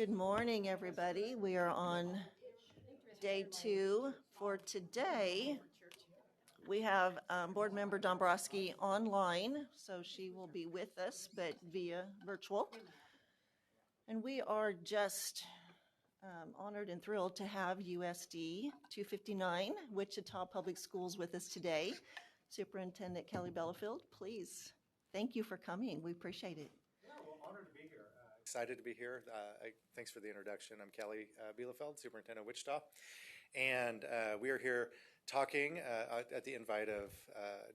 Good morning, everybody. We are on day 2. For today, we have Board Member Dombrowski online, so she will be with us, but via virtual. And we are just honored and thrilled to have USD 259, Wichita Public Schools, with us today. Superintendent Kelly Bellafield, please. Thank you for coming. We appreciate it. Yeah, well, honored to be here. Excited to be here. Thanks for the introduction. I'm Kelly Bielefeld, Superintendent of Wichita, and we are here talking at the invite of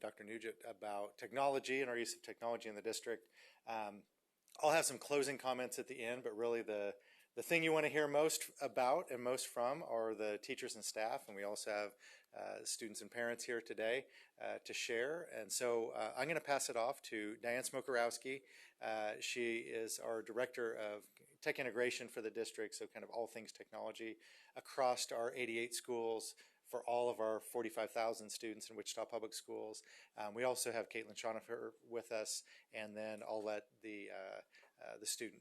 Dr. Nugent about technology and our use of technology in the district. I'll have some closing comments at the end, but really the thing you want to hear most about and most from are the teachers and staff, and we also have students and parents here today to share. And so I'm going to pass it off to Diane Smokorowski. She is our Director of Tech Integration for the district, so kind of all things technology across our 88 schools for all of our 45,000 students in Wichita Public Schools. We also have Caitlin Schonifer with us, and then I'll let the student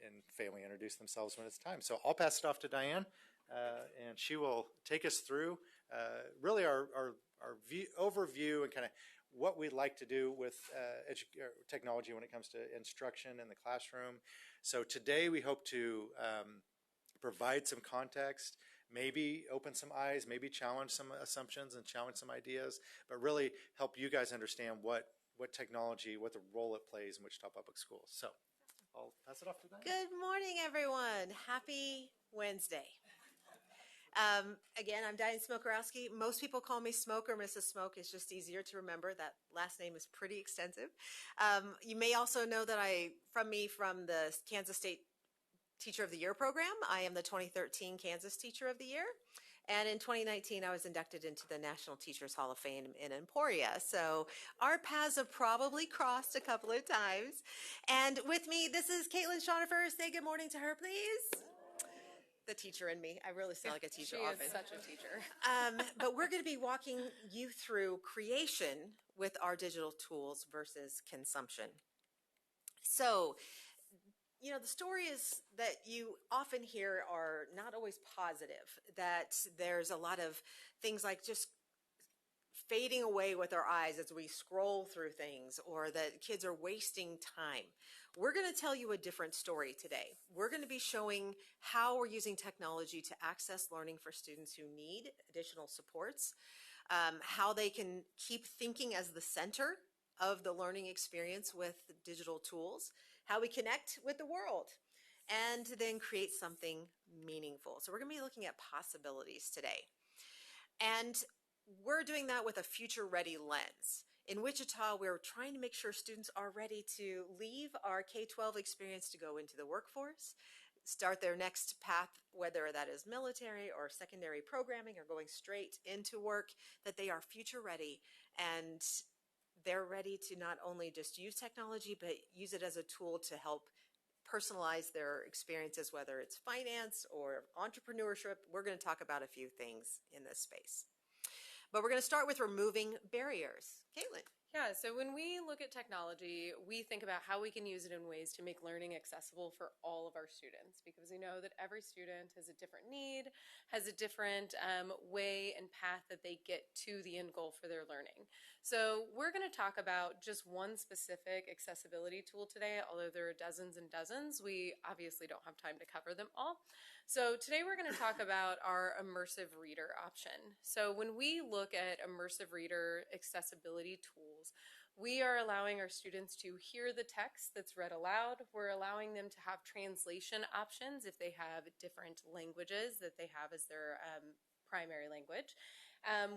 and family introduce themselves when it's time. So I'll pass it off to Diane, and she will take us through really our overview and kind of what we'd like to do with technology when it comes to instruction in the classroom. So today we hope to provide some context, maybe open some eyes, maybe challenge some assumptions and challenge some ideas, but really help you guys understand what technology, what the role it plays in Wichita Public Schools. So I'll pass it off to Diane. Good morning, everyone. Happy Wednesday. Again, I'm Diane Smokorowski. Most people call me Smoke or Mrs. Smoke. It's just easier to remember. That last name is pretty extensive. You may also know that from the Kansas State Teacher of the Year program. I am the 2013 Kansas Teacher of the Year. And in 2019, I was inducted into the National Teachers Hall of Fame in Emporia. So our paths have probably crossed a couple of times. And with me, this is Caitlin Schonifer. Say good morning to her, please. The teacher in me. I really sound like a teacher often. She is such a teacher. But we're going to be walking you through creation with our digital tools versus consumption. So, the stories that you often hear are not always positive, that there's a lot of things like just fading away with our eyes as we scroll through things, or that kids are wasting time. We're going to tell you a different story today. We're going to be showing how we're using technology to access learning for students who need additional supports, how they can keep thinking as the center of the learning experience with digital tools, how we connect with the world, and then create something meaningful. So we're going to be looking at possibilities today. And we're doing that with a future-ready lens. In Wichita, we're trying to make sure students are ready to leave our K-12 experience to go into the workforce, start their next path, whether that is military or secondary programming or going straight into work, that they are future-ready and they're ready to not only just use technology, but use it as a tool to help personalize their experiences, whether it's finance or entrepreneurship. We're going to talk about a few things in this space. But we're going to start with removing barriers. Caitlin. Yeah, so when we look at technology, we think about how we can use it in ways to make learning accessible for all of our students, because we know that every student has a different need, has a different way and path that they get to the end goal for their learning. So we're going to talk about just one specific accessibility tool today, although there are dozens and dozens. We obviously don't have time to cover them all. So today we're going to talk about our immersive reader option. So when we look at immersive reader accessibility tools, we are allowing our students to hear the text that's read aloud. We're allowing them to have translation options if they have different languages that they have as their primary language.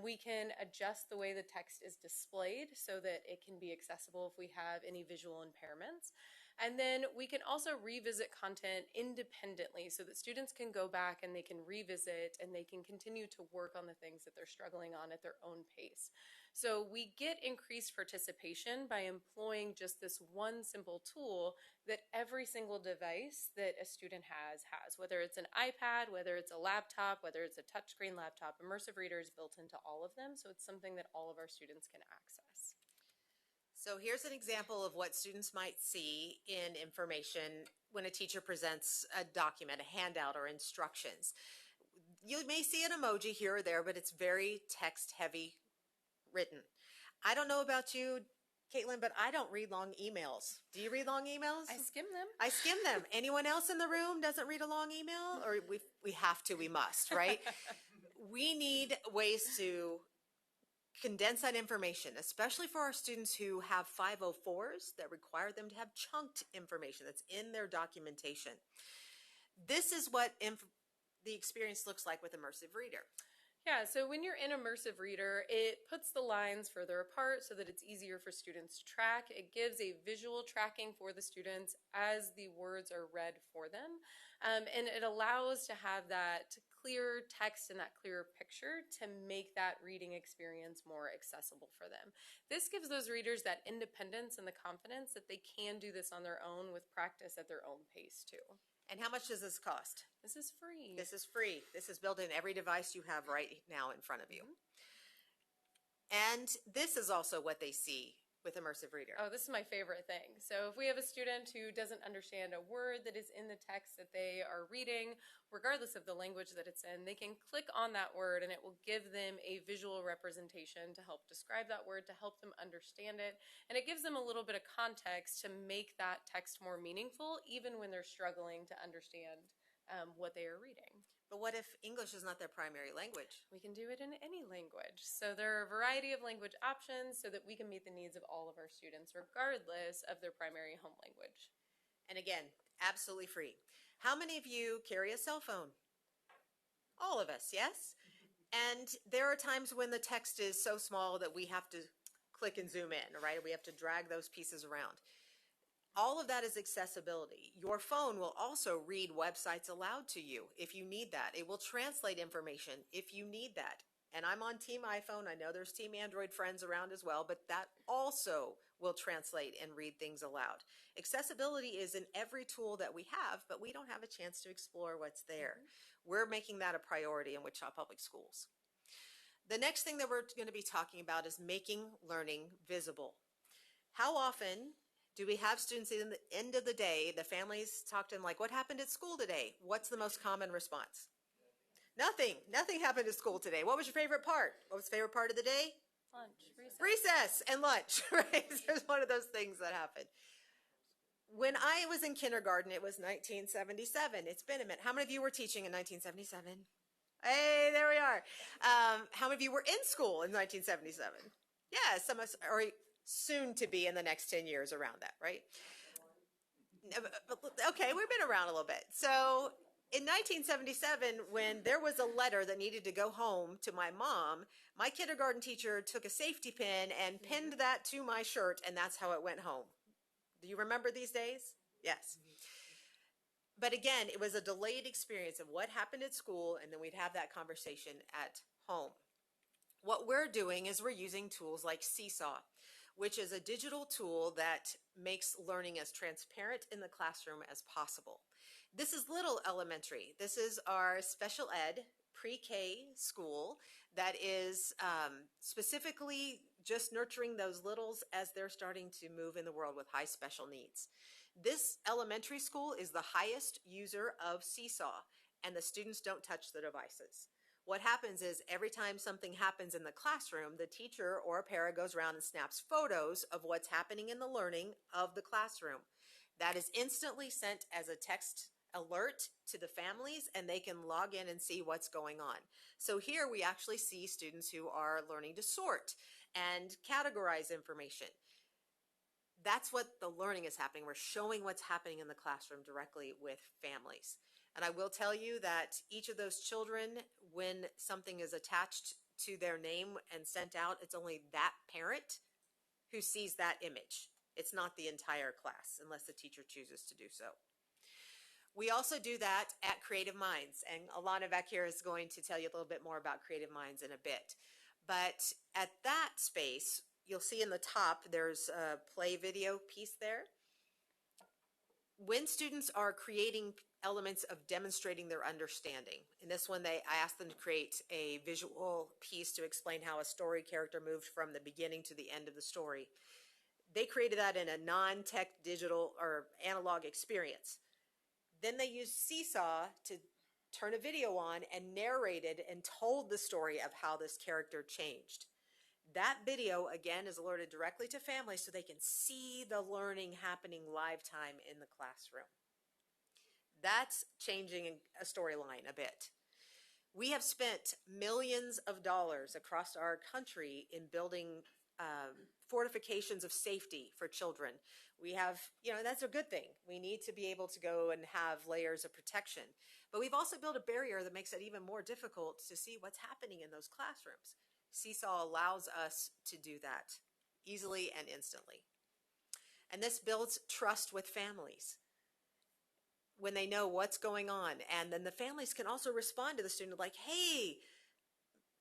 We can adjust the way the text is displayed so that it can be accessible if we have any visual impairments. And then we can also revisit content independently so that students can go back and they can revisit and they can continue to work on the things that they're struggling on at their own pace. So we get increased participation by employing just this one simple tool that every single device that a student has, whether it's an iPad, whether it's a laptop, whether it's a touchscreen laptop. Immersive Reader is built into all of them, so it's something that all of our students can access. So here's an example of what students might see in information when a teacher presents a document, a handout, or instructions. You may see an emoji here or there, but it's very text-heavy written. I don't know about you, Caitlin, but I don't read long emails. Do you read long emails? I skim them. I skim them. Anyone else in the room doesn't read a long email? Or we have to, we must, right? We need ways to condense that information, especially for our students who have 504s that require them to have chunked information that's in their documentation. This is what the experience looks like with Immersive Reader. Yeah, so when you're in Immersive Reader, it puts the lines further apart so that it's easier for students to track. It gives a visual tracking for the students as the words are read for them. And it allows to have that clear text and that clearer picture to make that reading experience more accessible for them. This gives those readers that independence and the confidence that they can do this on their own with practice at their own pace too. And how much does this cost? This is free. This is free. This is built in every device you have right now in front of you. And this is also what they see with Immersive Reader. Oh, this is my favorite thing. So if we have a student who doesn't understand a word that is in the text that they are reading, regardless of the language that it's in, they can click on that word and it will give them a visual representation to help describe that word, to help them understand it. And it gives them a little bit of context to make that text more meaningful, even when they're struggling to understand what they are reading. But what if English is not their primary language? We can do it in any language. So there are a variety of language options so that we can meet the needs of all of our students, regardless of their primary home language. And again, absolutely free. How many of you carry a cell phone? All of us, yes? And there are times when the text is so small that we have to click and zoom in, right? We have to drag those pieces around. All of that is accessibility. Your phone will also read websites aloud to you if you need that. It will translate information if you need that. And I'm on Team iPhone. I know there's Team Android friends around as well, but that also will translate and read things aloud. Accessibility is in every tool that we have, but we don't have a chance to explore what's there. We're making that a priority in Wichita Public Schools. The next thing that we're going to be talking about is making learning visible. How often do we have students at the end of the day, the families talk to them like, what happened at school today? What's the most common response? Nothing. Nothing happened at school today. What was your favorite part? What was the favorite part of the day? Lunch, recess. Recess and lunch, right? There's one of those things that happened. When I was in kindergarten, it was 1977. It's been a minute. How many of you were teaching in 1977? Hey, there we are. How many of you were in school in 1977? Yeah, some of us are soon to be in the next 10 years around that, right? Okay, we've been around a little bit. So in 1977, when there was a letter that needed to go home to my mom, my kindergarten teacher took a safety pin and pinned that to my shirt, and that's how it went home. Do you remember these days? Yes. But again, it was a delayed experience of what happened at school, and then we'd have that conversation at home. What we're doing is we're using tools like Seesaw, which is a digital tool that makes learning as transparent in the classroom as possible. This is Little Elementary. This is our special ed pre-K school that is specifically just nurturing those littles as they're starting to move in the world with high special needs. This elementary school is the highest user of Seesaw, and the students don't touch the devices. What happens is every time something happens in the classroom, the teacher or a para goes around and snaps photos of what's happening in the learning of the classroom. That is instantly sent as a text alert to the families, and they can log in and see what's going on. So here we actually see students who are learning to sort and categorize information. That's what the learning is happening. We're showing what's happening in the classroom directly with families. And I will tell you that each of those children, when something is attached to their name and sent out, it's only that parent who sees that image. It's not the entire class unless the teacher chooses to do so. We also do that at Creative Minds, and Alana back here is going to tell you a little bit more about Creative Minds in a bit. But at that space, you'll see in the top, there's a play video piece there. When students are creating elements of demonstrating their understanding, in this one I asked them to create a visual piece to explain how a story character moved from the beginning to the end of the story. They created that in a non-tech digital or analog experience. Then they used Seesaw to turn a video on and narrated and told the story of how this character changed. That video, again, is alerted directly to families so they can see the learning happening live time in the classroom. That's changing a storyline a bit. We have spent millions of dollars across our country in building fortifications of safety for children. We have, that's a good thing. We need to be able to go and have layers of protection. But we've also built a barrier that makes it even more difficult to see what's happening in those classrooms. Seesaw allows us to do that easily and instantly. And this builds trust with families when they know what's going on. And then the families can also respond to the student like, hey,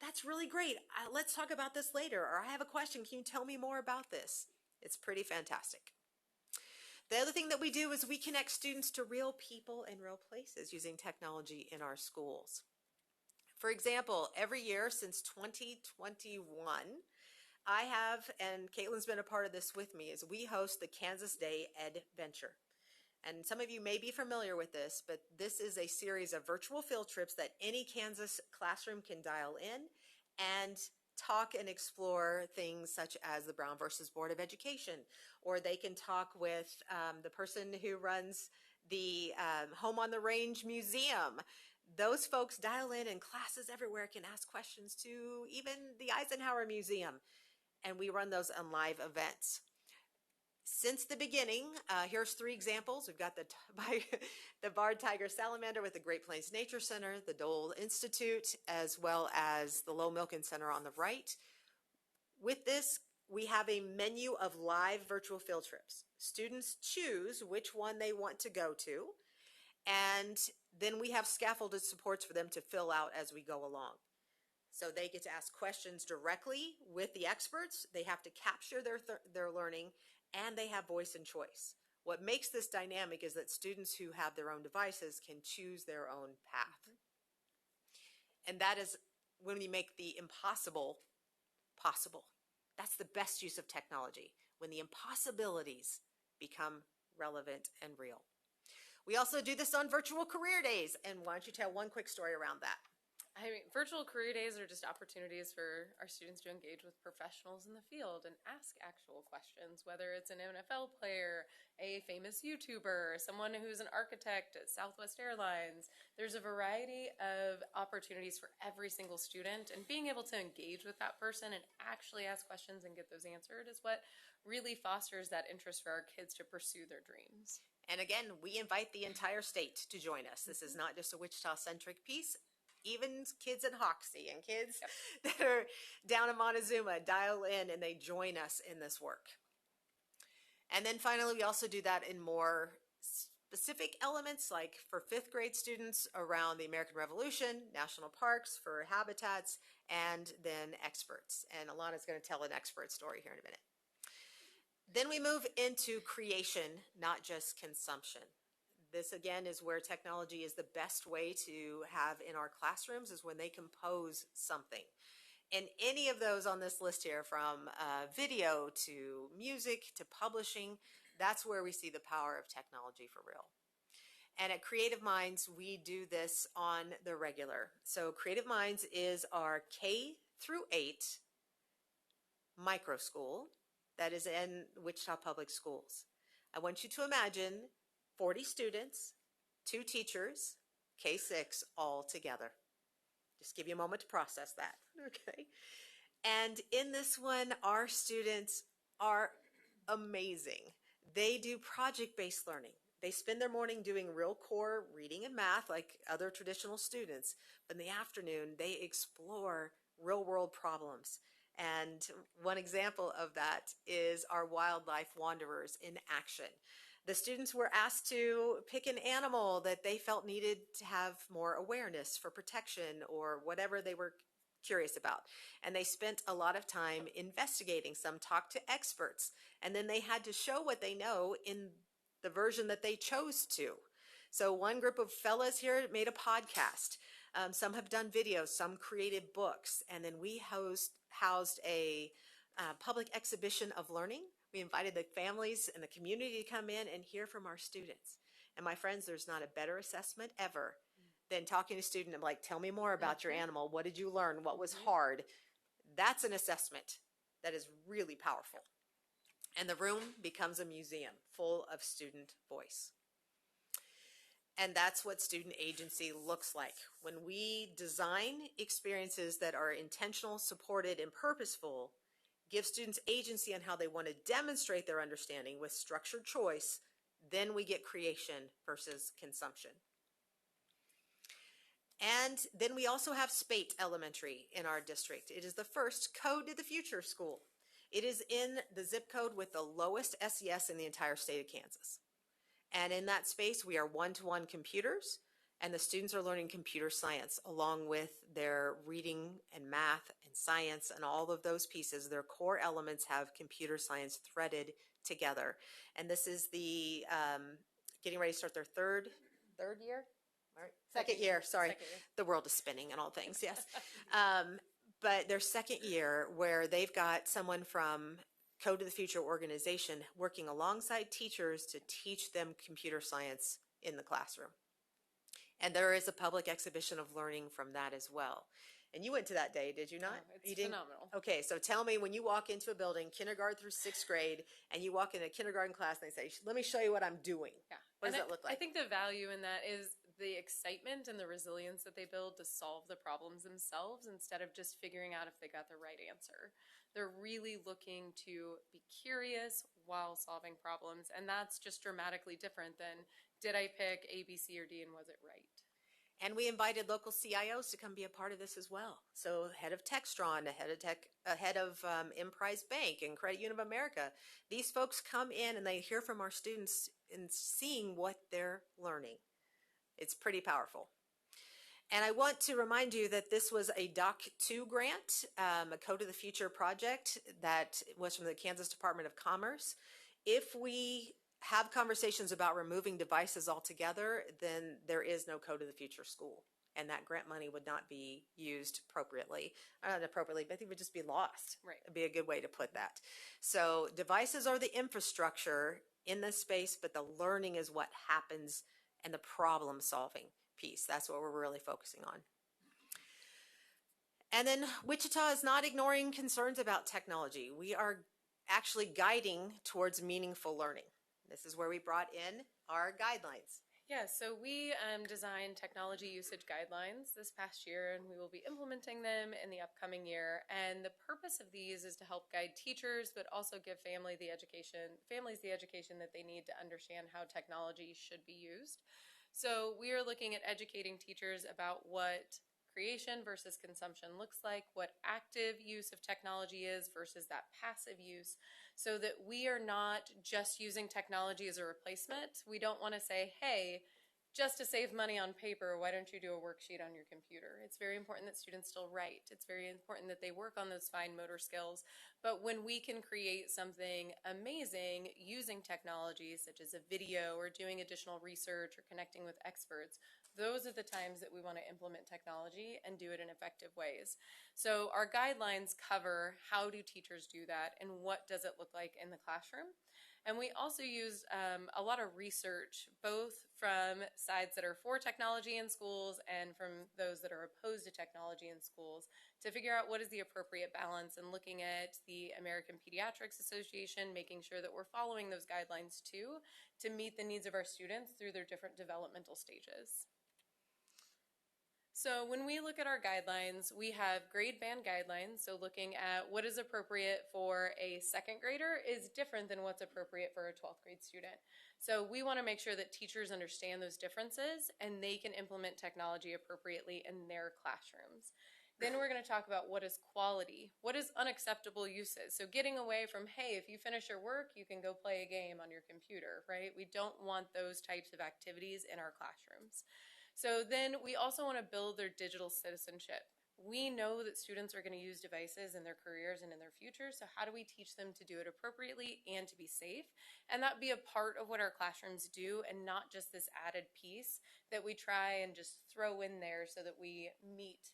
that's really great. Let's talk about this later. Or I have a question. Can you tell me more about this? It's pretty fantastic. The other thing that we do is we connect students to real people and real places using technology in our schools. For example, every year since 2021, I have, and Caitlin's been a part of this with me, is we host the KSDE Adventure. And some of you may be familiar with this, but this is a series of virtual field trips that any Kansas classroom can dial in and talk and explore things such as the Brown versus Board of Education, or they can talk with the person who runs the Home on the Range Museum. Those folks dial in, and classes everywhere can ask questions to even the Eisenhower Museum, and we run those on live events. Since the beginning, here's 3 examples. We've got the Barred Tiger Salamander with the Great Plains Nature Center, the Dole Institute, as well as the Low Milken Center on the right. With this, we have a menu of live virtual field trips. Students choose which one they want to go to, and then we have scaffolded supports for them to fill out as we go along. So they get to ask questions directly with the experts. They have to capture their learning, and they have voice and choice. What makes this dynamic is that students who have their own devices can choose their own path. And that is when we make the impossible possible. That's the best use of technology, when the impossibilities become relevant and real. We also do this on virtual career days. And why don't you tell one quick story around that? I mean, virtual career days are just opportunities for our students to engage with professionals in the field and ask actual questions, whether it's an NFL player, a famous YouTuber, someone who's an architect at Southwest Airlines. There's a variety of opportunities for every single student, and being able to engage with that person and actually ask questions and get those answered is what really fosters that interest for our kids to pursue their dreams. And again, we invite the entire state to join us. This is not just a Wichita-centric piece. Even kids in Hoxie and kids that are down in Montezuma dial in and they join us in this work. And then finally, we also do that in more specific elements, like for 5th grade students around the American Revolution, national parks, for habitats, and then experts. And Alana's going to tell an expert story here in a minute. Then we move into creation, not just consumption. This, again, is where technology is the best way to have in our classrooms, is when they compose something. And any of those on this list here, from video to music to publishing, that's where we see the power of technology for real. And at Creative Minds, we do this on the regular. So Creative Minds is our K through 8 micro school that is in Wichita Public Schools. I want you to imagine 40 students, 2 teachers, K-6 all together. Just give you a moment to process that, okay? And in this one, our students are amazing. They do project-based learning. They spend their morning doing real core reading and math like other traditional students, but in the afternoon, they explore real-world problems. And one example of that is our wildlife wanderers in action. The students were asked to pick an animal that they felt needed to have more awareness for protection or whatever they were curious about. And they spent a lot of time investigating. Some talked to experts, and then they had to show what they know in the version that they chose to. So one group of fellas here made a podcast. Some have done videos, some created books, and then we housed a public exhibition of learning We invited the families and the community to come in and hear from our students. And my friends, there's not a better assessment ever than talking to a student and like, tell me more about your animal. What did you learn? What was hard? That's an assessment that is really powerful. And the room becomes a museum full of student voice. And that's what student agency looks like. When we design experiences that are intentional, supported, and purposeful, give students agency on how they want to demonstrate their understanding with structured choice, then we get creation versus consumption. And then we also have Spate Elementary in our district. It is the first Code to the Future school. It is in the zip code with the lowest SES in the entire state of Kansas. And in that space, we are one-to-one computers, and the students are learning computer science along with their reading and math and science and all of those pieces. Their core elements have computer science threaded together. And this is the getting ready to start their third year? Second year, sorry. Second year. The world is spinning and all things, yes. But their second year where they've got someone from Code to the Future organization working alongside teachers to teach them computer science in the classroom. And there is a public exhibition of learning from that as well. And you went to that day, did you not? Oh, it's You didn't? phenomenal. Okay, so tell me, when you walk into a building, kindergarten through sixth grade, and you walk in a kindergarten class and they say, let me show you what I'm doing. Yeah. What does And that look like? I think the value in that is the excitement and the resilience that they build to solve the problems themselves instead of just figuring out if they got the right answer. They're really looking to be curious while solving problems, and that's just dramatically different than did I pick A, B, C, or D, and was it right? And we invited local CIOs to come be a part of this as well. So head of Textron, head of Emprise Bank and Credit Union of America. These folks come in and they hear from our students and seeing what they're learning. It's pretty powerful. And I want to remind you that this was a DOC 2 grant, a Code to the Future project that was from the Kansas Department of Commerce. If we have conversations about removing devices altogether, then there is no Code to the Future school. And that grant money would not be used appropriately. Not appropriately, but I think it would just be lost. Right. It'd be a good way to put that. So devices are the infrastructure in this space, but the learning is what happens and the problem solving piece. That's what we're really focusing on. And then Wichita is not ignoring concerns about technology. We are actually guiding towards meaningful learning. This is where we brought in our guidelines. Yeah, so we designed technology usage guidelines this past year, and we will be implementing them in the upcoming year. And the purpose of these is to help guide teachers, but also give families the education that they need to understand how technology should be used. So we are looking at educating teachers about what creation versus consumption looks like, what active use of technology is versus that passive use, so that we are not just using technology as a replacement. We don't want to say, hey, just to save money on paper, why don't you do a worksheet on your computer? It's very important that students still write. It's very important that they work on those fine motor skills. But when we can create something amazing using technology, such as a video or doing additional research or connecting with experts, those are the times that we want to implement technology and do it in effective ways. So our guidelines cover how do teachers do that and what does it look like in the classroom. And we also use a lot of research, both from sides that are for technology in schools and from those that are opposed to technology in schools, to figure out what is the appropriate balance, and looking at the American Pediatrics Association, making sure that we're following those guidelines too, to meet the needs of our students through their different developmental stages. So when we look at our guidelines, we have grade band guidelines. So looking at what is appropriate for a second grader is different than what's appropriate for a 12th grade student. So we want to make sure that teachers understand those differences and they can implement technology appropriately in their classrooms. Then we're going to talk about what is quality, what is unacceptable uses. So getting away from, hey, if you finish your work, you can go play a game on your computer, right? We don't want those types of activities in our classrooms. So then we also want to build their digital citizenship. We know that students are going to use devices in their careers and in their future, so how do we teach them to do it appropriately and to be safe? And that be a part of what our classrooms do, and not just this added piece that we try and just throw in there so that we meet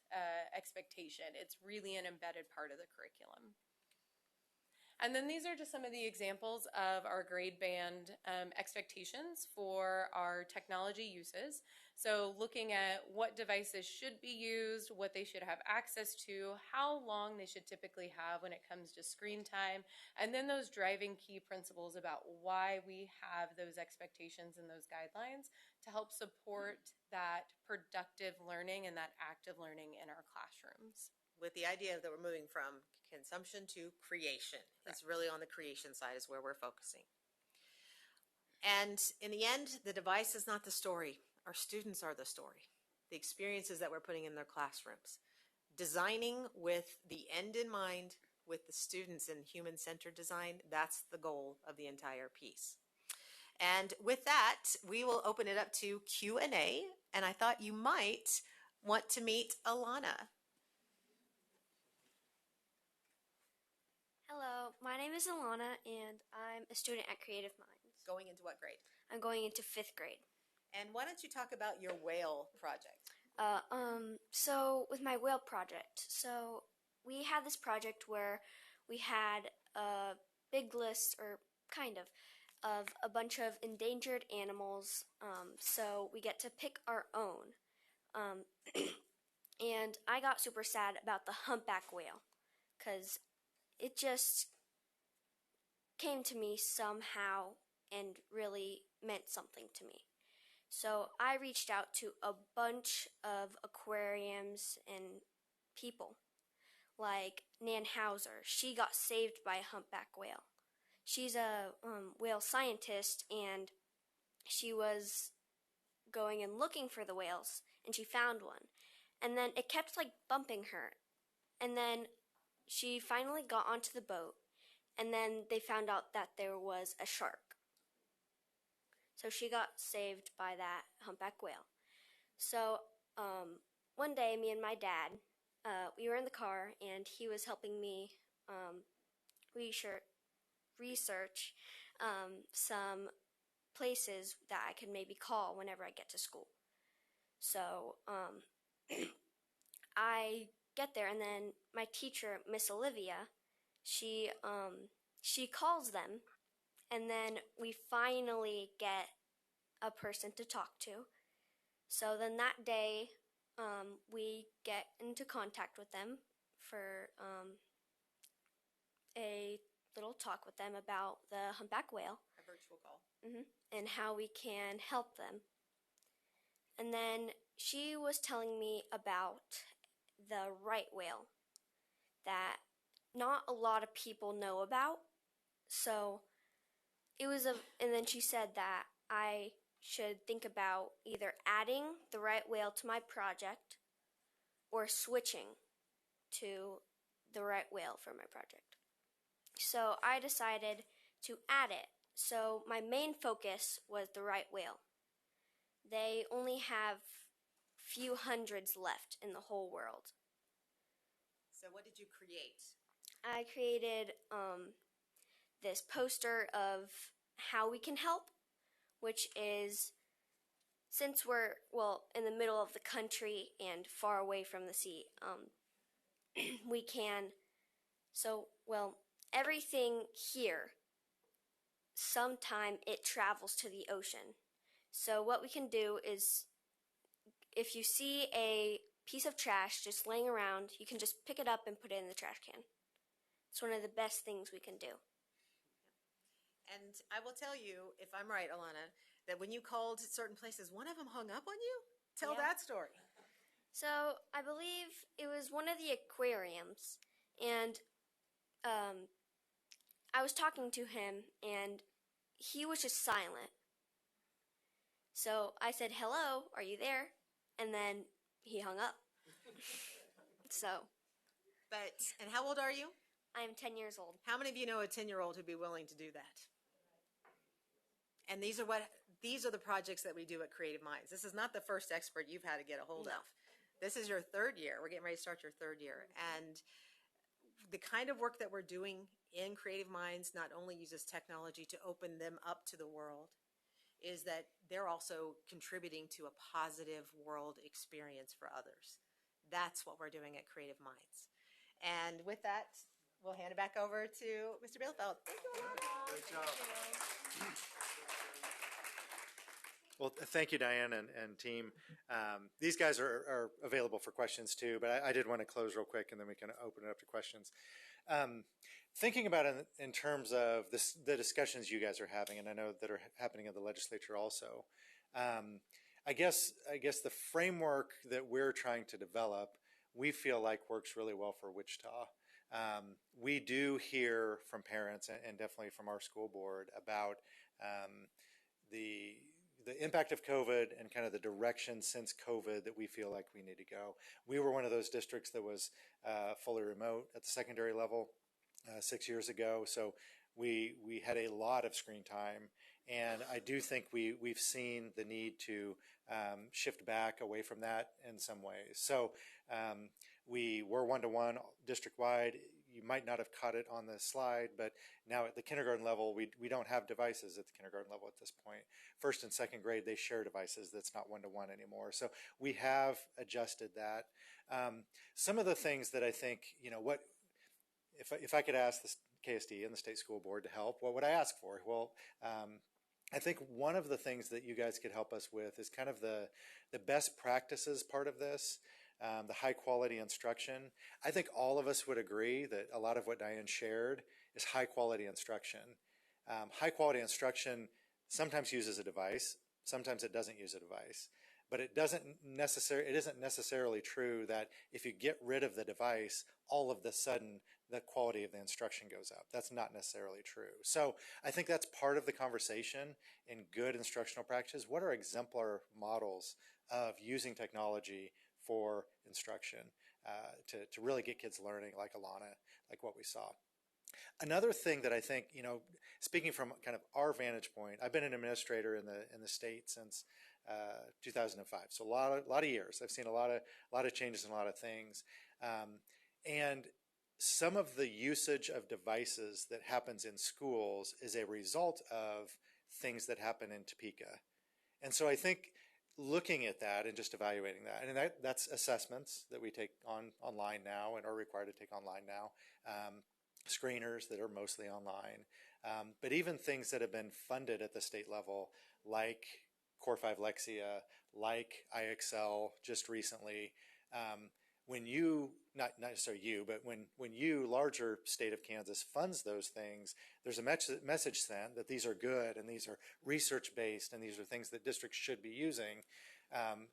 expectation. It's really an embedded part of the curriculum. And then these are just some of the examples of our grade band expectations for our technology uses. So looking at what devices should be used, what they should have access to, how long they should typically have when it comes to screen time, and then those driving key principles about why we have those expectations and those guidelines to help support that productive learning and that active learning in our classrooms. With the idea that we're moving from consumption to creation. It's really on the creation side is where we're focusing. And in the end, the device is not the story. Our students are the story. The experiences that we're putting in their classrooms. Designing with the end in mind, with the students in human-centered design, that's the goal of the entire piece. And with that, we will open it up to Q&A, and I thought you might want to meet Alana. Hello, my name is Alana, and I'm a student at Creative Minds. Going into what grade? I'm going into 5th grade. And why don't you talk about your whale project? So with my whale project, so we had this project where we had a big list, or kind of a bunch of endangered animals. So we get to pick our own. And I got super sad about the humpback whale, because it just came to me somehow and really meant something to me. So I reached out to a bunch of aquariums and people, like Nan Hauser. She got saved by a humpback whale. She's a whale scientist, and she was going and looking for the whales, and she found one. And then it kept like bumping her. And then she finally got onto the boat, and then they found out that there was a shark. So she got saved by that humpback whale. So one day, me and my dad, we were in the car, and he was helping me research some places that I could maybe call whenever I get to school. So I get there, and then my teacher, Miss Olivia, she calls them, and then we finally get a person to talk to. So then that day, we get into contact with them for a little talk with them about the humpback whale. A virtual call. And how we can help them. And then she was telling me about the right whale that not a lot of people know about. So it was and then she said that I should think about either adding the right whale to my project or switching to the right whale for my project. So I decided to add it. So my main focus was the right whale. They only have few hundreds left in the whole world. So what did you create? I created this poster of how we can help, which is, since we're, in the middle of the country and far away from the sea, we can, everything here, sometime it travels to the ocean. So what we can do is, if you see a piece of trash just laying around, you can just pick it up and put it in the trash can. It's one of the best things we can do. And I will tell you, if I'm right, Alana, that when you called certain places, one of them hung up on you? Tell Yeah. that story. So I believe it was one of the aquariums, and I was talking to him, and he was just silent. So I said, "Hello, are you there?" And then he hung up. So And how old are you? I'm 10 years old. How many of you know a 10-year-old who'd be willing to do that? And these are the projects that we do at Creative Minds. This is not the first expert you've had to get a hold of. This is your third year. We're getting ready to start your third year. And the kind of work that we're doing in Creative Minds not only uses technology to open them up to the world, is that they're also contributing to a positive world experience for others. That's what we're doing at Creative Minds. And with that, we'll hand it back over to Mr. Bielefeld. Thank you all. Great job. Well, thank you, Diane and team. These guys are available for questions too, but I did want to close real quick and then we can open it up to questions. Thinking about it in terms of the discussions you guys are having, and I know that are happening in the legislature also, I guess the framework that we're trying to develop, we feel like works really well for Wichita. We do hear from parents and definitely from our school board about the impact of COVID and kind of the direction since COVID that we feel like we need to go. We were one of those districts that was fully remote at the secondary level 6 years ago, so we had a lot of screen time, and I do think we've seen the need to shift back away from that in some ways. So we were one-to-one district-wide. You might not have caught it on the slide, but now at the kindergarten level, we don't have devices at the kindergarten level at this point. First and second grade, they share devices. That's not one-to-one anymore. So we have adjusted that. Some of the things that I think, if I could ask the KSDE and the state school board to help, what would I ask for? Well, I think one of the things that you guys could help us with is kind of the best practices part of this. The high quality instruction. I think all of us would agree that a lot of what Diane shared is high quality instruction. High quality instruction sometimes uses a device, sometimes it doesn't use a device, but it isn't necessarily true that if you get rid of the device, all of the sudden the quality of the instruction goes up. That's not necessarily true. So I think that's part of the conversation in good instructional practices. What are exemplar models of using technology for instruction to really get kids learning like Alana, like what we saw? Another thing that I think, speaking from kind of our vantage point, I've been an administrator in the state since 2005, so a lot of years. I've seen a lot of changes and a lot of things, and some of the usage of devices that happens in schools is a result of things that happen in Topeka, and so I think looking at that and just evaluating that, and that's assessments that we take online now and are required to take online now, screeners that are mostly online, but even things that have been funded at the state level, like Core 5 Lexia, like IXL just recently. When you, not necessarily you, but when you, larger state of Kansas, funds those things, there's a message sent that these are good and these are research-based and these are things that districts should be using.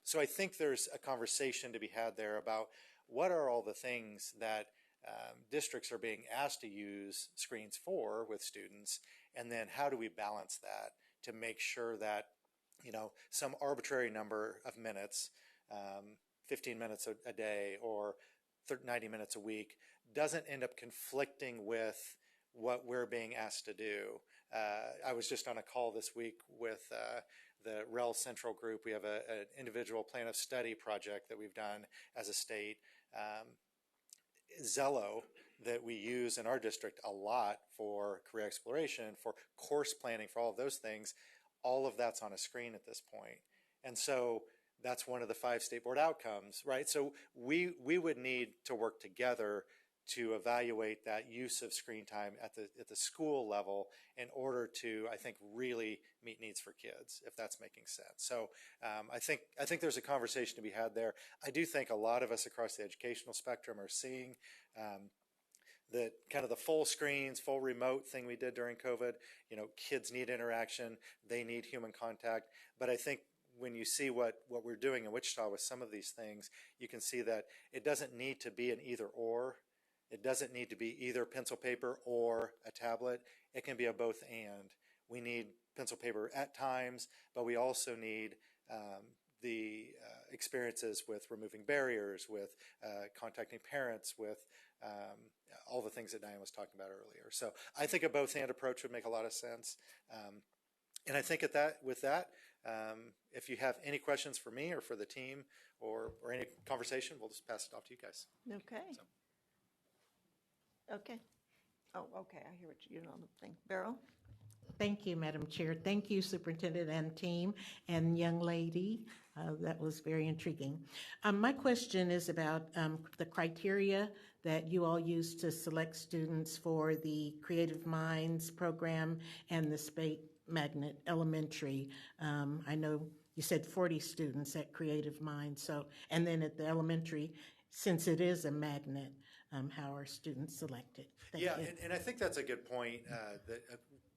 So I think there's a conversation to be had there about what are all the things that districts are being asked to use screens for with students, and then how do we balance that to make sure that, some arbitrary number of minutes, 15 minutes a day or 90 minutes a week, doesn't end up conflicting with what we're being asked to do. I was just on a call this week with the REL Central group. We have an individual plan of study project that we've done as a state. Zello that we use in our district a lot for career exploration, for course planning, for all of those things, all of that's on a screen at this point. And so that's one of the 5 state board outcomes, right? So we would need to work together to evaluate that use of screen time at the school level in order to, I think, really meet needs for kids, if that's making sense. So I think there's a conversation to be had there. I do think a lot of us across the educational spectrum are seeing that kind of the full screens, full remote thing we did during COVID. Kids need interaction, they need human contact, but I think when you see what we're doing in Wichita with some of these things, you can see that it doesn't need to be an either or. It doesn't need to be either pencil paper or a tablet. It can be a both and. We need pencil paper at times, but we also need the experiences with removing barriers, with contacting parents, with all the things that Diane was talking about earlier. So I think a both and approach would make a lot of sense. And I think with that, if you have any questions for me or for the team or any conversation, we'll just pass it off to you guys. Okay. So. Okay. Oh, okay. I hear what you're on the thing. Beryl? Thank you, Madam Chair. Thank you, Superintendent and team and young lady. That was very intriguing. My question is about the criteria that you all use to select students for the Creative Minds program and the Spate Magnet Elementary. I know you said 40 students at Creative Minds, so, and then at the elementary, since it is a magnet, how are students selected? Thank Yeah, you. and I think that's a good point. That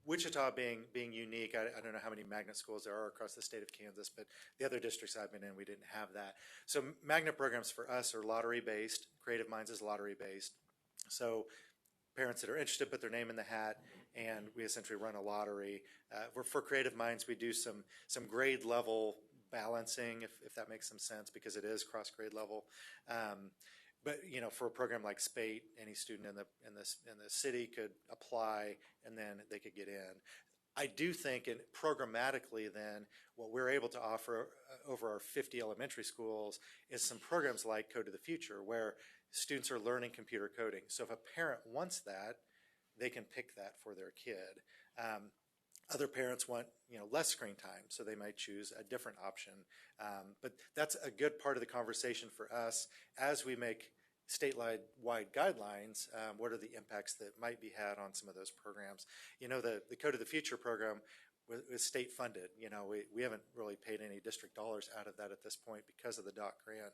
Wichita being unique, I don't know how many magnet schools there are across the state of Kansas, but the other districts I've been in, we didn't have that. So magnet programs for us are lottery based. Creative Minds is lottery based. So parents that are interested put their name in the hat, and we essentially run a lottery. For Creative Minds, we do some grade level balancing, if that makes some sense, because it is cross grade level. But for a program like Spate, any student in the city could apply, and then they could get in. I do think, and programmatically, then what we're able to offer over our 50 elementary schools is some programs like Code to the Future, where students are learning computer coding. So if a parent wants that, they can pick that for their kid. Other parents want less screen time, so they might choose a different option. But that's a good part of the conversation for us as we make statewide guidelines. What are the impacts that might be had on some of those programs? The Code of the Future program was state funded. We haven't really paid any district dollars out of that at this point because of the DOT grant.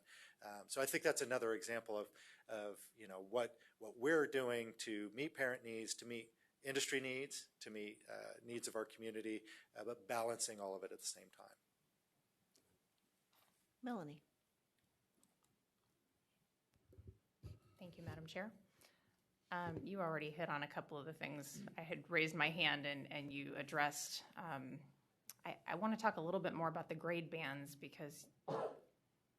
So I think that's another example of what we're doing to meet parent needs, to meet industry needs, to meet needs of our community, but balancing all of it at the same time. Melanie. Thank you, Madam Chair. You already hit on a couple of the things. I had raised my hand and you addressed. I want to talk a little bit more about the grade bands, because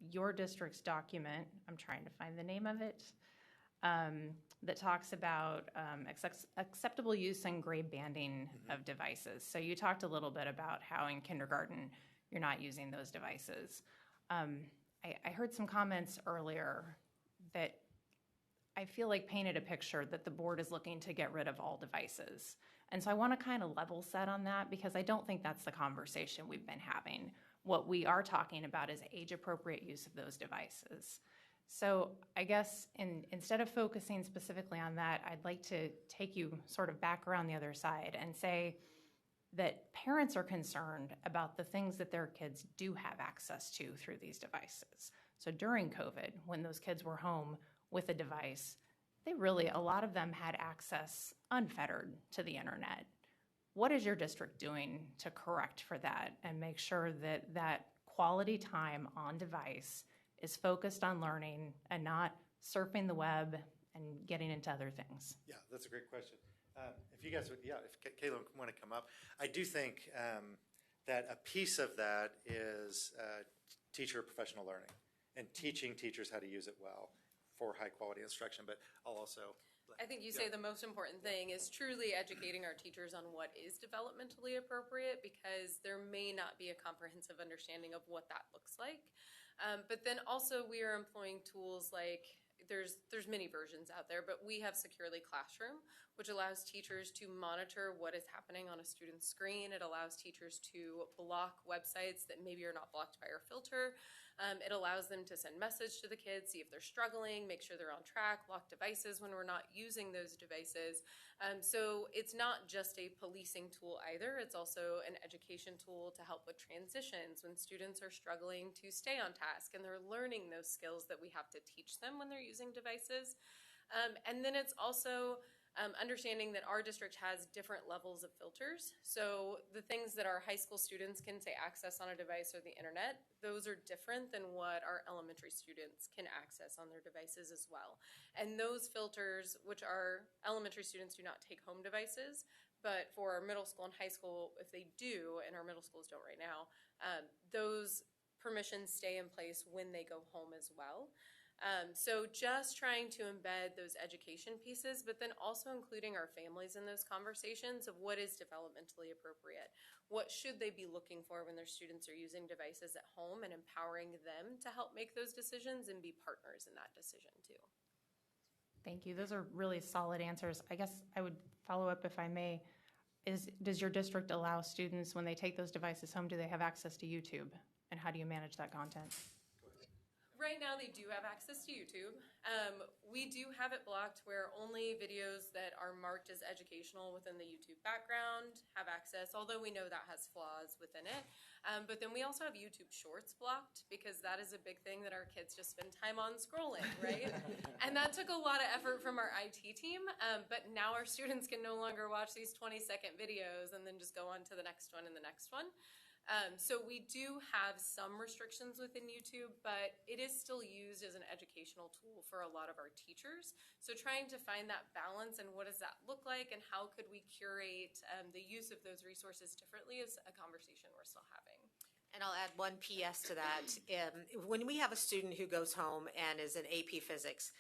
your district's document, I'm trying to find the name of it, that talks about acceptable use and grade banding of devices. So you talked a little bit about how in kindergarten you're not using those devices. I heard some comments earlier that I feel like painted a picture that the board is looking to get rid of all devices. And so I want to kind of level set on that, because I don't think that's the conversation we've been having. What we are talking about is age-appropriate use of those devices. So I guess instead of focusing specifically on that, I'd like to take you sort of back around the other side and say that parents are concerned about the things that their kids do have access to through these devices. So during COVID, when those kids were home with a device, a lot of them had access unfettered to the internet. What is your district doing to correct for that and make sure that that quality time on device is focused on learning and not surfing the web and getting into other things? Yeah, that's a great question. If you guys would, if Kayla would want to come up, I do think that a piece of that is teacher professional learning and teaching teachers how to use it well for high quality instruction. But I'll also. I think you say the most important thing is truly educating our teachers on what is developmentally appropriate, because there may not be a comprehensive understanding of what that looks like. But then also we are employing tools like, there's many versions out there, but we have Securely Classroom, which allows teachers to monitor what is happening on a student's screen. It allows teachers to block websites that maybe are not blocked by our filter. It allows them to send message to the kids, see if they're struggling, make sure they're on track, lock devices when we're not using those devices. So it's not just a policing tool either. It's also an education tool to help with transitions when students are struggling to stay on task and they're learning those skills that we have to teach them when they're using devices. And then it's also understanding that our district has different levels of filters. So the things that our high school students can say access on a device or the internet, those are different than what our elementary students can access on their devices as well. And those filters, which our elementary students do not take home devices, but for our middle school and high school, if they do, and our middle schools don't right now, those permissions stay in place when they go home as well. So just trying to embed those education pieces, but then also including our families in those conversations of what is developmentally appropriate. What should they be looking for when their students are using devices at home, and empowering them to help make those decisions and be partners in that decision too. Thank you. Those are really solid answers. I guess I would follow up, if I may. Does your district allow students, when they take those devices home, do they have access to YouTube And how do you manage that content? Right now, they do have access to YouTube. We do have it blocked where only videos that are marked as educational within the YouTube background have access, although we know that has flaws within it. But then we also have YouTube Shorts blocked because that is a big thing that our kids just spend time on scrolling, right? And that took a lot of effort from our IT team, but now our students can no longer watch these 20-second videos and then just go on to the next one and the next one. So we do have some restrictions within YouTube, but it is still used as an educational tool for a lot of our teachers. So trying to find that balance and what does that look like and how could we curate the use of those resources differently is a conversation we're still having. And I'll add one PS to that. When we have a student who goes home and is in AP Physics,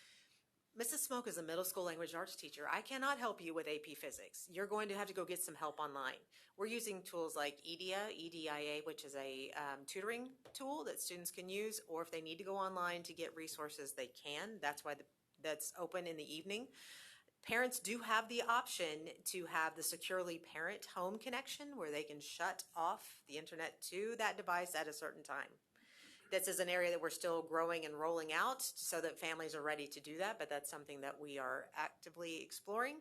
Mrs. Smoke is a middle school language arts teacher. I cannot help you with AP Physics. You're going to have to go get some help online. We're using tools like EDIA, which is a tutoring tool that students can use, or if they need to go online to get resources, they can. That's why that's open in the evening. Parents do have the option to have the Securely Parent home connection where they can shut off the internet to that device at a certain time. This is an area that we're still growing and rolling out so that families are ready to do that, but that's something that we are actively exploring,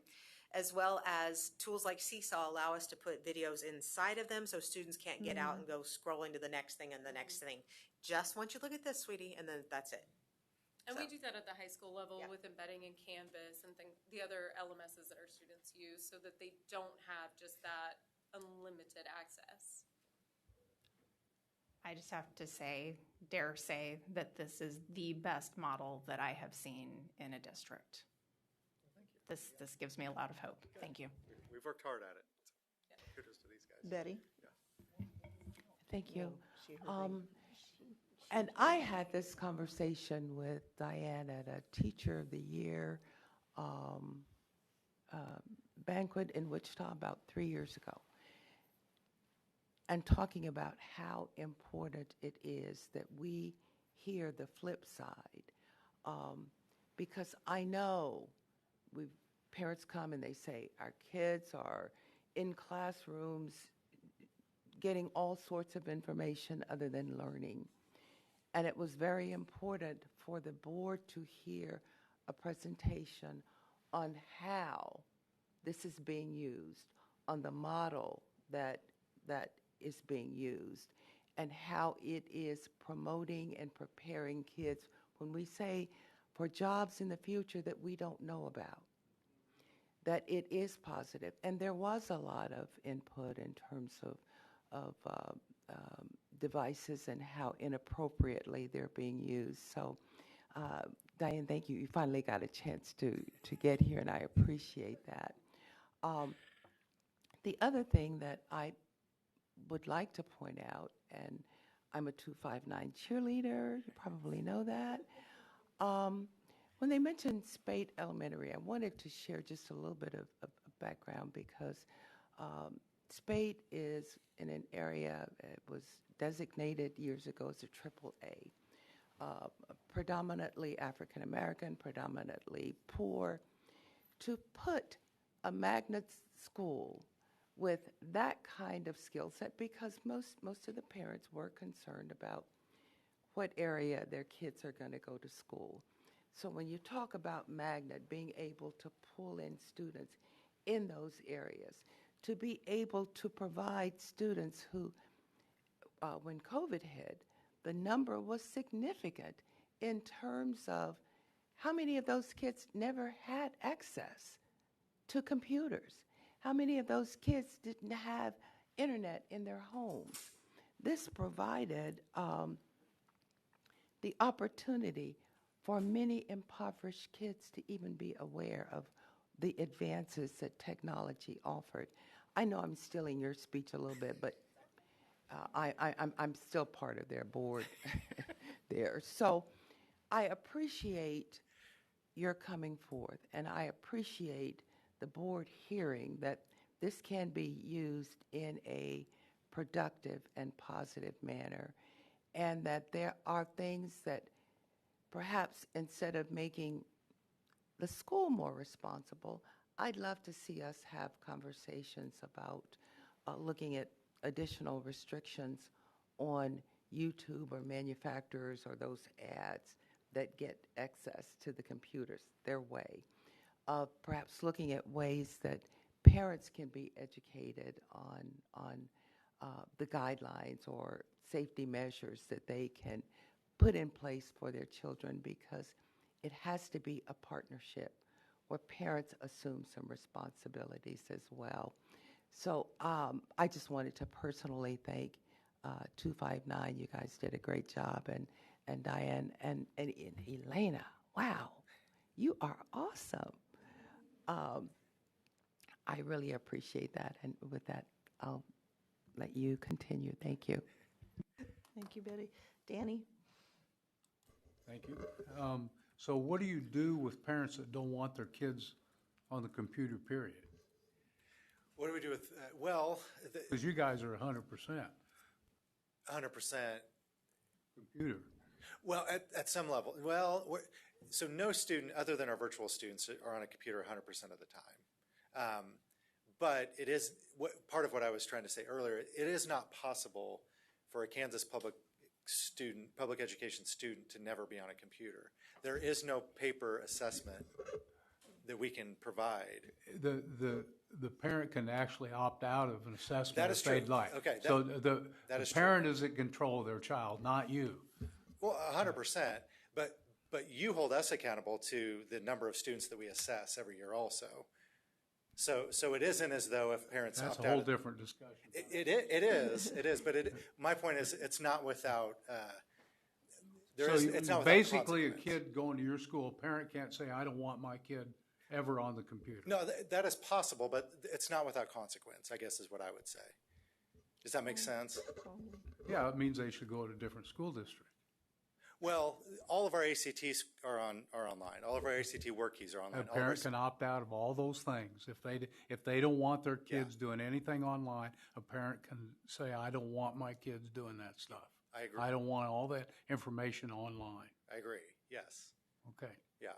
as well as tools like Seesaw allow us to put videos inside of them so students can't get out and go scrolling to the next thing and the next thing. Just once you look at this, sweetie, and then that's it. And So. we do that at the high school level Yeah. with embedding in Canvas and the other LMSs that our students use so that they don't have just that unlimited access. I just have to dare say that this is the best model that I have seen in a district. This gives me a lot of hope. Thank you. We've worked hard at it. So kudos to these guys. Betty? Thank you. And I had this conversation with Diane at a Teacher of the Year banquet in Wichita about 3 years ago, and talking about how important it is that we hear the flip side. Because I know parents come and they say, our kids are in classrooms getting all sorts of information other than learning. And it was very important for the board to hear a presentation on how this is being used, on the model that is being used, and how it is promoting and preparing kids when we say for jobs in the future that we don't know about, that it is positive. And there was a lot of input in terms of devices and how inappropriately they're being used. So, Diane, thank you. You finally got a chance to get here, and I appreciate that. The other thing that I would like to point out, and I'm a 259 cheerleader, you probably know that. When they mentioned Spate Elementary, I wanted to share just a little bit of background because Spate is in an area, it was designated years ago as a AAA, predominantly African American, predominantly poor. To put a magnet school with that kind of skill set, because most of the parents were concerned about what area their kids are going to go to school. So when you talk about magnet, being able to pull in students in those areas, to be able to provide students who, when COVID hit, the number was significant in terms of how many of those kids never had access to computers. How many of those kids didn't have internet in their homes? This provided the opportunity for many impoverished kids to even be aware of the advances that technology offered. I know I'm stealing your speech a little bit, but I'm still part of their board there. So I appreciate your coming forth, and I appreciate the board hearing that this can be used in a productive and positive manner, and that there are things that perhaps instead of making the school more responsible, I'd love to see us have conversations about looking at additional restrictions on YouTube or manufacturers or those ads that get access to the computers their way. Perhaps looking at ways that parents can be educated on the guidelines or safety measures that they can put in place for their children, because it has to be a partnership where parents assume some responsibilities as well. So I just wanted to personally thank 259. You guys did a great job, and Diane and Elena. Wow, you are awesome. I really appreciate that, and with that, I'll let you continue. Thank you. Thank you, Betty. Danny? Thank you. So what do you do with parents that don't want their kids on the computer, period? What do we do with, well, Because you guys are 100% 100%. computer. Well, at some level. Well, so no student other than our virtual students are on a computer 100% of the time. But it is part of what I was trying to say earlier. It is not possible for a Kansas public education student to never be on a computer. There is no paper assessment that we can provide. The parent can actually opt out of an assessment That is if they'd true. like. Okay, So that the is true. parent is in control of their child, not you. Well, 100%. But you hold us accountable to the number of students that we assess every year also. So it isn't as though if parents That's opt a whole out. different discussion. It is. But my point is, it's not without. It's not without Basically, a consequence. kid going to your school, a parent can't say, I don't want my kid ever on the computer. No, that is possible, but it's not without consequence, I guess is what I would say. Does that make sense? Yeah, it means they should go to a different school district. Well, all of our ACTs are online. All of our ACT workies are online. A parent can opt out of all those things. If they don't want their kids doing anything online, a parent can say, I don't want my kids doing that stuff. I agree. I don't want all that information online. I agree. Yes. Okay, Yeah.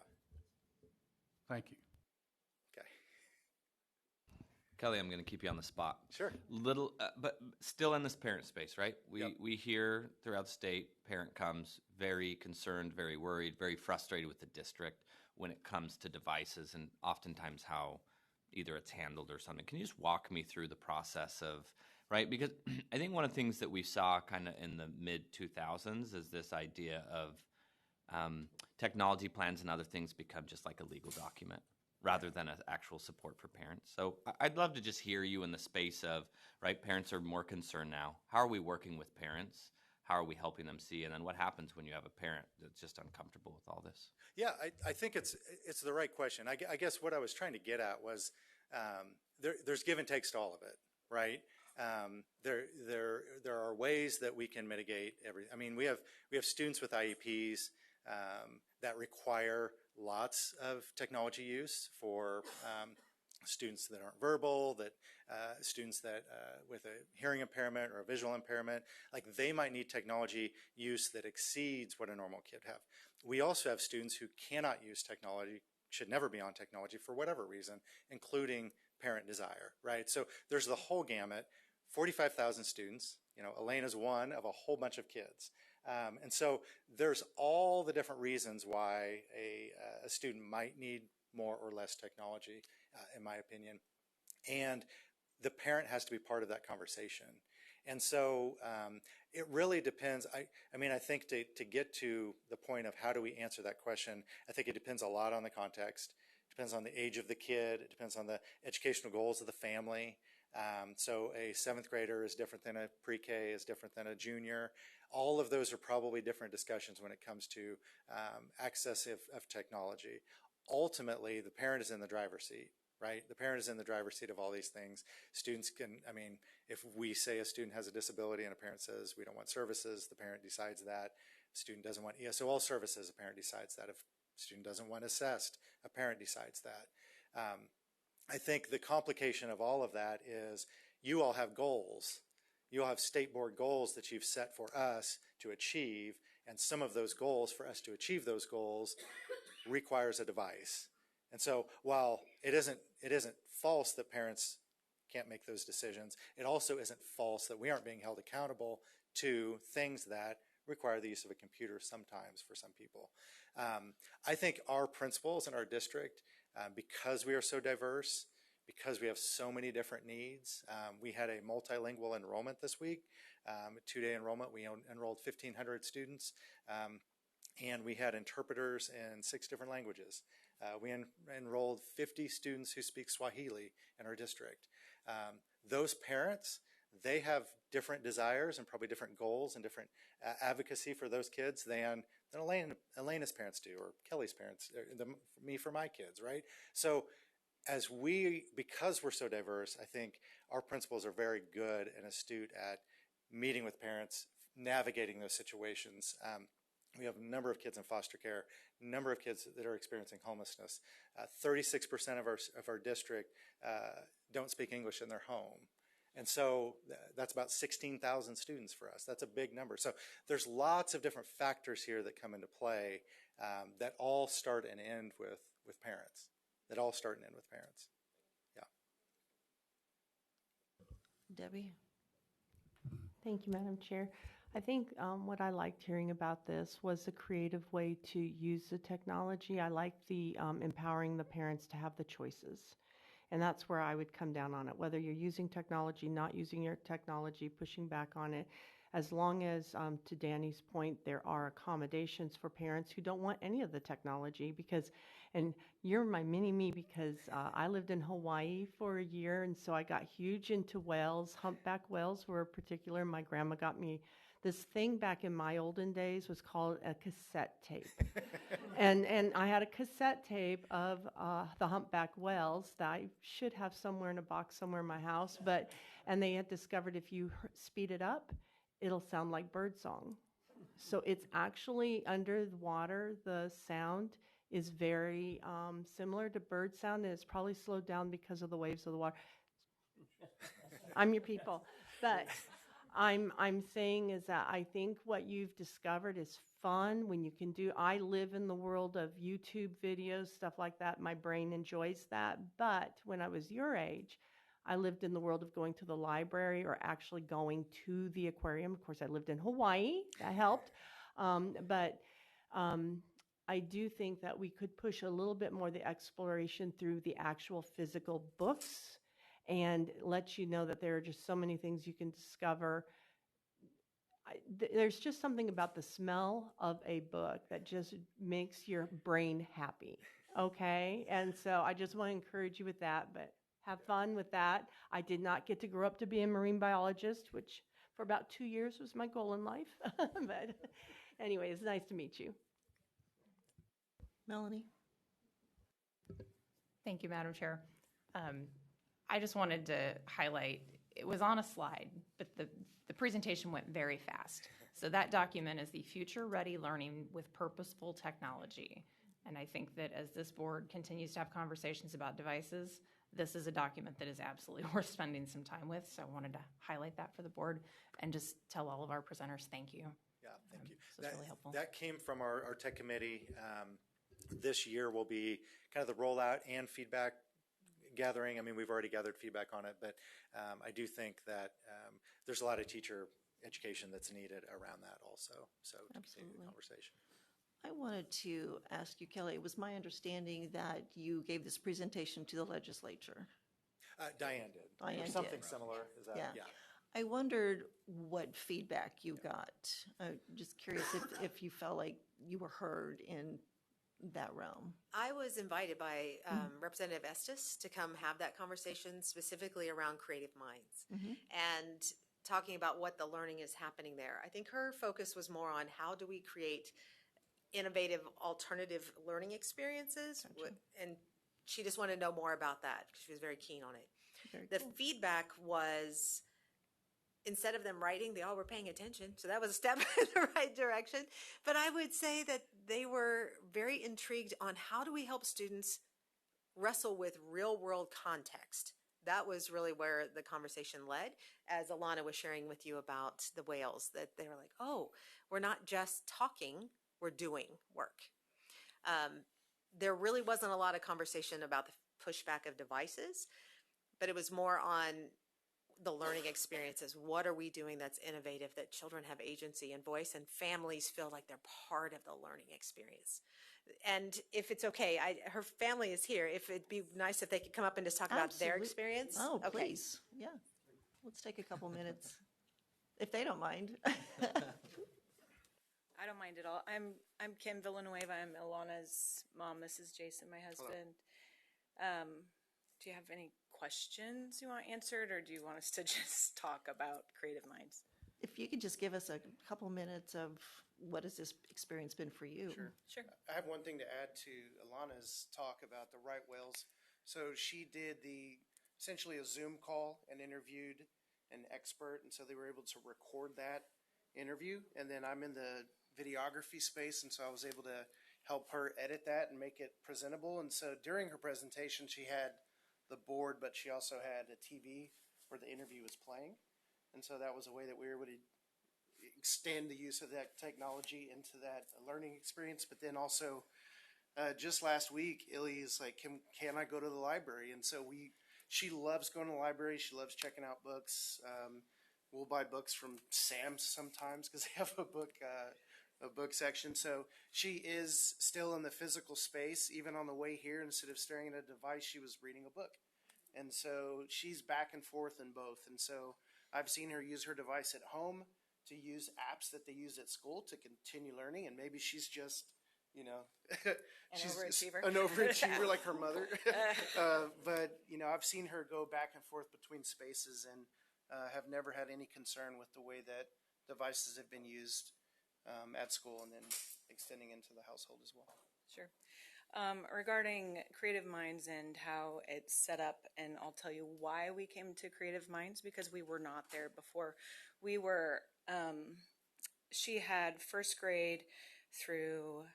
thank you. Okay. Kelly, I'm going to keep you on the spot. Sure. But still in this parent space, right? Yep. We hear throughout the state, parent comes very concerned, very worried, very frustrated with the district when it comes to devices and oftentimes how either it's handled or something. Can you just walk me through the process of, right? Because I think one of the things that we saw kind of in the mid-2000s is this idea of technology plans and other things become just like a legal document rather than an actual support for parents. So I'd love to just hear you in the space of, right, parents are more concerned now. How are we working with parents? How are we helping them see? And then what happens when you have a parent that's just uncomfortable with all this? Yeah, I think it's the right question. I guess what I was trying to get at was there's give and takes to all of it, right? There are ways that we can mitigate everything. I mean, we have students with IEPs that require lots of technology use for students that aren't verbal, that students that with a hearing impairment or a visual impairment, like they might need technology use that exceeds what a normal kid have. We also have students who cannot use technology, should never be on technology for whatever reason, including parent desire, right? So there's the whole gamut, 45,000 students, Elena's one of a whole bunch of kids. And so there's all the different reasons why a student might need more or less technology, in my opinion. And the parent has to be part of that conversation. And so it really depends. I mean, I think to get to the point of how do we answer that question, I think it depends a lot on the context. It depends on the age of the kid. It depends on the educational goals of the family. So a 7th grader is different than a pre-K, is different than a junior. All of those are probably different discussions when it comes to access of technology. Ultimately, the parent is in the driver's seat, right? The parent is in the driver's seat of all these things. Students can, I mean, if we say a student has a disability and a parent says we don't want services, the parent decides that. Student doesn't want ESOL services, a parent decides that. If student doesn't want assessed, a parent decides that. I think the complication of all of that is you all have goals. You all have state board goals that you've set for us to achieve, and some of those goals, for us to achieve those goals, requires a device. And so while it isn't false that parents can't make those decisions. It also isn't false that we aren't being held accountable to things that require the use of a computer sometimes for some people. I think our principals in our district, because we are so diverse, because we have so many different needs, we had a multilingual enrollment this week, a 2-day enrollment. We enrolled 1,500 students, and we had interpreters in 6 different languages. We enrolled 50 students who speak Swahili in our district. Those parents, they have different desires and probably different goals and different advocacy for those kids than Elena's parents do, or Kelly's parents, or me for my kids, right? So because we're so diverse, I think our principals are very good and astute at meeting with parents, navigating those situations. We have a number of kids in foster care, a number of kids that are experiencing homelessness. 36% of our district don't speak English in their home. And so that's about 16,000 students for us. That's a big number. So there's lots of different factors here that come into play that all start and end with parents. Yeah. Debbie? Thank you, Madam Chair. I think what I liked hearing about this was a creative way to use the technology. I like the empowering the parents to have the choices. And that's where I would come down on it, whether you're using technology, not using your technology, pushing back on it, as long as, to Danny's point, there are accommodations for parents who don't want any of the technology and you're my mini-me because I lived in Hawaii for a year, and so I got huge into whales. Humpback whales were particular. My grandma got me this thing back in my olden days was called a cassette tape. and I had a cassette tape of the humpback whales that I should have somewhere in a box somewhere in my house, and they had discovered if you speed it up, it'll sound like birdsong. So it's actually under the water, the sound is very similar to bird sound, and it's probably slowed down because of the waves of the water. I'm your people. But I'm saying is that I think what you've discovered is fun when you can do. I live in the world of YouTube videos, stuff like that. My brain enjoys that. But when I was your age, I lived in the world of going to the library or actually going to the aquarium. Of course, I lived in Hawaii. That helped. I do think that we could push a little bit more the exploration through the actual physical books and let you know that there are just so many things you can discover. There's just something about the smell of a book that just makes your brain happy, okay? And so I just want to encourage you with that, but have fun with that. I did not get to grow up to be a marine biologist, which for about 2 years was my goal in life. But anyway, it's nice to meet you. Melanie? Thank you, Madam Chair. I just wanted to highlight, it was on a slide, but the presentation went very fast. So that document is the Future Ready Learning with Purposeful Technology. And I think that as this board continues to have conversations about devices, this is a document that is absolutely worth spending some time with. So I wanted to highlight that for the board and just tell all of our presenters thank you. Yeah, thank you. So it's really helpful. That came from our tech committee. This year will be kind of the rollout and feedback gathering. I mean, we've already gathered feedback on it, but I do think that there's a lot of teacher education that's needed around that also. So to continue the conversation. I wanted to ask you, Kelly, it was my understanding that you gave this presentation to the legislature. Diane did. Diane Or something did. similar. Is that, Yeah. I wondered what feedback you got. I'm just curious if you felt like you were heard in that realm. I was invited by Representative Estes to come have that conversation specifically around creative minds and talking about what the learning is happening there. I think her focus was more on how do we create innovative alternative learning experiences. Gotcha. And she just wanted to know more about that because she was very keen on it. Very The cool. feedback was, instead of them writing, they all were paying attention. So that was a step in the right direction. But I would say that they were very intrigued on how do we help students wrestle with real world context. That was really where the conversation led, as Alana was sharing with you about the whales, that they were like, oh, we're not just talking, we're doing work. There really wasn't a lot of conversation about the pushback of devices, but it was more on the learning experiences. What are we doing that's innovative, that children have agency and voice, and families feel like they're part of the learning experience? And if it's okay, her family is here. If it'd be nice if they could come up and just talk about their Absolute- experience. Oh, Okay. please. Yeah. Let's take a couple minutes, if they don't mind. I don't mind at all. I'm Kim Villanueva. I'm Ilana's mom. This is Jason, my husband. Do you have any questions you want answered, or do you want us to just talk about Creative Minds? If you could just give us a couple minutes of what has this experience been for you? Sure. I have one thing to add to Alana's talk about the right whales. So she did essentially a Zoom call and interviewed an expert, and so they were able to record that interview. And then I'm in the videography space, and so I was able to help her edit that and make it presentable. And so during her presentation, she had the board, but she also had a TV where the interview was playing. And so that was a way that we were able to extend the use of that technology into that learning experience. But then also, just last week, Illy is like, can I go to the library? And so she loves going to the library. She loves checking out books. We'll buy books from Sam's sometimes because they have a book section. So she is still in the physical space. Even on the way here, instead of staring at a device, she was reading a book. And so she's back and forth in both. And so I've seen her use her device at home to use apps that they use at school to continue learning. And maybe she's just, she's overachiever. an overachiever like her mother. But, I've seen her go back and forth between spaces and have never had any concern with the way that devices have been used at school and then extending into the household as well. Sure. Regarding Creative Minds and how it's set up, and I'll tell you why we came to Creative Minds, because we were not there before. We were, she had first grade through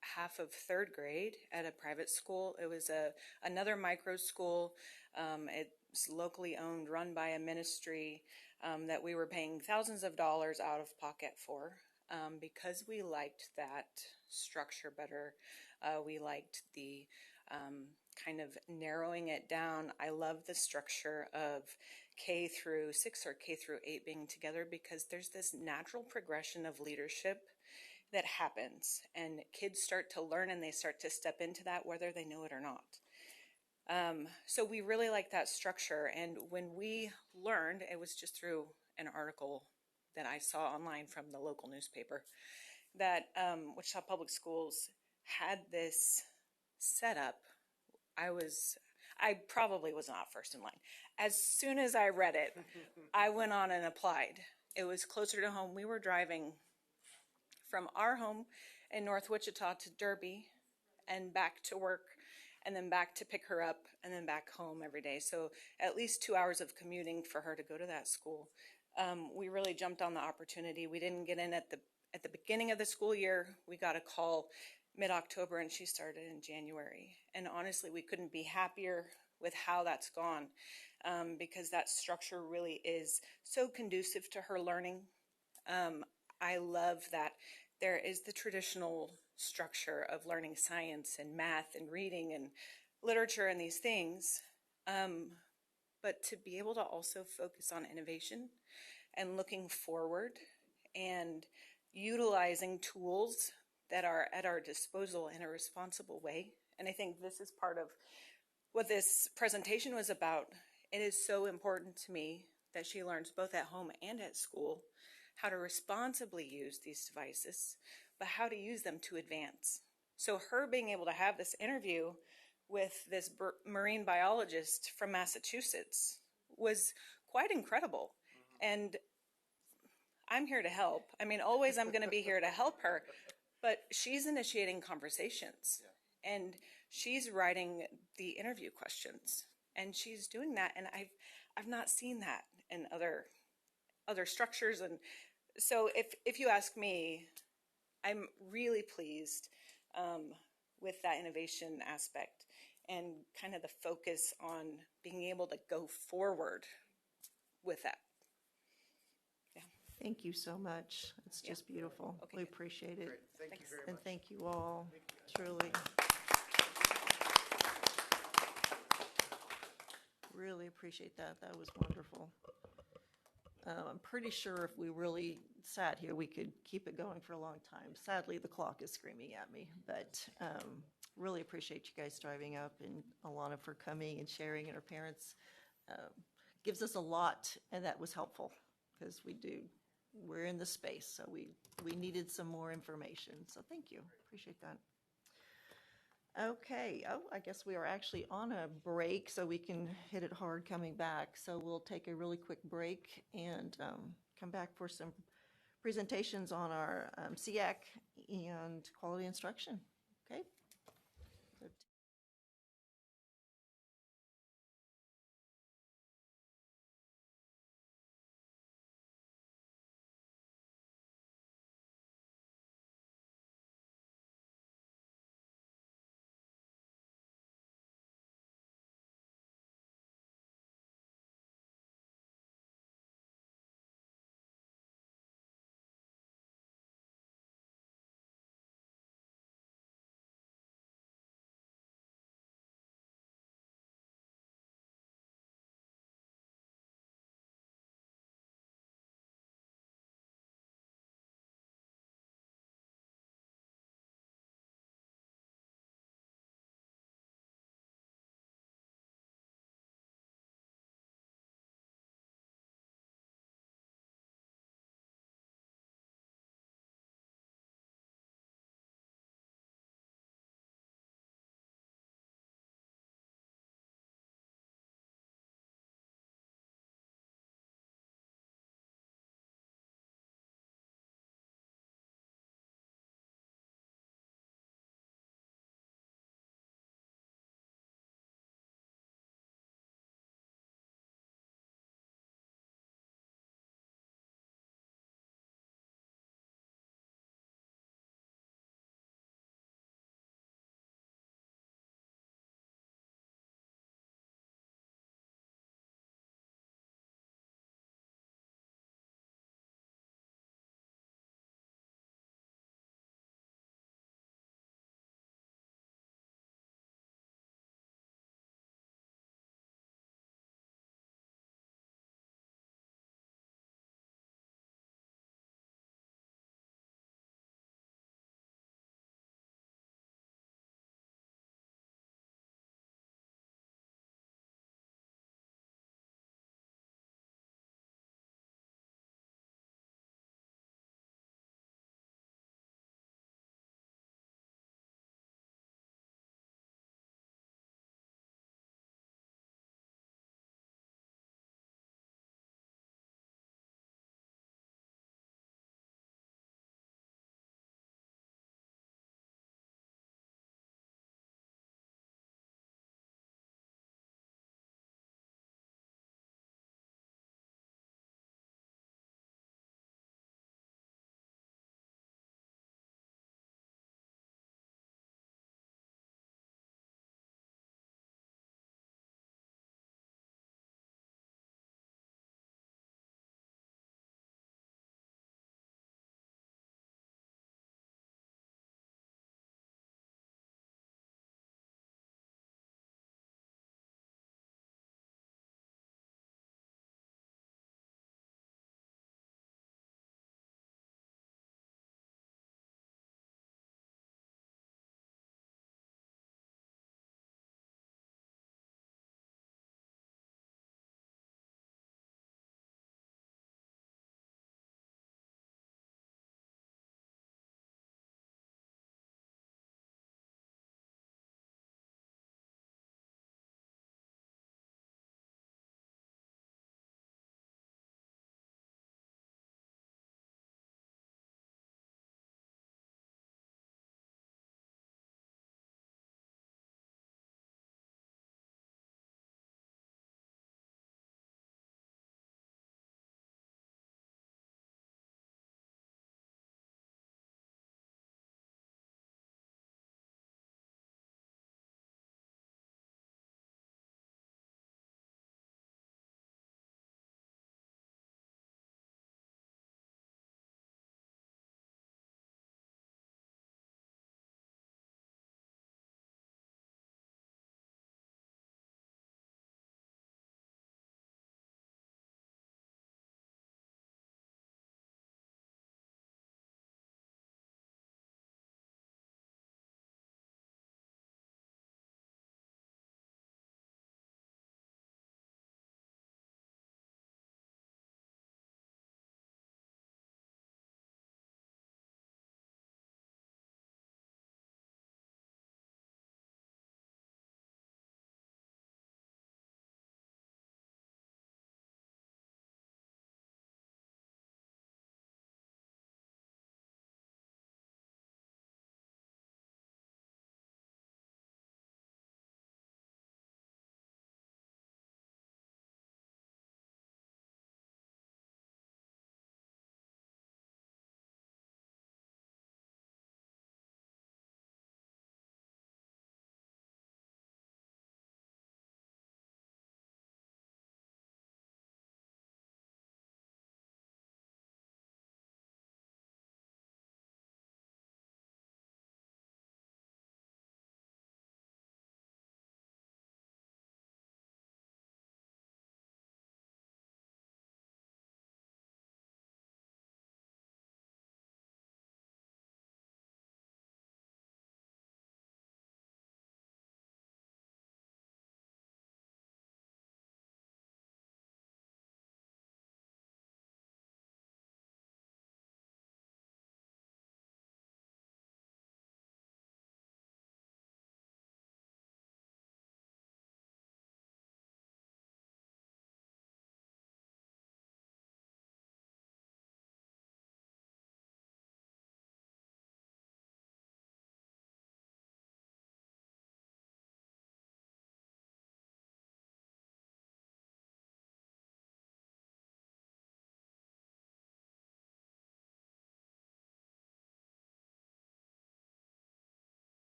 half of third grade at a private school. It was another micro school. It's locally owned, run by a ministry that we were paying thousands of dollars out of pocket for because we liked that structure better. We liked the kind of narrowing it down. I love the structure of K through 6 or K through 8 being together because there's this natural progression of leadership that happens, and kids start to learn and they start to step into that whether they know it or not. So we really like that structure, and when we learned, it was just through an article that I saw online from the local newspaper, that Wichita Public Schools had this set up. I probably was not first in line. As soon as I read it, I went on and applied. It was closer to home. We were driving from our home in North Wichita to Derby and back to work, and then back to pick her up, and then back home every day. So at least 2 hours of commuting for her to go to that school. We really jumped on the opportunity. We didn't get in at the beginning of the school year. We got a call mid-October, and she started in January. And honestly, we couldn't be happier with how that's gone because that structure really is so conducive to her learning. I love that there is the traditional structure of learning science and math and reading and literature and these things, but to be able to also focus on innovation and looking forward and utilizing tools that are at our disposal in a responsible way. And I think this is part of what this presentation was about. It is so important to me that she learns both at home and at school how to responsibly use these devices, but how to use them to advance. So her being able to have this interview with this marine biologist from Massachusetts was quite incredible. And I'm here to help. I mean, always I'm going to be here to help her, but she's initiating conversations and she's writing the interview questions and she's doing that. And I've not seen that in other structures. And so if you ask me, I'm really pleased with that innovation aspect and kind of the focus on being able to go forward with that. Yeah. Thank you so much. It's just beautiful. Okay, We good. appreciate it. Great. Thank you very And much. thank you all, truly. Really appreciate that. That was wonderful. I'm pretty sure if we really sat here, we could keep it going for a long time. Sadly, the clock is screaming at me, but really appreciate you guys driving up and Alana for coming and sharing, and her parents. Gives us a lot, and that was helpful because we're in the space, so we needed some more information. So thank you. Appreciate that. Okay, I guess we are actually on a break, so we can hit it hard coming back. So we'll take a really quick break and come back for some presentations on our SEAC and quality instruction. Okay?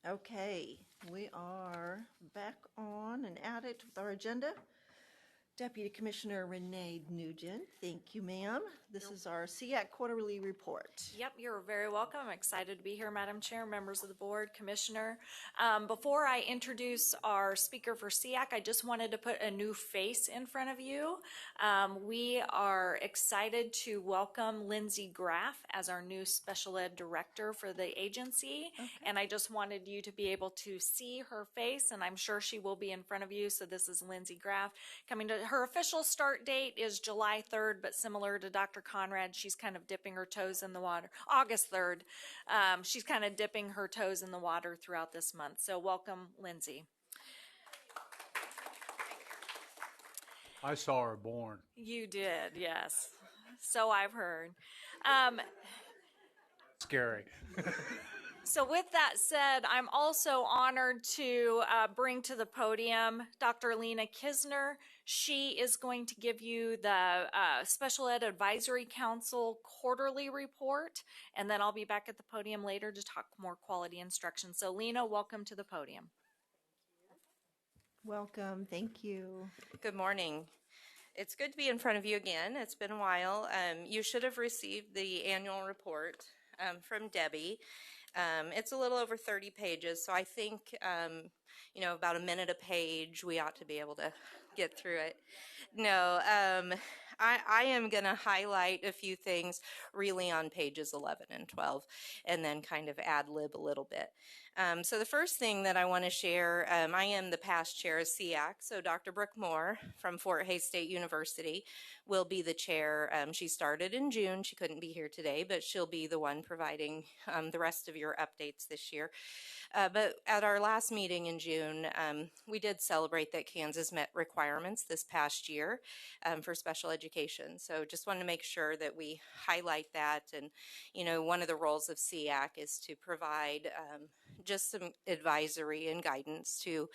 Okay, we are back on and at it with our agenda. Deputy Commissioner Renee Nugent, thank you, ma'am. This is our SEAC quarterly report. Yep, you're very welcome. I'm excited to be here, Madam Chair, members of the board, Commissioner. Before I introduce our speaker for SEAC, I just wanted to put a new face in front of you. We are excited to welcome Lindsay Graff as our new special ed director for the agency. Okay. And I just wanted you to be able to see her face, and I'm sure she will be in front of you. So this is Lindsay Graff coming to her official start date is July 3rd, but similar to Dr. Conrad, she's kind of dipping her toes in the water. August 3rd, she's kind of dipping her toes in the water throughout this month. So welcome, Lindsay. I saw her born. You did, yes. So I've heard. Scary. So with that said, I'm also honored to bring to the podium Dr. Lena Kisner. She is going to give you the Special Ed Advisory Council quarterly report, and then I'll be back at the podium later to talk more quality instruction. So Lena, welcome to the podium. Welcome, thank you. Good morning. It's good to be in front of you again. It's been a while. You should have received the annual report from Debbie. It's a little over 30 pages, so I think, about a minute a page, we ought to be able to get through it. No, I am going to highlight a few things really on pages 11 and 12, and then kind of ad-lib a little bit. So the first thing that I want to share, I am the past chair of SEAC, so Dr. Brooke Moore from Fort Hays State University will be the chair. She started in June. She couldn't be here today, but she'll be the one providing the rest of your updates this year. But at our last meeting in June, we did celebrate that Kansas met requirements this past year for special education. So just wanted to make sure that we highlight that. And, one of the roles of SEAC is to provide just some advisory and guidance to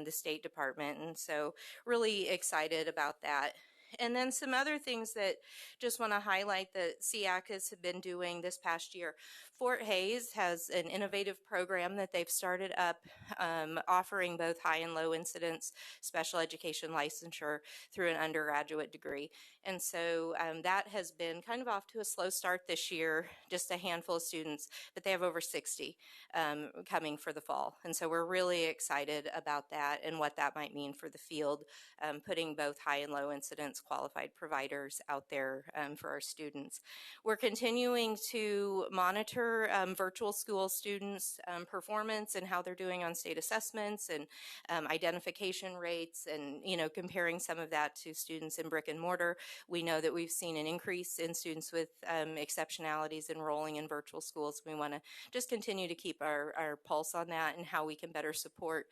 the State Department. And so really excited about that. And then some other things that just want to highlight that SEAC has been doing this past year. Fort Hays has an innovative program that they've started up offering both high and low incidence special education licensure through an undergraduate degree. And so that has been kind of off to a slow start this year, just a handful of students, but they have over 60 coming for the fall. And so we're really excited about that and what that might mean for the field, putting both high and low incidence qualified providers out there for our students. We're continuing to monitor virtual school students' performance and how they're doing on state assessments and identification rates and, comparing some of that to students in brick and mortar. We know that we've seen an increase in students with exceptionalities enrolling in virtual schools. We want to just continue to keep our pulse on that and how we can better support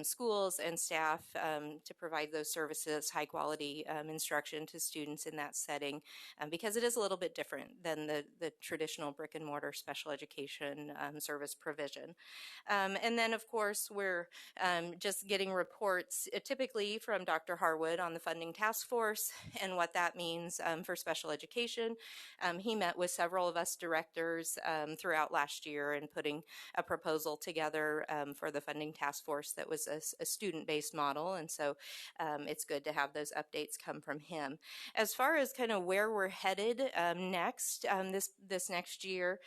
schools and staff to provide those services, high quality instruction to students in that setting, because it is a little bit different than the traditional brick and mortar special education service provision. And then, of course, we're just getting reports typically from Dr. Harwood on the funding task force and what that means for special education. He met with several of us directors throughout last year and putting a proposal together for the funding task force that was a student-based model. And so it's good to have those updates come from him. As far as kind of where we're headed next, this next year,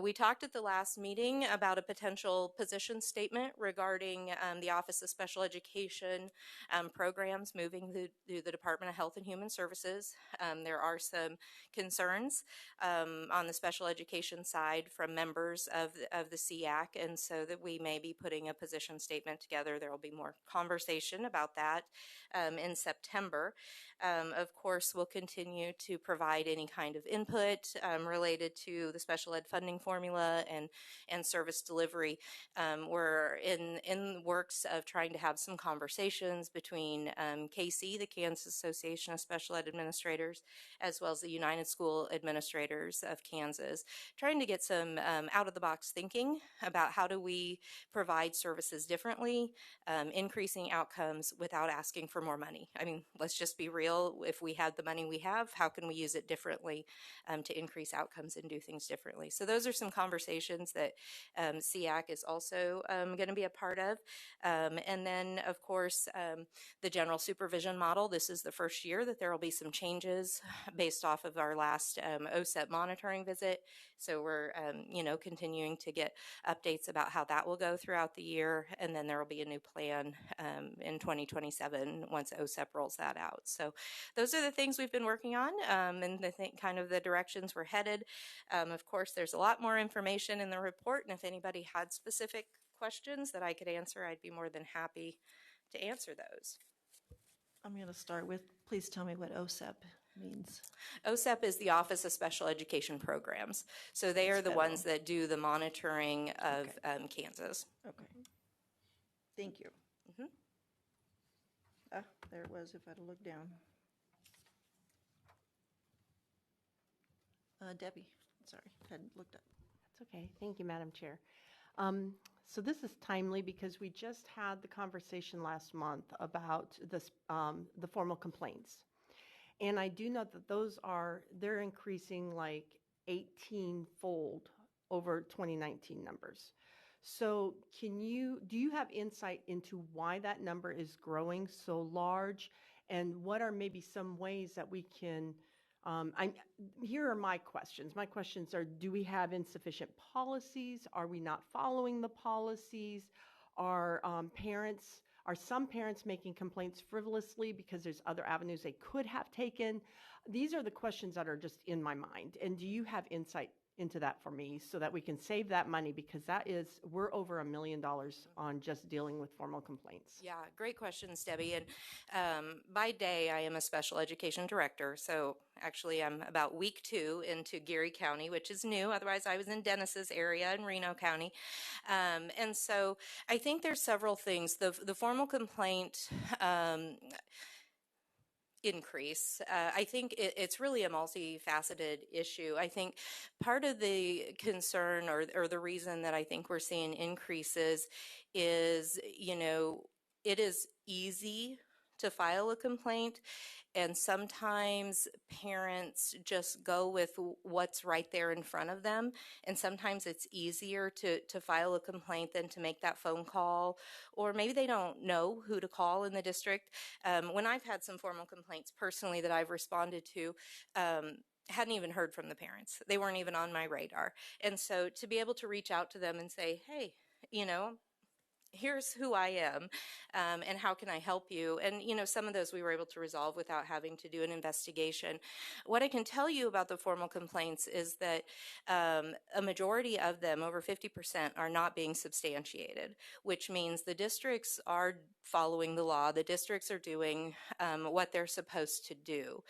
we talked at the last meeting about a potential position statement regarding the Office of Special Education programs moving through the Department of Health and Human Services. There are some concerns on the special education side from members of the SEAC, and so that we may be putting a position statement together. There will be more conversation about that in September. Of course, we'll continue to provide any kind of input related to the special ed funding formula and service delivery. We're in works of trying to have some conversations between KC, the Kansas Association of Special Ed Administrators, as well as the United School Administrators of Kansas, trying to get some out-of-the-box thinking about how do we provide services differently, increasing outcomes without asking for more money. I mean, let's just be real. feel if we had the money we have, how can we use it differently to increase outcomes and do things differently? So those are some conversations that SEAC is also going to be a part of. And then, of course, the general supervision model. This is the first year that there will be some changes based off of our last OSEP monitoring visit. So we're, continuing to get updates about how that will go throughout the year. And then there will be a new plan in 2027 once OSEP rolls that out. So those are the things we've been working on and kind of the directions we're headed. Of course, there's a lot more information in the report. And if anybody had specific questions that I could answer, I'd be more than happy to answer those. I'm going to start with, please tell me what OSEP means. OSEP is the Office of Special Education Programs. So they are the ones that do the monitoring of Kansas. Okay. Thank you. Mm-hmm. There it was, if I'd have looked down. Debbie, sorry, hadn't looked up. That's okay. Thank you, Madam Chair. So this is timely because we just had the conversation last month about this, the formal complaints. And I do know that they're increasing like 18-fold over 2019 numbers. So do you have insight into why that number is growing so large? And what are maybe some ways that we can, here are my questions. My questions are, do we have insufficient policies? Are we not following the policies? Are some parents making complaints frivolously because there's other avenues they could have taken? These are the questions that are just in my mind. And do you have insight into that for me so that we can save that money, because we're over $1 million on just dealing with formal complaints? Yeah, great questions, Debbie. And by day, I am a special education director. So actually, I'm about week 2 into Geary County, which is new. Otherwise, I was in Dennis's area in Reno County. And so I think there's several things. The formal complaint increase. I think it's really a multifaceted issue. I think part of the concern or the reason that I think we're seeing increases is, it is easy to file a complaint, and sometimes parents just go with what's right there in front of them. And sometimes it's easier to file a complaint than to make that phone call, or maybe they don't know who to call in the district. When I've had some formal complaints personally that I've responded to, hadn't even heard from the parents. They weren't even on my radar. And so to be able to reach out to them and say, hey, here's who I am, and how can I help you? And, some of those we were able to resolve without having to do an investigation. What I can tell you about the formal complaints is that a majority of them, over 50%, are not being substantiated, which means the districts are following the law. The districts are doing what they're supposed to do.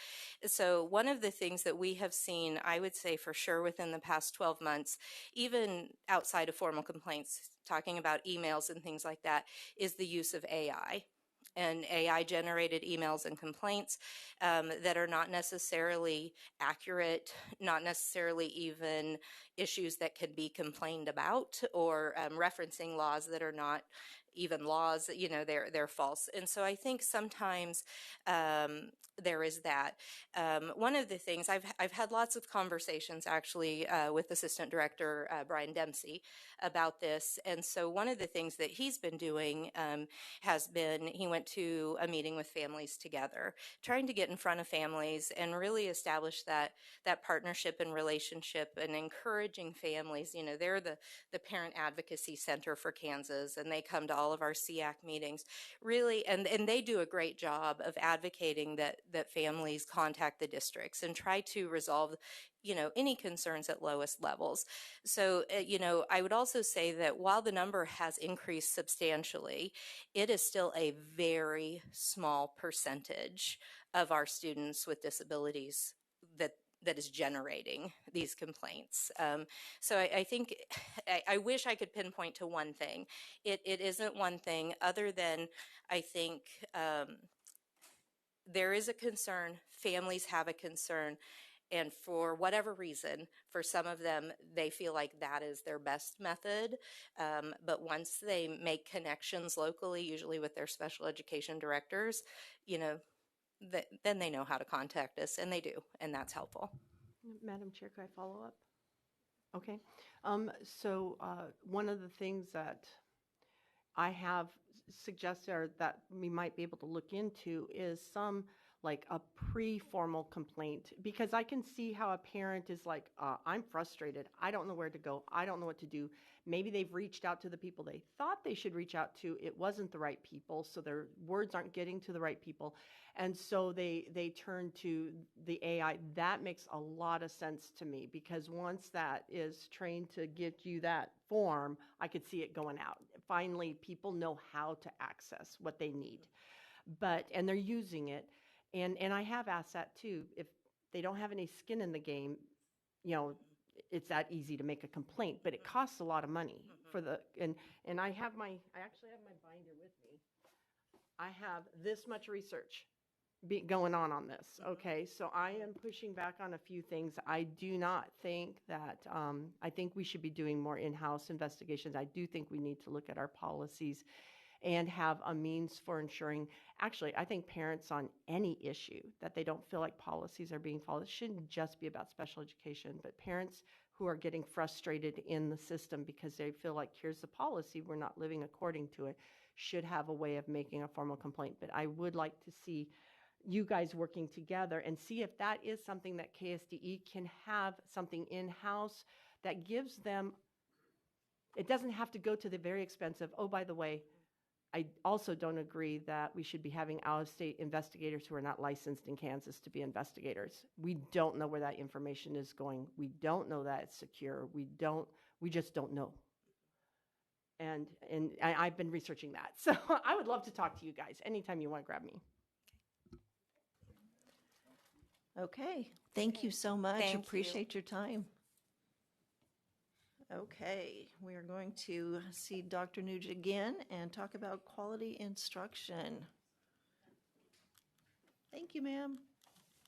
So one of the things that we have seen, I would say for sure within the past 12 months, even outside of formal complaints, talking about emails and things like that, is the use of AI. And AI generated emails and complaints that are not necessarily accurate, not necessarily even issues that can be complained about, or referencing laws that are not even laws, they're false. And so I think sometimes there is that. One of the things, I've had lots of conversations actually with Assistant Director Brian Dempsey about this. And so one of the things that he's been doing has been, he went to a meeting with families together, trying to get in front of families and really establish that partnership and relationship, and encouraging families. They're the Parent Advocacy Center for Kansas, and they come to all of our SEAC meetings, really, and they do a great job of advocating that families contact the districts and try to resolve any concerns at lowest levels. So, I would also say that while the number has increased substantially, it is still a very small percentage of our students with disabilities that is generating these complaints. So I think, I wish I could pinpoint to one thing. It isn't one thing, other than I think there is a concern, families have a concern, and for whatever reason, for some of them, they feel like that is their best method. But once they make connections locally, usually with their special education directors, then they know how to contact us, and they do, and that's helpful. Madam Chair, could I follow up? Okay. One of the things that I have suggested or that we might be able to look into is some like a pre-formal complaint, because I can see how a parent is like, I'm frustrated. I don't know where to go. I don't know what to do. Maybe they've reached out to the people they thought they should reach out to. It wasn't the right people, so their words aren't getting to the right people. And so they turn to the AI. That makes a lot of sense to me, because once that is trained to get you that form, I could see it going out. Finally, people know how to access what they need, and they're using it. And I have asked that too. If they don't have any skin in the game, it's that easy to make a complaint, but it costs a lot of money for and I actually have my binder with me. I have this much research going on this. Okay, so I am pushing back on a few things. I do not think that, I think we should be doing more in-house investigations. I do think we need to look at our policies and have a means for ensuring, actually, I think parents on any issue that they don't feel like policies are being followed. It shouldn't just be about special education, but parents who are getting frustrated in the system because they feel like, here's the policy, we're not living according to it, should have a way of making a formal complaint. But I would like to see you guys working together and see if that is something that KSDE can have something in-house that gives them, it doesn't have to go to the very expensive, oh, by the way, I also don't agree that we should be having out-of-state investigators who are not licensed in Kansas to be investigators. We don't know where that information is going. We don't know that it's secure. We just don't know. And I've been researching that. So I would love to talk to you guys anytime you want to grab me. Okay, thank you so much. Thank you. Appreciate your time. Okay, we are going to see Dr. Nuge again and talk about quality instruction. Thank you, ma'am.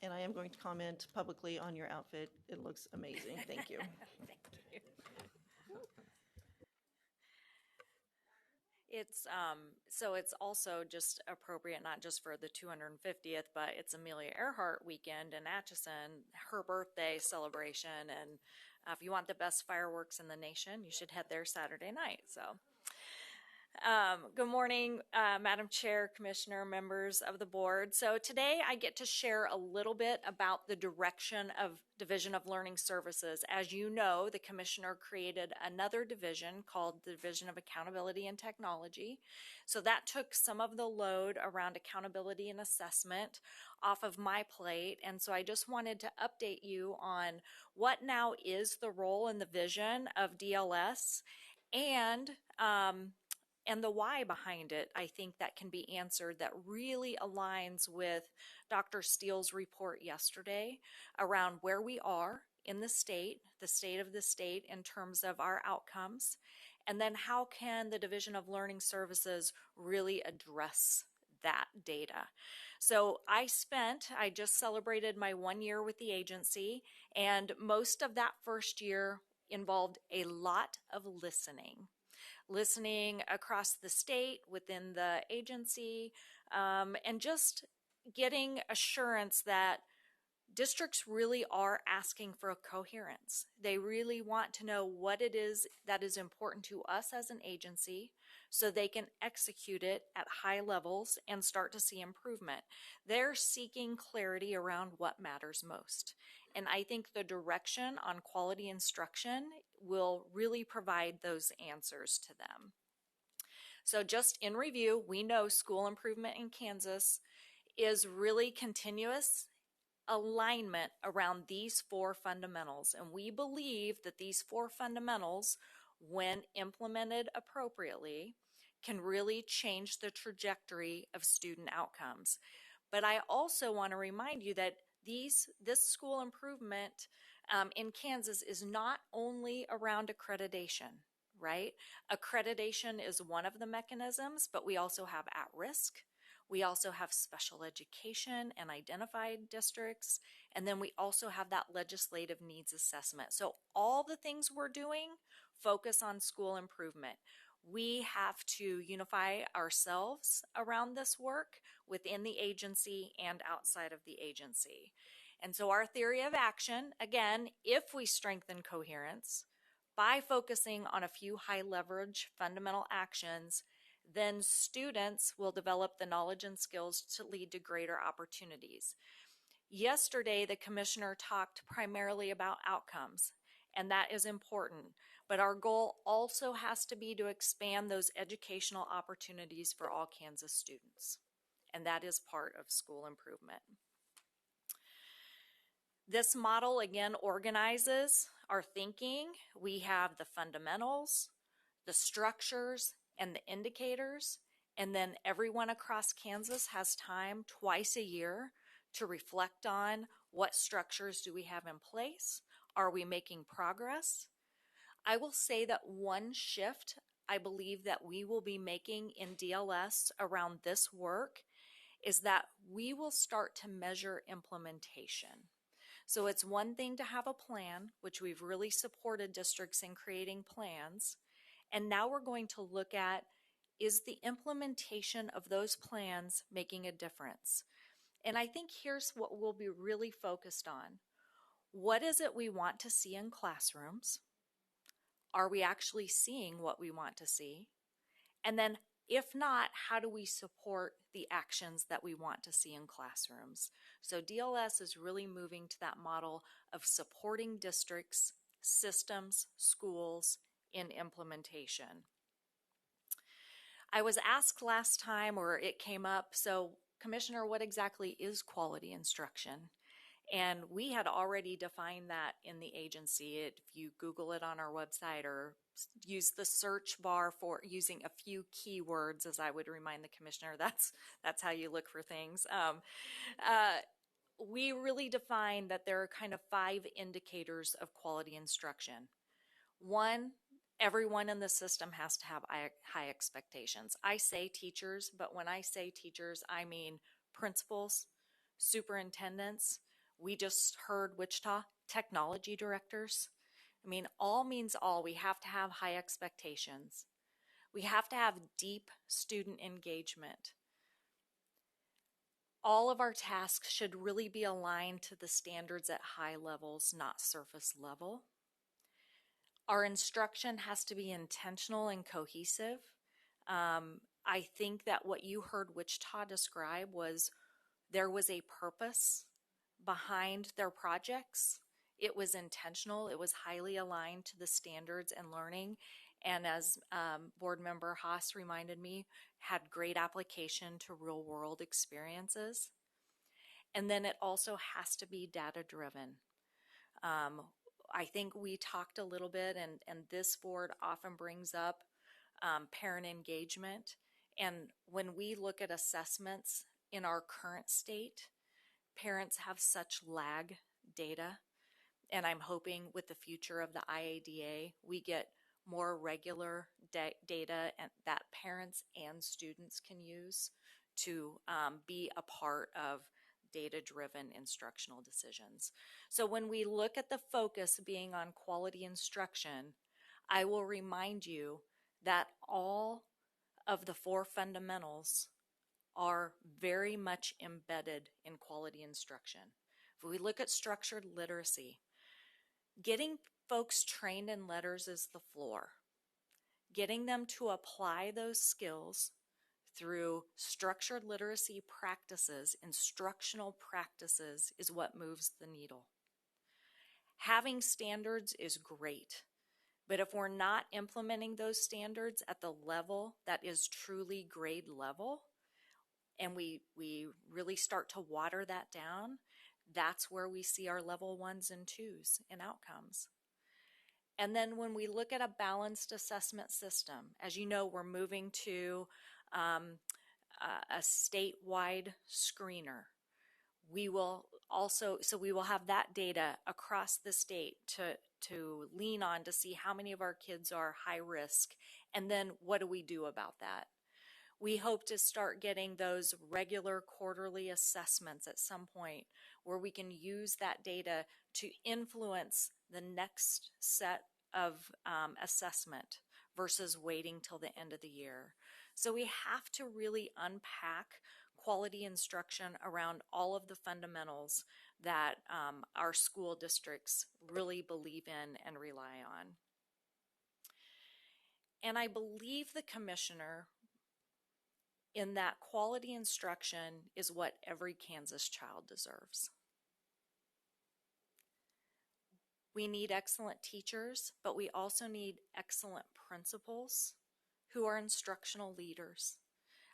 And I am going to comment publicly on your outfit. It looks amazing. Thank you. Thank you. It's also just appropriate, not just for the 250th, but it's Amelia Earhart weekend in Atchison, her birthday celebration. And if you want the best fireworks in the nation, you should head there Saturday night. So, good morning, Madam Chair, Commissioner, members of the board. So today I get to share a little bit about the direction of Division of Learning Services. As you know, the Commissioner created another division called the Division of Accountability and Technology. So that took some of the load around accountability and assessment off of my plate. And so I just wanted to update you on what now is the role and the vision of DLS and the why behind it. I think that can be answered, that really aligns with Dr. Steele's report yesterday around where we are in the state of the state in terms of our outcomes, and then how can the Division of Learning Services really address that data. So I just celebrated my 1 year with the agency, and most of that first year involved a lot of listening across the state, within the agency, and just getting assurance that districts really are asking for a coherence. They really want to know what it is that is important to us as an agency so they can execute it at high levels and start to see improvement. They're seeking clarity around what matters most. And I think the direction on quality instruction will really provide those answers to them. So just in review, we know school improvement in Kansas is really continuous alignment around these four fundamentals. And we believe that these four fundamentals, when implemented appropriately, can really change the trajectory of student outcomes. But I also want to remind you that this school improvement in Kansas is not only around accreditation, right? Accreditation is one of the mechanisms, but we also have at-risk. We also have special education and identified districts, and then we also have that legislative needs assessment. So all the things we're doing focus on school improvement. We have to unify ourselves around this work within the agency and outside of the agency. And so our theory of action, again, if we strengthen coherence by focusing on a few high leverage fundamental actions, then students will develop the knowledge and skills to lead to greater opportunities. Yesterday, the commissioner talked primarily about outcomes, and that is important. But our goal also has to be to expand those educational opportunities for all Kansas students. And that is part of school improvement. This model, again, organizes our thinking. We have the fundamentals, the structures, and the indicators. And then everyone across Kansas has time twice a year to reflect on what structures do we have in place? Are we making progress? I will say that one shift I believe that we will be making in DLS around this work is that we will start to measure implementation. So it's one thing to have a plan, which we've really supported districts in creating plans, and now we're going to look at, is the implementation of those plans making a difference? And I think here's what we'll be really focused on. What is it we want to see in classrooms? Are we actually seeing what we want to see? And then if not, how do we support the actions that we want to see in classrooms? So DLS is really moving to that model of supporting districts, systems, schools in implementation. I was asked last time, or it came up, so Commissioner, what exactly is quality instruction? And we had already defined that in the agency. If you Google it on our website or use the search bar for using a few keywords, as I would remind the commissioner, that's how you look for things. We really define that there are kind of 5 indicators of quality instruction. One, everyone in the system has to have high expectations. I say teachers, but when I say teachers, I mean principals, superintendents. We just heard Wichita, technology directors. I mean, all means all. We have to have high expectations. We have to have deep student engagement. All of our tasks should really be aligned to the standards at high levels, not surface level. Our instruction has to be intentional and cohesive. I think that what you heard Wichita describe was there was a purpose behind their projects. It was intentional. It was highly aligned to the standards and learning. And as board member Haas reminded me, had great application to real world experiences. And then it also has to be data driven. I think we talked a little bit, and this board often brings up parent engagement. And when we look at assessments in our current state, parents have such lag data. And I'm hoping with the future of the IADA, we get more regular data and that parents and students can use to be a part of data-driven instructional decisions. So when we look at the focus being on quality instruction, I will remind you that all of the 4 fundamentals are very much embedded in quality instruction. If we look at structured literacy, getting folks trained in letters is the floor. Getting them to apply those skills through structured literacy practices, instructional practices, is what moves the needle. Having standards is great, but if we're not implementing those standards at the level that is truly grade level, and we really start to water that down, that's where we see our level 1s and 2s in outcomes. And then when we look at a balanced assessment system, as you know, we're moving to a statewide screener. We will also, so we will have that data across the state to lean on to see how many of our kids are high risk, and then what do we do about that? We hope to start getting those regular quarterly assessments at some point where we can use that data to influence the next set of assessment versus waiting till the end of the year. So we have to really unpack quality instruction around all of the fundamentals that our school districts really believe in and rely on. And I believe the commissioner in that quality instruction is what every Kansas child deserves. We need excellent teachers, but we also need excellent principals who are instructional leaders.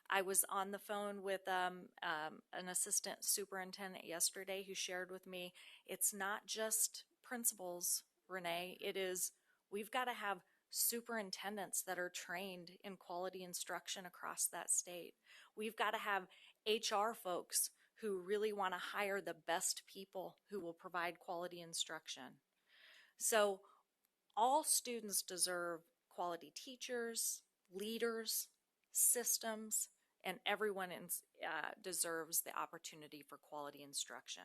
I was on the phone with an assistant superintendent yesterday who shared with me, it's not just principals, Renee, it is, we've got to have superintendents that are trained in quality instruction across that state. We've got to have HR folks who really want to hire the best people who will provide quality instruction. So all students deserve quality teachers, leaders, systems, and everyone deserves the opportunity for quality instruction.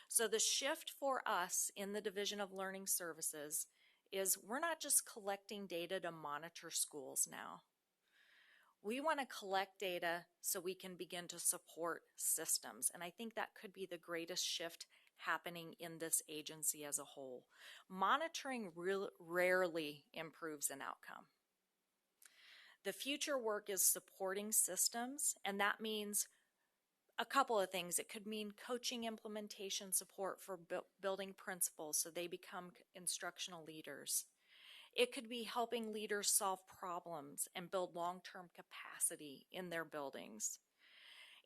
So the shift for us in the Division of Learning Services is we're not just collecting data to monitor schools now. We want to collect data so we can begin to support systems. And I think that could be the greatest shift happening in this agency as a whole. Monitoring rarely improves an outcome. The future work is supporting systems, and that means a couple of things. It could mean coaching implementation support for building principals so they become instructional leaders. It could be helping leaders solve problems and build long-term capacity in their buildings.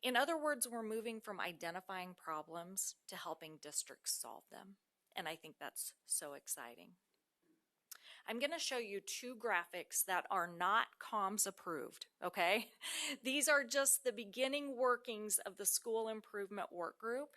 In other words, we're moving from identifying problems to helping districts solve them. And I think that's so exciting. I'm going to show you two graphics that are not comms approved, okay? These are just the beginning workings of the school improvement work group.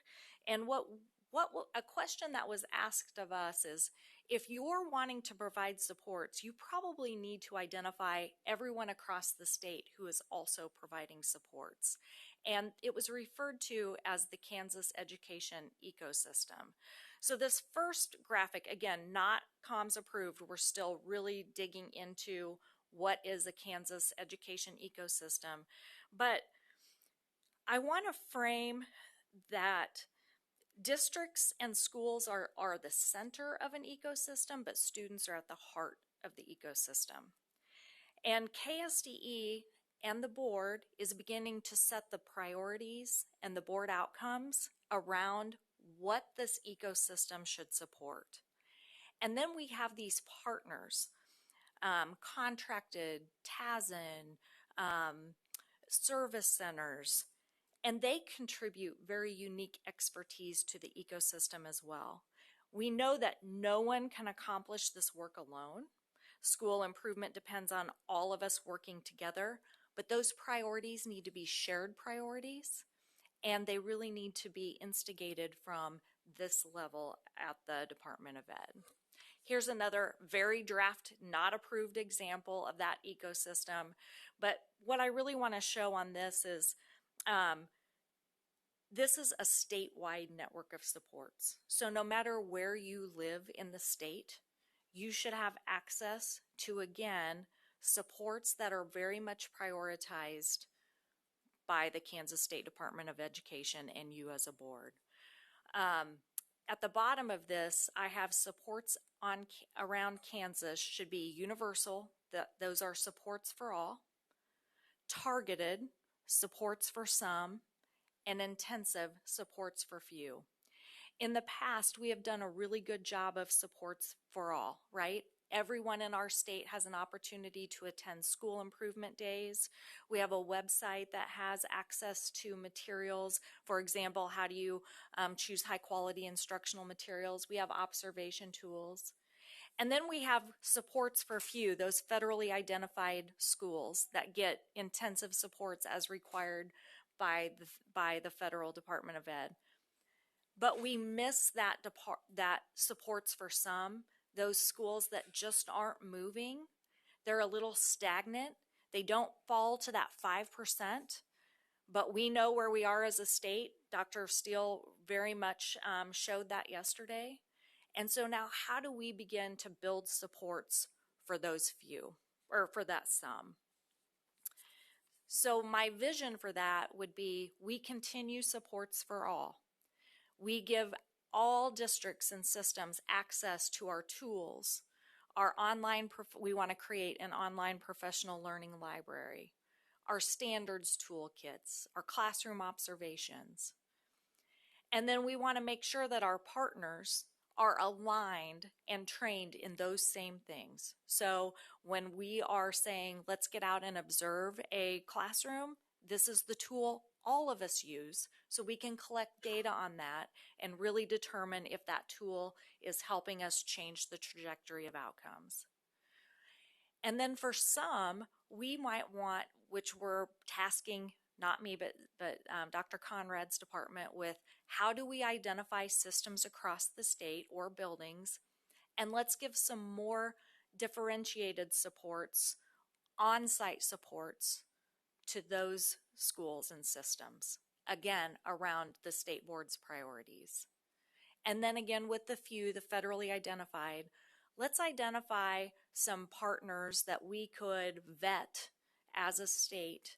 And a question that was asked of us is, if you're wanting to provide supports, you probably need to identify everyone across the state who is also providing supports. And it was referred to as the Kansas education ecosystem. So this first graphic, again, not comms approved, we're still really digging into what is a Kansas education ecosystem. But I want to frame that districts and schools are the center of an ecosystem, but students are at the heart of the ecosystem. And KSDE and the board is beginning to set the priorities and the board outcomes around what this ecosystem should support. And then we have these partners, contracted, TASN, service centers, and they contribute very unique expertise to the ecosystem as well. We know that no one can accomplish this work alone. School improvement depends on all of us working together, but those priorities need to be shared priorities, and they really need to be instigated from this level at the Department of Ed. Here's another very draft, not approved example of that ecosystem, but what I really want to show on this is this is a statewide network of supports. So no matter where you live in the state, you should have access to, again, supports that are very much prioritized by the Kansas State Department of Education and you as a board. At the bottom of this, I have supports around Kansas should be universal, those are supports for all, targeted, supports for some, and intensive, supports for few. In the past, we have done a really good job of supports for all, right? Everyone in our state has an opportunity to attend school improvement days. We have a website that has access to materials. For example, how do you choose high quality instructional materials? We have observation tools. And then we have supports for few, those federally identified schools that get intensive supports as required by the Federal Department of Ed. But we miss that supports for some, those schools that just aren't moving. They're a little stagnant. They don't fall to that 5%, but we know where we are as a state. Dr. Steele very much showed that yesterday. And so now how do we begin to build supports for those few? or for that sum. So my vision for that would be we continue supports for all. We give all districts and systems access to our tools. Our we want to create an online professional learning library, our standards toolkits, our classroom observations. And then we want to make sure that our partners are aligned and trained in those same things. So when we are saying, let's get out and observe a classroom, this is the tool all of us use, so we can collect data on that and really determine if that tool is helping us change the trajectory of outcomes. And then for some, we might want, which we're tasking, not me, but Dr. Conrad's department with, how do we identify systems across the state or buildings, and let's give some more differentiated supports, on-site supports to those schools and systems, again, around the state board's priorities. And then again, with the few, the federally identified, let's identify some partners that we could vet as a state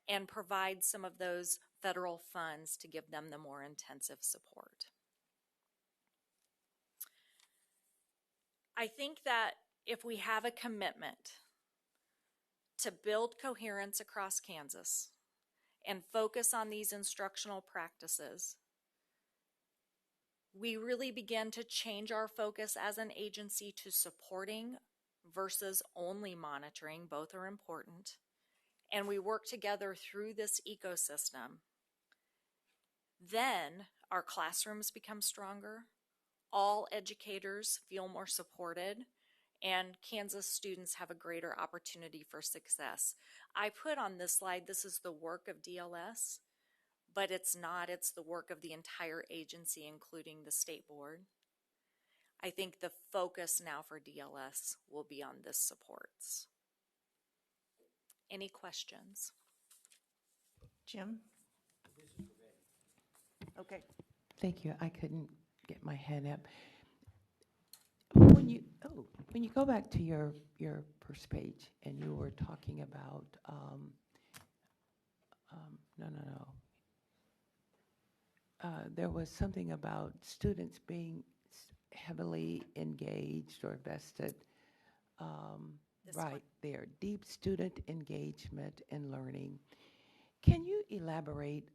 and provide some of those federal funds to give them the more intensive support. I think that if we have a commitment to build coherence across Kansas and focus on these instructional practices, we really begin to change our focus as an agency to supporting versus only monitoring. Both are important. And we work together through this ecosystem. Then our classrooms become stronger, all educators feel more supported, and Kansas students have a greater opportunity for success. I put on this slide, this is the work of DLS, but it's not. It's the work of the entire agency, including the state board. I think the focus now for DLS will be on this supports. Any questions? Jim? Okay. Thank you. I couldn't get my hand up. When you go back to your first page and you were talking about there was something about students being heavily engaged or vested. Right there, deep student engagement in learning. Can you elaborate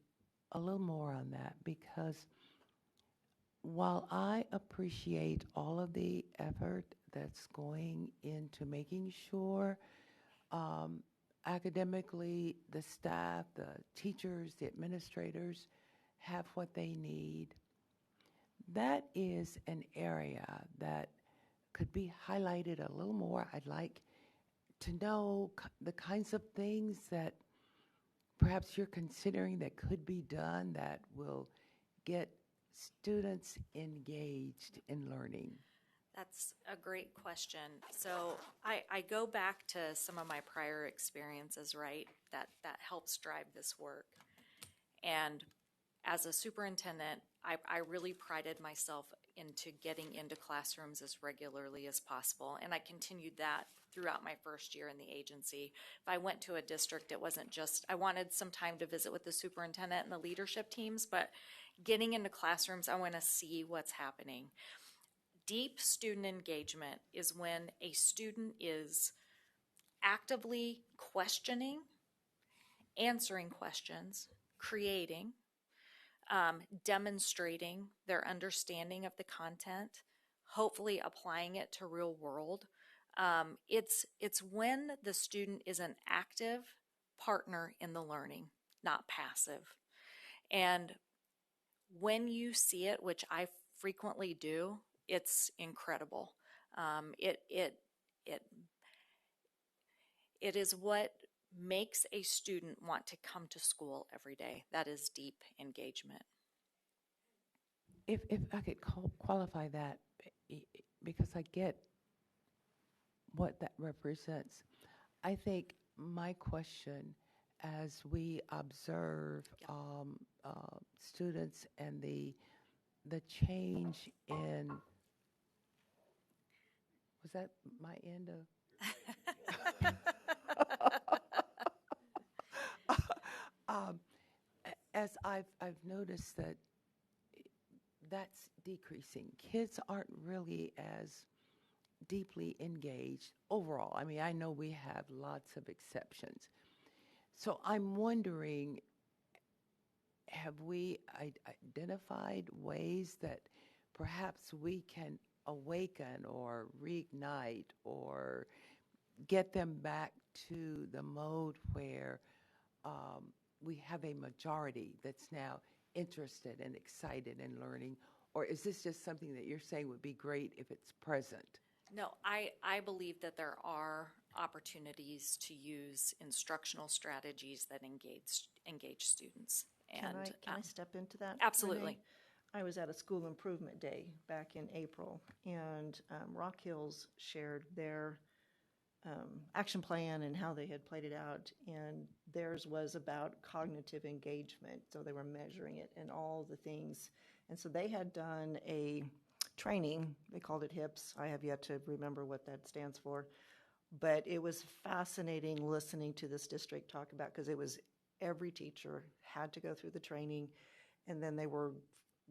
a little more on that? Because while I appreciate all of the effort that's going into making sure academically the staff, the teachers, the administrators have what they need, that is an area that could be highlighted a little more. I'd like to know the kinds of things that perhaps you're considering that could be done that will get students engaged in learning. That's a great question. So I go back to some of my prior experiences, right, that helps drive this work. And as a superintendent, I really prided myself into getting into classrooms as regularly as possible, and I continued that throughout my first year in the agency. If I went to a district, it wasn't just, I wanted some time to visit with the superintendent and the leadership teams, but getting into classrooms, I want to see what's happening. Deep student engagement is when a student is actively questioning, answering questions, creating, demonstrating their understanding of the content, hopefully applying it to real world. It's when the student is an active partner in the learning, not passive. And when you see it, which I frequently do, it's incredible. It is what makes a student want to come to school every day. That is deep engagement. If I could qualify that, because I get what that represents, I think my question, as we observe students and the change in, was that my end of? Um, as I've noticed that that's decreasing. Kids aren't really as deeply engaged overall. I mean, I know we have lots of exceptions. So I'm wondering, have we identified ways that perhaps we can awaken or reignite or get them back to the mode where we have a majority that's now interested and excited in learning? Or is this just something that you're saying would be great if it's present? No, I believe that there are opportunities to use instructional strategies that engage students. And Can I step into that? absolutely. Renee? I was at a school improvement day back in April, and Rock Hills shared their action plan and how they had played it out, and theirs was about cognitive engagement. So they were measuring it and all the things. And so they had done a training, they called it HIPS. I have yet to remember what that stands for. But it was fascinating listening to this district talk about, because it was every teacher had to go through the training, and then they were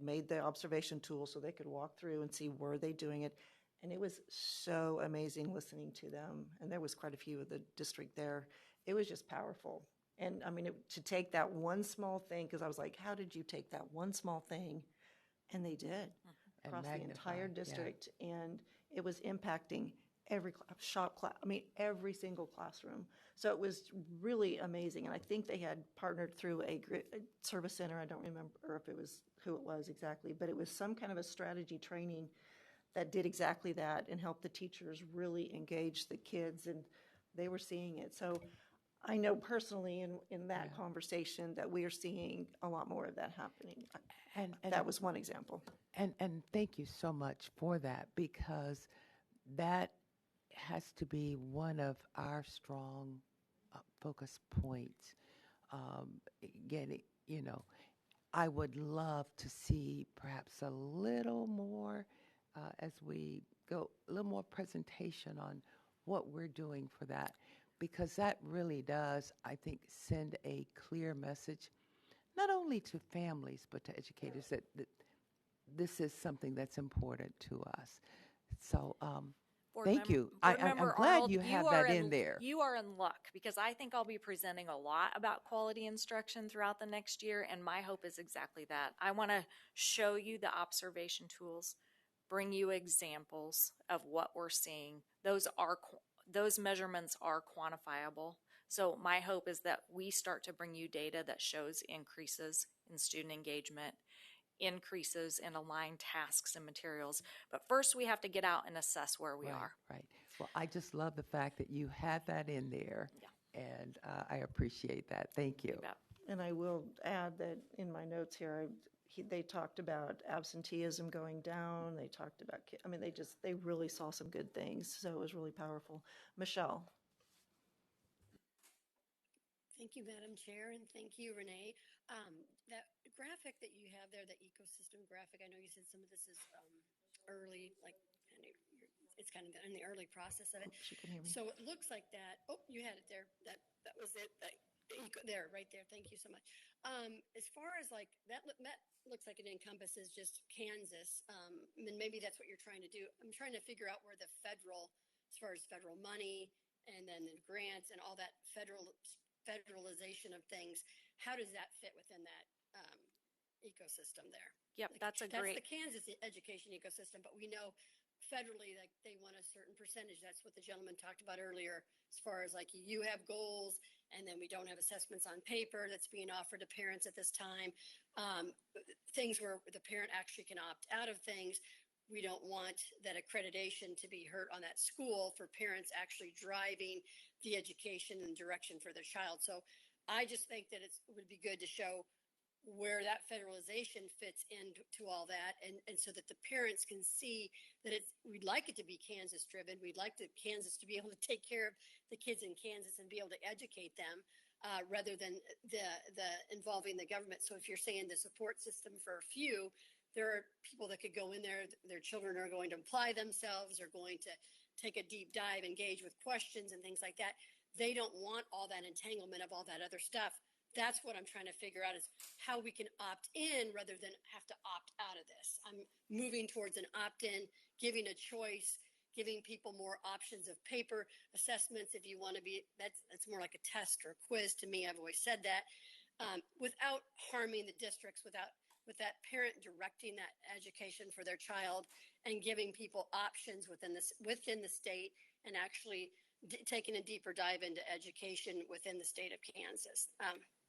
made the observation tool so they could walk through and see were they doing it. And it was so amazing listening to them. And there was quite a few of the district there. It was just powerful. And I mean, to take that one small thing, because I was like, how did you take that one small thing? And they did across the entire district. Yeah. And it was impacting every shop class, I mean, every single classroom. So it was really amazing. And I think they had partnered through a service center. I don't remember if it was who it was exactly, but it was some kind of a strategy training that did exactly that and helped the teachers really engage the kids, and they were seeing it. So I know personally in that conversation that we are seeing a lot more of that happening. And that was one example. And thank you so much for that, because that has to be one of our strong focus points. Getting, I would love to see perhaps a little more as we go, a little more presentation on what we're doing for that, because that really does, I think, send a clear message, not only to families, but to educators that this is something that's important to us. So thank you. I'm glad Arnold, you have that in there. You are in luck, because I think I'll be presenting a lot about quality instruction throughout the next year, and my hope is exactly that. I want to show you the observation tools, bring you examples of what we're seeing. Those measurements are quantifiable. So my hope is that we start to bring you data that shows increases in student engagement, increases in aligned tasks and materials. But first we have to get out and assess where we are. Right. Well, I just love the fact that you had that in there. Yeah. And I appreciate that. Thank you. And I will add that in my notes here, they talked about absenteeism going down. They talked about, I mean, they really saw some good things. So it was really powerful. Michelle. Thank you, Madam Chair, and thank you, Renee. That graphic that you have there, the ecosystem graphic, I know you said some of this is early, like it's kind of in the early process of it. She can hear me. So it looks like that. Oh, you had it there. That was it. There, right there. Thank you so much. As far as like that looks like it encompasses just Kansas, and maybe that's what you're trying to do. I'm trying to figure out where the as far as federal money and then the grants and all that federalization of things, how does that fit within that ecosystem there? Yep, that's the Kansas education ecosystem, but we know federally like they want a certain percentage. That's what the gentleman talked about earlier, as far as like you have goals and then we don't have assessments on paper that's being offered to parents at this time. Things where the parent actually can opt out of things. We don't want that accreditation to be hurt on that school for parents actually driving the education and direction for their child. So I just think that it would be good to show where that federalization fits into all that, and so that the parents can see that we'd like it to be Kansas driven. We'd like Kansas to be able to take care of the kids in Kansas and be able to educate them rather than the involving the government. So if you're saying the support system for a few, there are people that could go in there, their children are going to apply themselves, are going to take a deep dive, engage with questions and things like that. They don't want all that entanglement of all that other stuff. That's what I'm trying to figure out is how we can opt in rather than have to opt out of this. I'm moving towards an opt-in, giving a choice, giving people more options of paper assessments. If you want to be, that's more like a test or a quiz to me. I've always said that, without harming the districts, with that parent directing that education for their child and giving people options within the state and actually taking a deeper dive into education within the state of Kansas.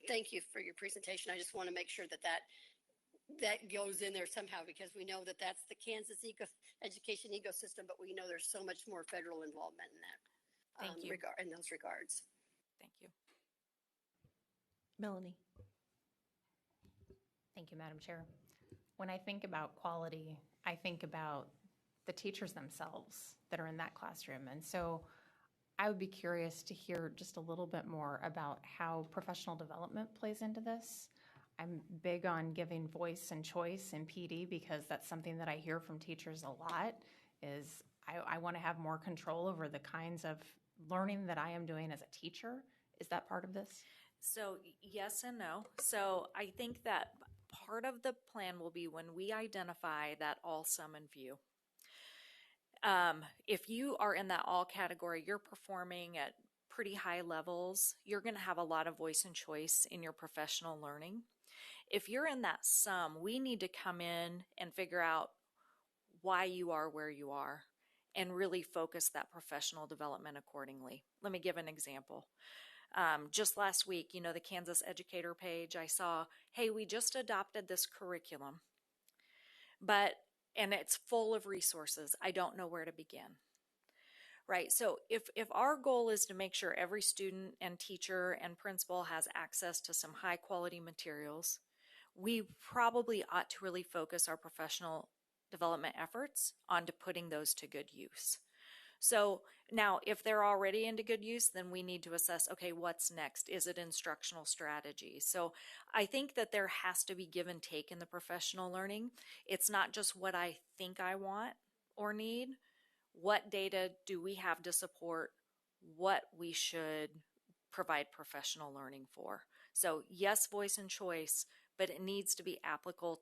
Thank you for your presentation. I just want to make sure that goes in there somehow, because we know that that's the Kansas education ecosystem, but we know there's so much more federal involvement in that. Thank you. In those regards. Thank you. Melanie. Thank you, Madam Chair. When I think about quality, I think about the teachers themselves that are in that classroom. And so I would be curious to hear just a little bit more about how professional development plays into this. I'm big on giving voice and choice in PD because that's something that I hear from teachers a lot is I want to have more control over the kinds of learning that I am doing as a teacher. Is that part of this? So yes and no. So I think that part of the plan will be when we identify that all, some, and few. If you are in that all category, you're performing at pretty high levels, you're going to have a lot of voice and choice in your professional learning. If you're in that some, we need to come in and figure out why you are where you are and really focus that professional development accordingly. Let me give an example. Just last week, the Kansas Educator page, I saw, hey, we just adopted this curriculum, and it's full of resources. I don't know where to begin. Right. So if our goal is to make sure every student and teacher and principal has access to some high quality materials, we probably ought to really focus our professional development efforts onto putting those to good use. So now if they're already into good use, then we need to assess, okay, what's next? Is it instructional strategy? So I think that there has to be give and take in the professional learning. It's not just what I think I want or need. What data do we have to support what we should provide professional learning for? So yes, voice and choice, but it needs to be applicable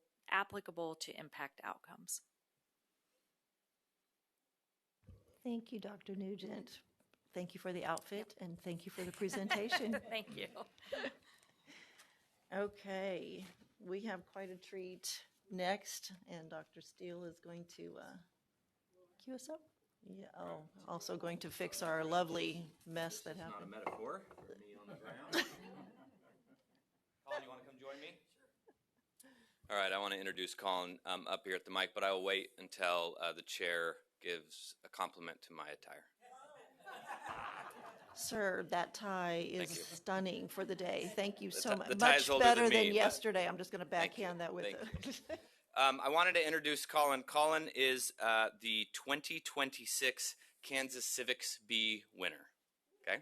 to impact outcomes. Thank you, Dr. Nugent. Thank you for the outfit and thank you for the presentation. Thank you. Okay, we have quite a treat next, and Dr. Steele is going to cue us up. Yeah, also going to fix our lovely mess that happened. Not a metaphor for me on the ground. Colin, you want to come join me? All right, I want to introduce Colin up here at the mic, but I will wait until the chair gives a compliment to my attire. Sir, that tie is stunning for the day. Thank you so much. The tie is Much older better than me, than yesterday. I'm just going to backhand that with Thank it. I wanted to introduce Colin. Colin is the 2026 Kansas Civics Bee winner. Okay?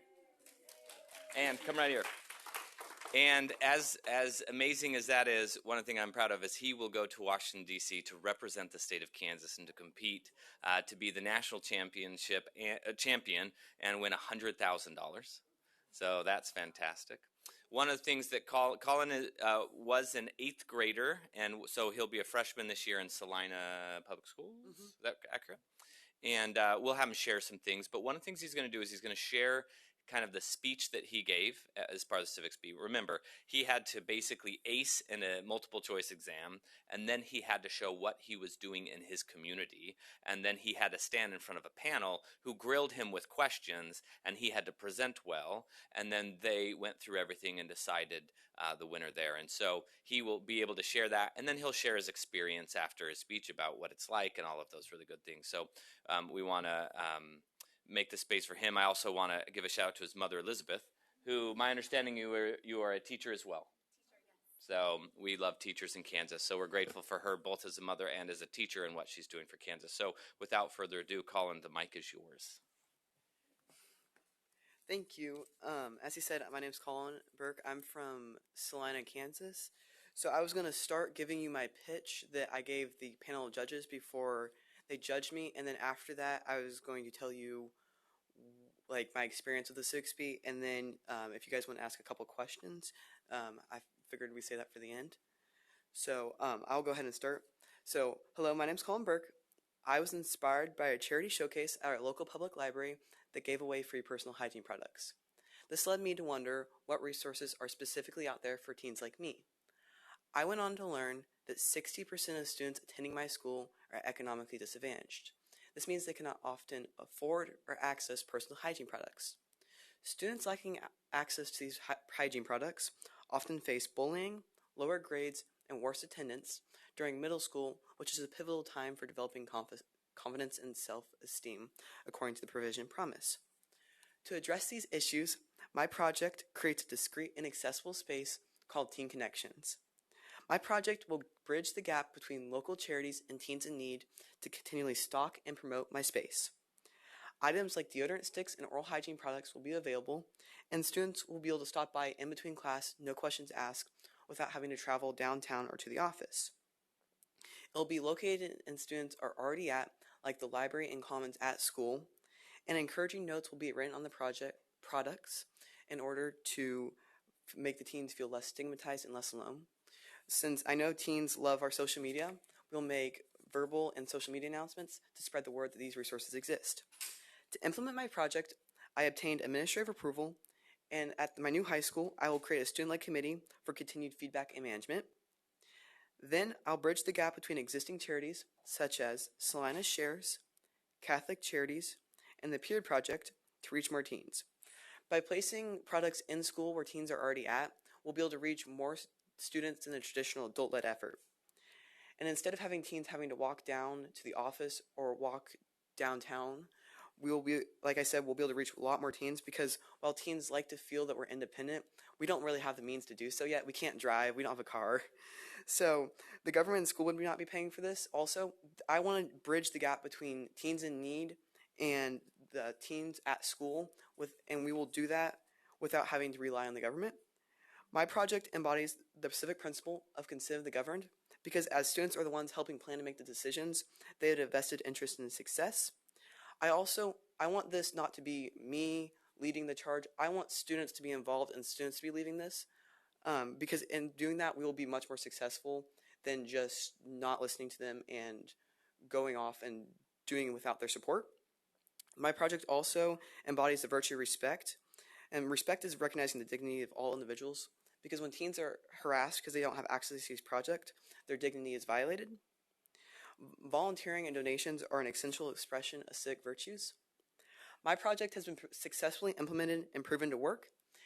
And come right here. And as amazing as that is, one thing I'm proud of is he will go to Washington, D.C. to represent the state of Kansas and to compete to be the national champion and win $100,000. So that's fantastic. One of the things that Colin was an 8th grader, and so he'll be a freshman this year in Salina Public Schools. Mm-hmm. Is that accurate? And we'll have him share some things. But one of the things he's going to do is he's going to share kind of the speech that he gave as part of the Civics Bee. Remember, he had to basically ace in a multiple choice exam, and then he had to show what he was doing in his community, and then he had to stand in front of a panel who grilled him with questions, and he had to present well, and then they went through everything and decided the winner there. And so he will be able to share that, and then he'll share his experience after his speech about what it's like and all of those really good things. So we want to make the space for him. I also want to give a shout out to his mother, Elizabeth, who, my understanding, you are a teacher as well. So we love teachers in Kansas. So we're grateful for her both as a mother and as a teacher and what she's doing for Kansas. So without further ado, Colin, the mic is yours. Thank you. As he said, my name's Colin Burke. I'm from Salina, Kansas. So I was going to start giving you my pitch that I gave the panel of judges before they judged me, and then after that, I was going to tell you like my experience with the 6B, and then if you guys want to ask a couple questions, I figured we'd say that for the end. So I'll go ahead and start. So hello, my name's Colin Burke. I was inspired by a charity showcase at our local public library that gave away free personal hygiene products. This led me to wonder what resources are specifically out there for teens like me. I went on to learn that 60% of students attending my school are economically disadvantaged. This means they cannot often afford or access personal hygiene products. Students lacking access to these hygiene products often face bullying, lower grades, and worse attendance during middle school, which is a pivotal time for developing confidence and self-esteem, according to the Provision Promise. To address these issues, my project creates a discreet and accessible space called Teen Connections. My project will bridge the gap between local charities and teens in need to continually stock and promote my space. Items like deodorant sticks and oral hygiene products will be available, and students will be able to stop by in between class, no questions asked, without having to travel downtown or to the office. It will be located and students are already at, like the library and commons at school, and encouraging notes will be written on the products in order to make the teens feel less stigmatized and less alone. Since I know teens love our social media, we'll make verbal and social media announcements to spread the word that these resources exist. To implement my project, I obtained administrative approval, and at my new high school, I will create a student-led committee for continued feedback and management. Then I'll bridge the gap between existing charities such as Salina Shares, Catholic Charities, and the Peer Project to reach more teens. By placing products in school where teens are already at, we'll be able to reach more students than a traditional adult-led effort. And instead of having teens having to walk down to the office or walk downtown, we will be, like I said, we'll be able to reach a lot more teens, because while teens like to feel that we're independent, we don't really have the means to do so yet. We can't drive, we don't have a car. So the government and school would not be paying for this. Also, I want to bridge the gap between teens in need and the teens at school, and we will do that without having to rely on the government. My project embodies the civic principle of consider the governed, because as students are the ones helping plan and make the decisions, they have a vested interest in success. I want this not to be me leading the charge. I want students to be involved and students to be leading this, because in doing that, we will be much more successful than just not listening to them and going off and doing it without their support. My project also embodies the virtue of respect, and respect is recognizing the dignity of all individuals, because when teens are harassed because they don't have access to this project, their dignity is violated. Volunteering and donations are an essential expression of civic virtues. My project has been successfully implemented and proven to work.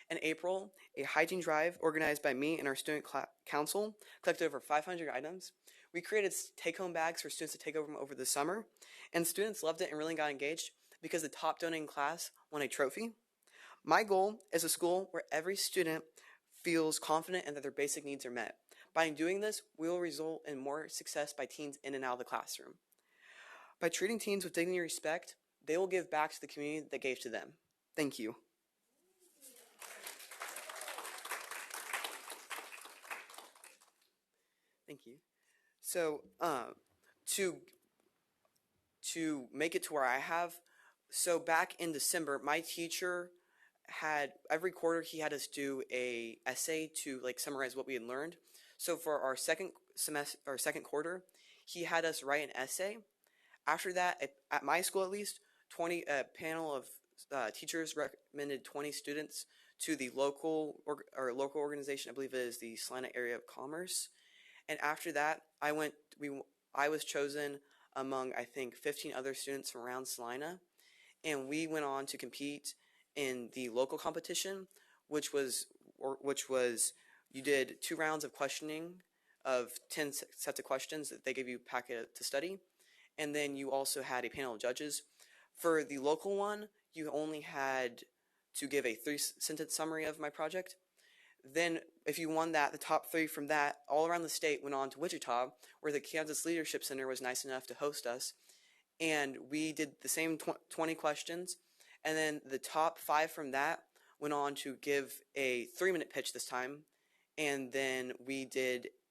In April, a hygiene drive organized by me and our student council collected over 500 items. We created take-home bags for students to take over the summer, and students loved it and really got engaged because the top donating class won a trophy. My goal is a school where every student feels confident and that their basic needs are met. By doing this, we will result in more success by teens in and out of the classroom. By treating teens with dignity and respect, they will give back to the community that gave to them. Thank you. Thank you. So, to make it to where I have, so back in December, my teacher had, every quarter he had us do a essay to like summarize what we had learned. So for our second quarter, he had us write an essay. After that, at my school at least, a panel of teachers recommended 20 students to the local organization. I believe it is the Salina Area of Commerce. And after that, I was chosen among, I think, 15 other students from around Salina, and we went on to compete in the local competition, which was you did 2 rounds of questioning of 10 sets of questions that they gave you a packet to study, and then you also had a panel of judges. For the local one, you only had to give a 3-sentence summary of my project. Then, if you won that, the top 3 from that, all around the state, went on to Wichita, where the Kansas Leadership Center was nice enough to host us. And we did the same 20 questions. And then the top 5 from that went on to give a 3-minute pitch this time. And then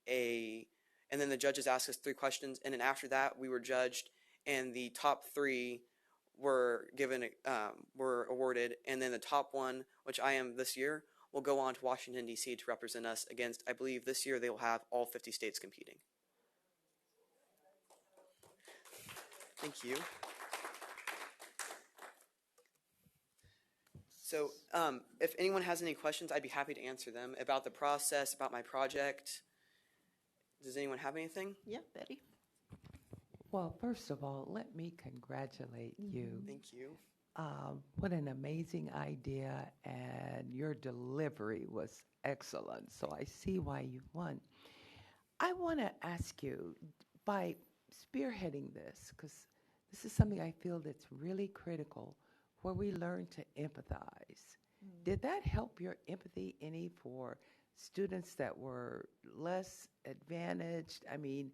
and then the judges asked us 3 questions. And then after that, we were judged and the top 3 were awarded, and then the top one, which I am this year, will go on to Washington, D.C. to represent us against, I believe this year they will have all 50 states competing. Thank you. So if anyone has any questions, I'd be happy to answer them about the process, about my project. Does anyone have anything? Yeah, Betty. Well, first of all, let me congratulate you. Thank you. What an amazing idea, and your delivery was excellent. So I see why you won. I want to ask you, by spearheading this, because this is something I feel that's really critical, where we learn to empathize. Did that help your empathy any for students that were less advantaged? I mean,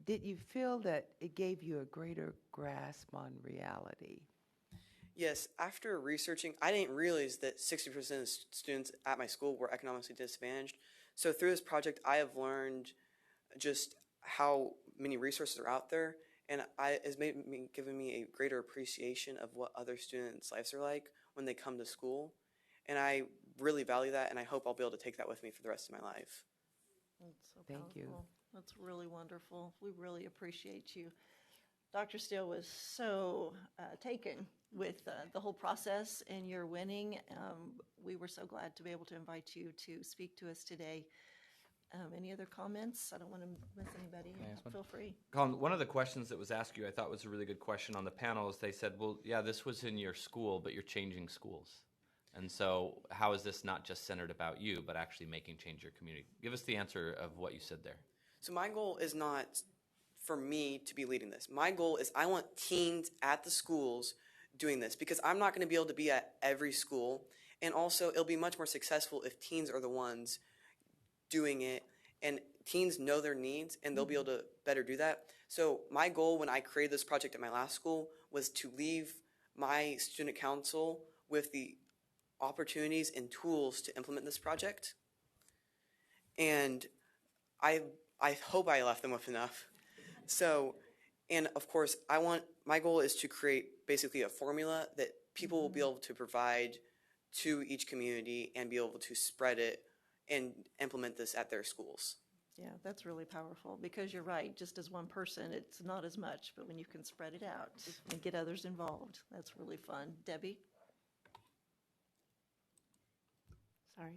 did you feel that it gave you a greater grasp on reality? Yes, after researching, I didn't realize that 60% of students at my school were economically disadvantaged. So through this project, I have learned just how many resources are out there, and it's given me a greater appreciation of what other students' lives are like when they come to school. And I really value that, and I hope I'll be able to take that with me for the rest of my life. That's so Thank powerful. you. That's really wonderful. We really appreciate you. Dr. Steele was so taken with the whole process and your winning. We were so glad to be able to invite you to speak to us today. Any other comments? I don't want to miss anybody. Feel free. Colin, one of the questions that was asked you, I thought was a really good question on the panel, is they said, well, yeah, this was in your school, but you're changing schools. And so how is this not just centered about you, but actually making change your community? Give us the answer of what you said there. So my goal is not for me to be leading this. My goal is I want teens at the schools doing this, because I'm not going to be able to be at every school. And also, it'll be much more successful if teens are the ones doing it, and teens know their needs, and they'll be able to better do that. So my goal when I created this project at my last school was to leave my student council with the opportunities and tools to implement this project. And I hope I left them with enough. So, and of course, my goal is to create basically a formula that people will be able to provide to each community and be able to spread it and implement this at their schools. Yeah, that's really powerful, because you're right. Just as one person, it's not as much, but when you can spread it out and get others involved, that's really fun. Debbie? Sorry.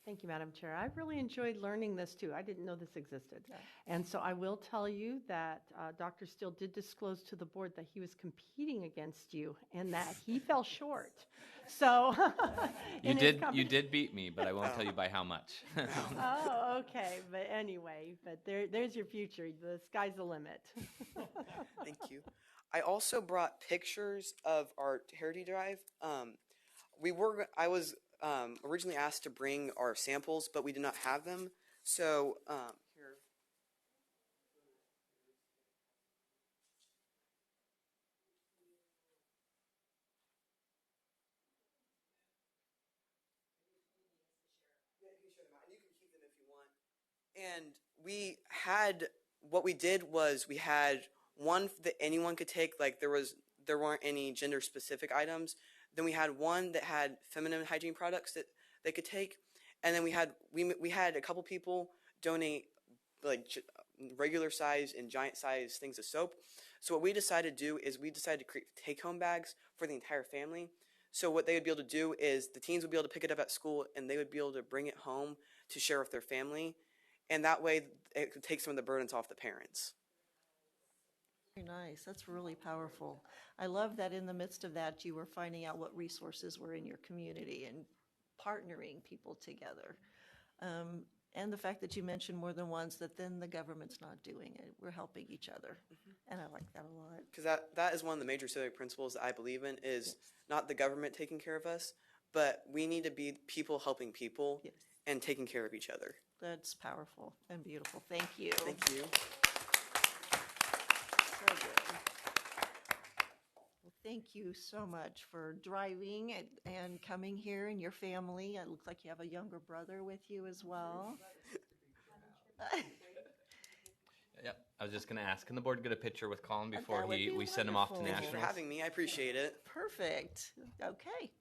Thank you, Madam Chair. I really enjoyed learning this too. I didn't know this existed. And so I will tell you that Dr. Steele did disclose to the board that he was competing against you and that he fell short. So You did beat me, but I won't tell you by how much. Oh, okay. But anyway, but there's your future. The sky's the limit. Thank you. I also brought pictures of our Heritage Drive. I was originally asked to bring our samples, but we did not have them. So here. And what we did was we had one that anyone could take, like there weren't any gender specific items. Then we had one that had feminine hygiene products that they could take. And then we had a couple people donate like regular size and giant size things of soap. So what we decided to do is we decided to create take-home bags for the entire family. So what they would be able to do is the teens would be able to pick it up at school, and they would be able to bring it home to share with their family. And that way it could take some of the burdens off the parents. Very nice. That's really powerful. I love that in the midst of that, you were finding out what resources were in your community and partnering people together. And the fact that you mentioned more than once, that then the government's not doing it. We're helping each other. And I like that a lot. Because that is one of the major civic principles that I believe in, is not the government taking care of us, but we need to be people helping people and taking care of each other. That's powerful and beautiful. Thank you. Thank you. So good. Well, thank you so much for driving and coming here, and your family. It looks like you have a younger brother with you as well. Yep. I was just going to ask, can the board get a picture with Colin before That would be we send him off to wonderful. Thank you for nationals? having me. I appreciate it. Perfect. Okay.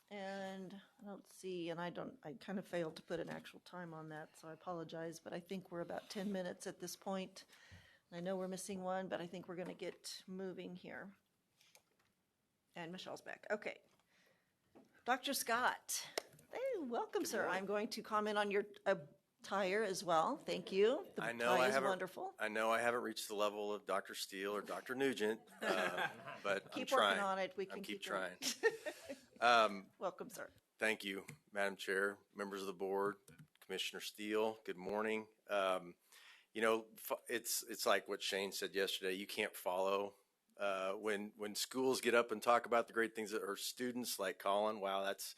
And I don't see, and I kind of failed to put an actual time on that, so I apologize, but I think we're about 10 minutes at this point. I know we're missing one, but I think we're going to get moving here. And Michelle's back. Okay. Dr. Scott. Hey, welcome, sir. I'm going to comment on your attire as well. Thank you. The I know tie I is haven't. wonderful. I know I haven't reached the level of Dr. Steele or Dr. Nugent, but Keep I'm trying. working on it. We can keep going. trying. Welcome, sir. Thank you, Madam Chair, members of the board, Commissioner Steele. Good morning. You know, it's like what Shane said yesterday. You can't follow when schools get up and talk about the great things that are students like Colin. Wow, that's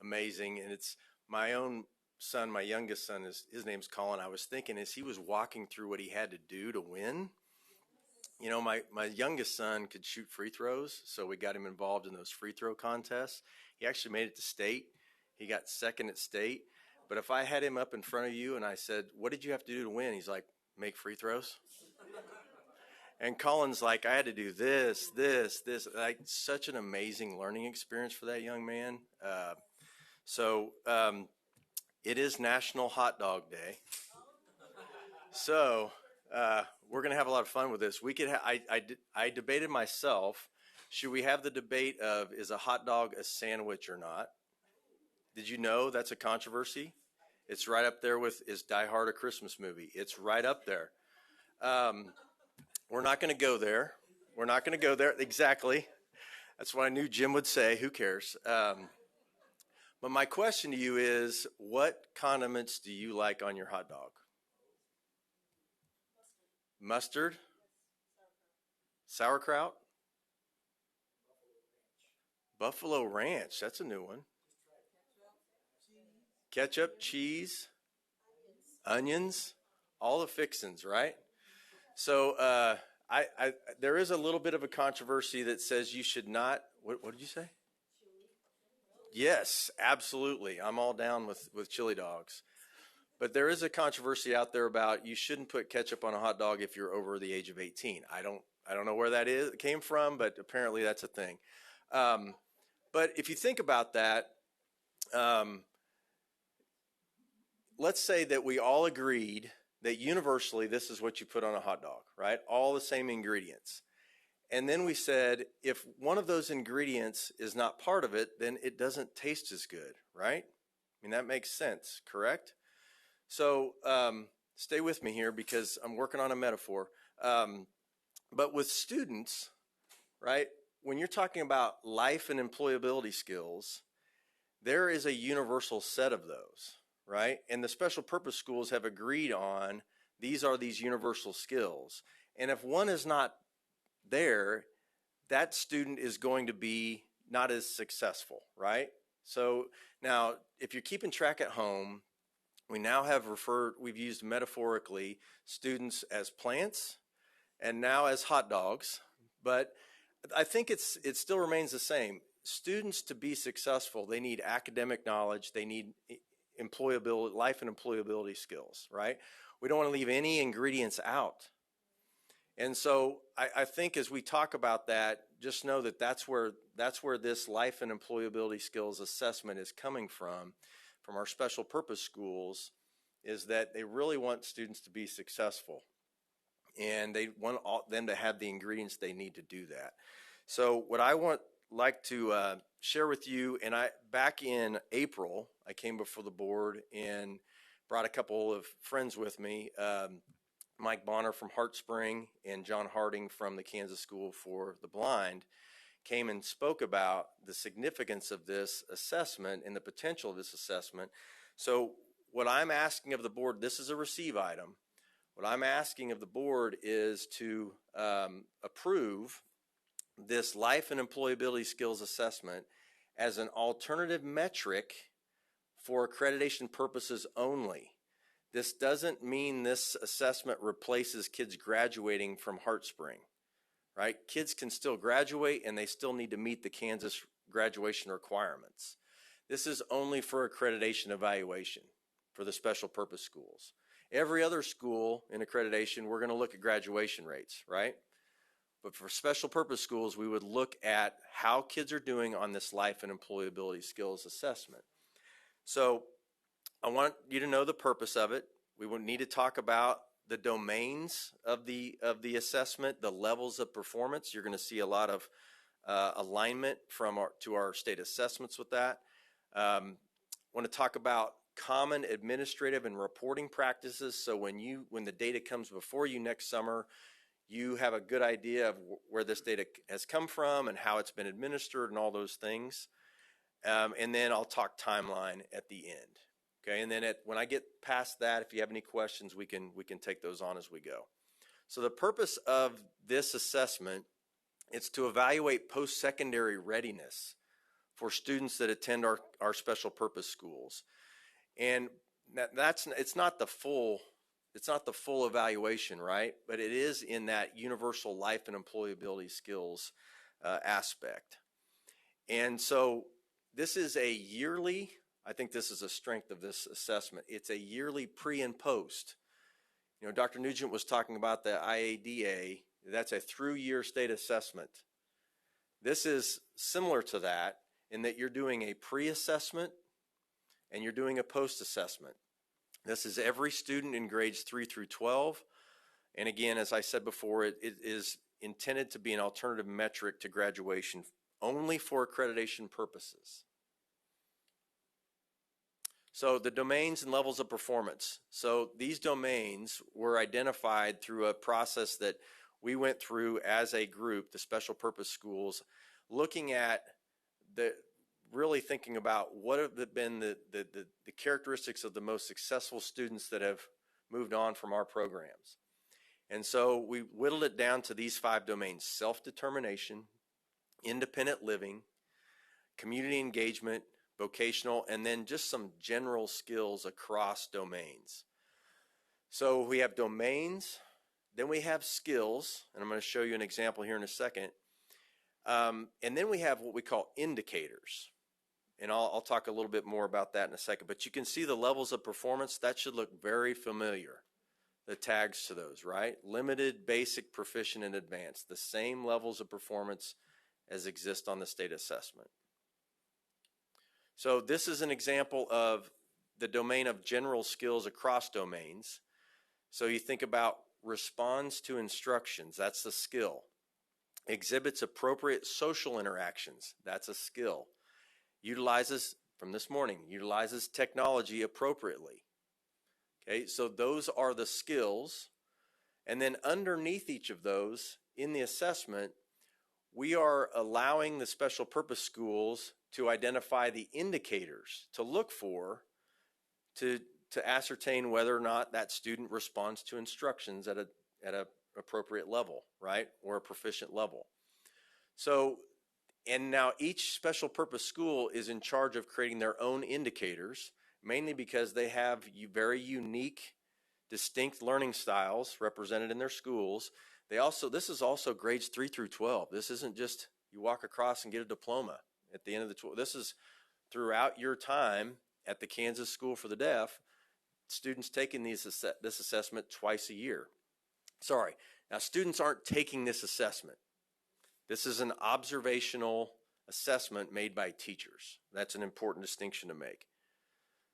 amazing. And it's my own son, my youngest son, his name's Colin. I was thinking as he was walking through what he had to do to win. You know, my youngest son could shoot free throws, so we got him involved in those free throw contests. He actually made it to state. He got second at state. But if I had him up in front of you and I said, what did you have to do to win? He's like, make free throws. And Colin's like, I had to do this. Like, such an amazing learning experience for that young man. It is National Hot Dog Day. So we're going to have a lot of fun with this. We could. I debated myself. Should we have the debate of is a hot dog a sandwich or not? Did you know that's a controversy? It's right up there with is Die Hard a Christmas movie? It's right up there. We're not going to go there. We're not going to go there. Exactly. That's what I knew Jim would say. Who cares? But my question to you is, what condiments do you like on your hot dog? Mustard? Sauerkraut? Buffalo Ranch. That's a new one. Ketchup, cheese, onions, all the fixins, right? So there is a little bit of a controversy that says you should not. What did you say? Yes, absolutely. I'm all down with chili dogs. But there is a controversy out there about you shouldn't put ketchup on a hot dog if you're over the age of 18. I don't know where that came from, but apparently that's a thing. But if you think about that, let's say that we all agreed that universally this is what you put on a hot dog, right? All the same ingredients. And then we said if one of those ingredients is not part of it, then it doesn't taste as good, right? I mean, that makes sense, correct? So stay with me here because I'm working on a metaphor. But with students, right, when you're talking about life and employability skills, there is a universal set of those, right? And the special purpose schools have agreed on these are these universal skills. And if one is not there, that student is going to be not as successful, right? So now, if you're keeping track at home, we now have we've used metaphorically students as plants and now as hot dogs, but I think it still remains the same. Students to be successful, they need academic knowledge, they need employability, life and employability skills, right? We don't want to leave any ingredients out. And so I think as we talk about that, just know that that's where this life and employability skills assessment is coming from our special purpose schools, is that they really want students to be successful. And they want them to have the ingredients they need to do that. So what I like to share with you, and back in April, I came before the board and brought a couple of friends with me, Mike Bonner from Heartspring and John Harding from the Kansas School for the Blind, came and spoke about the significance of this assessment and the potential of this assessment. So what I'm asking of the board, this is a receive item. What I'm asking of the board is to approve this life and employability skills assessment as an alternative metric for accreditation purposes only. This doesn't mean this assessment replaces kids graduating from Heartspring, right? Kids can still graduate and they still need to meet the Kansas graduation requirements. This is only for accreditation evaluation for the special purpose schools. Every other school in accreditation, we're going to look at graduation rates, right? But for special purpose schools, we would look at how kids are doing on this life and employability skills assessment. So I want you to know the purpose of it. We will need to talk about the domains of the assessment, the levels of performance. You're going to see a lot of alignment from our state assessments with that. Want to talk about common administrative and reporting practices. So when the data comes before you next summer, you have a good idea of where this data has come from and how it's been administered and all those things. And then I'll talk timeline at the end. Okay, and then when I get past that, if you have any questions, we can take those on as we go. So the purpose of this assessment is to evaluate post-secondary readiness for students that attend our special purpose schools. And it's not the full evaluation, right? But it is in that universal life and employability skills aspect. And so this is a yearly, I think this is a strength of this assessment. It's a yearly pre and post. You know, Dr. Nugent was talking about the IADA. That's a through-year state assessment. This is similar to that in that you're doing a pre-assessment and you're doing a post-assessment. This is every student in grades 3 through 12. And again, as I said before, it is intended to be an alternative metric to graduation only for accreditation purposes. So the domains and levels of performance. So these domains were identified through a process that we went through as a group, the special purpose schools, looking at really thinking about what have been the characteristics of the most successful students that have moved on from our programs. And so we whittled it down to these 5 domains: self-determination, independent living, community engagement, vocational, and then just some general skills across domains. So we have domains, then we have skills, and I'm going to show you an example here in a second. And then we have what we call indicators. And I'll talk a little bit more about that in a second. But you can see the levels of performance. That should look very familiar, the tags to those, right? Limited, basic, proficient, and advanced. The same levels of performance as exist on the state assessment. So this is an example of the domain of general skills across domains. So you think about responds to instructions. That's a skill. Exhibits appropriate social interactions. That's a skill. Utilizes, from this morning, utilizes technology appropriately. Okay, so those are the skills. And then underneath each of those, in the assessment, we are allowing the special purpose schools to identify the indicators to look for to ascertain whether or not that student responds to instructions at a appropriate level, right, or a proficient level. So, and now each special purpose school is in charge of creating their own indicators, mainly because they have very unique, distinct learning styles represented in their schools. This is also grades 3 through 12. This isn't just you walk across and get a diploma at the end of the 12. This is throughout your time at the Kansas School for the Deaf, students taking this assessment twice a year. Sorry, now students aren't taking this assessment. This is an observational assessment made by teachers. That's an important distinction to make.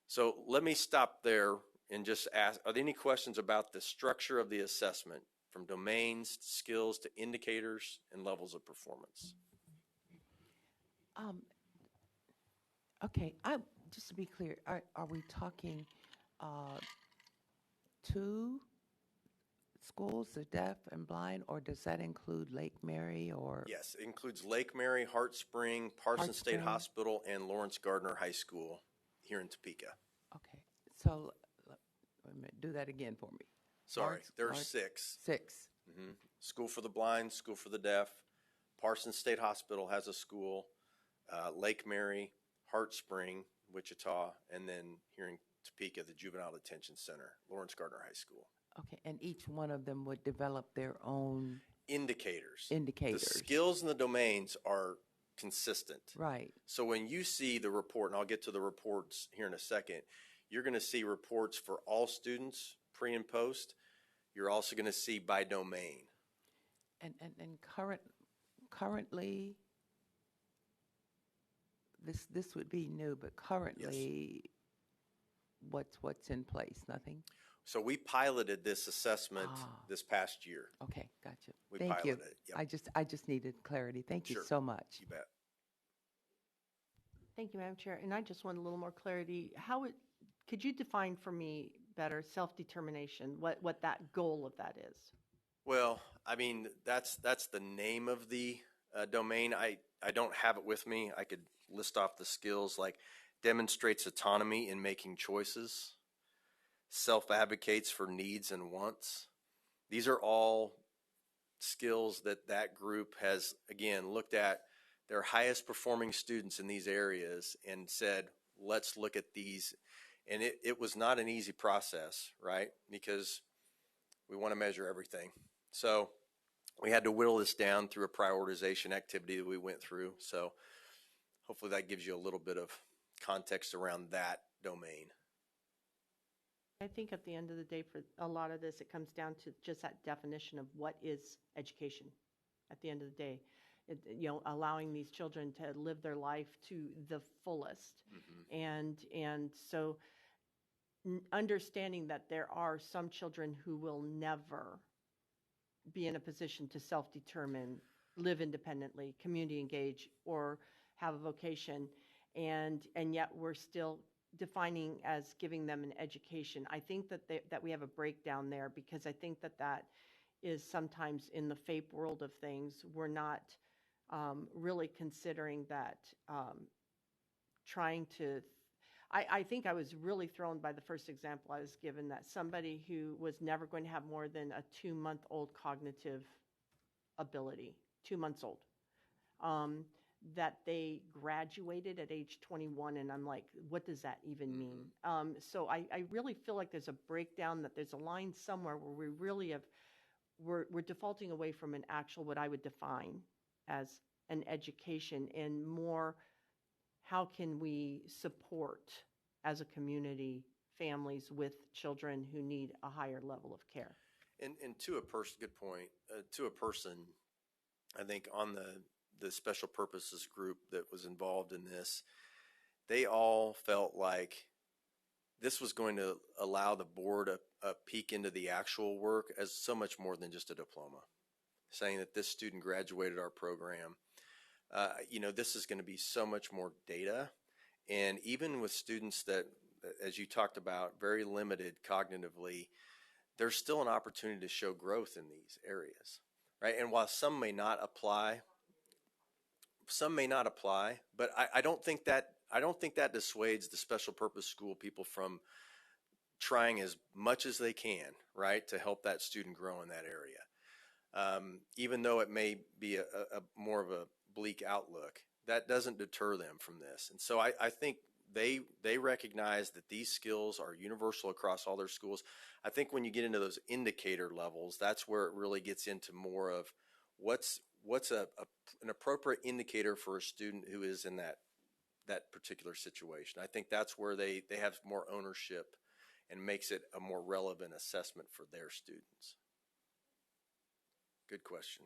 So let me stop there and just ask, are there any questions about the structure of the assessment from domains to skills to indicators and levels of performance? Okay, just to be clear, are we talking 2 schools, the deaf and blind, or does that include Lake Mary or? Yes, it includes Lake Mary, Heart Spring, Parsons State Hospital, and Lawrence Gardner High School here in Topeka. Okay, so wait a minute, do that again for me. Sorry, there are 6. 6. Mm-hmm. School for the Blind, School for the Deaf, Parsons State Hospital has a school, Lake Mary, Heart Spring, Wichita, and then here in Topeka, the Juvenile Detention Center, Lawrence Gardner High School. Okay, and each one of them would develop their own indicators. The skills and the domains are consistent. Right. So when you see the report, and I'll get to the reports here in a second, you're going to see reports for all students, pre and post. You're also going to see by domain. And currently, this would be new, but currently, what's in place? Nothing? So we piloted this assessment this past year. Okay, gotcha. We Thank you. piloted it. Yep. I just needed clarity. Thank you Sure. so much. You bet. Thank you, Madam Chair. And I just want a little more clarity. Could you define for me better self-determination, what that goal of that is? Well, I mean, that's the name of the domain. I don't have it with me. I could list off the skills like demonstrates autonomy in making choices, self-advocates for needs and wants. These are all skills that group has, again, looked at their highest performing students in these areas and said, let's look at these. And it was not an easy process, right? Because we want to measure everything. So we had to whittle this down through a prioritization activity that we went through. So hopefully that gives you a little bit of context around that domain. I think at the end of the day, for a lot of this, it comes down to just that definition of what is education at the end of the day. Allowing these children to live their life to the fullest. Mm-hmm. And so understanding that there are some children who will never be in a position to self-determine, live independently, community engage, or have a vocation, and yet we're still defining as giving them an education. I think that we have a breakdown there, because I think that is sometimes in the FAPE world of things, we're not really considering that, trying to. I think I was really thrown by the first example I was given, that somebody who was never going to have more than a 2-month-old cognitive ability, 2 months old, that they graduated at age 21, and I'm like, what does that even mean? So I really feel like there's a breakdown, that there's a line somewhere where we really we're defaulting away from an actual, what I would define as an education, and more, how can we support as a community families with children who need a higher level of care? And to a person, good point, to a person, I think on the special purposes group that was involved in this, they all felt like this was going to allow the board a peek into the actual work as so much more than just a diploma, saying that this student graduated our program. This is going to be so much more data. And even with students that, as you talked about, very limited cognitively, there's still an opportunity to show growth in these areas, right? And while some may not apply, but I don't think that dissuades the special purpose school people from trying as much as they can, right, to help that student grow in that area. Even though it may be a more of a bleak outlook, that doesn't deter them from this. And so I think they recognize that these skills are universal across all their schools. I think when you get into those indicator levels, that's where it really gets into more of what's an appropriate indicator for a student who is in that particular situation. I think that's where they have more ownership and makes it a more relevant assessment for their students. Good question.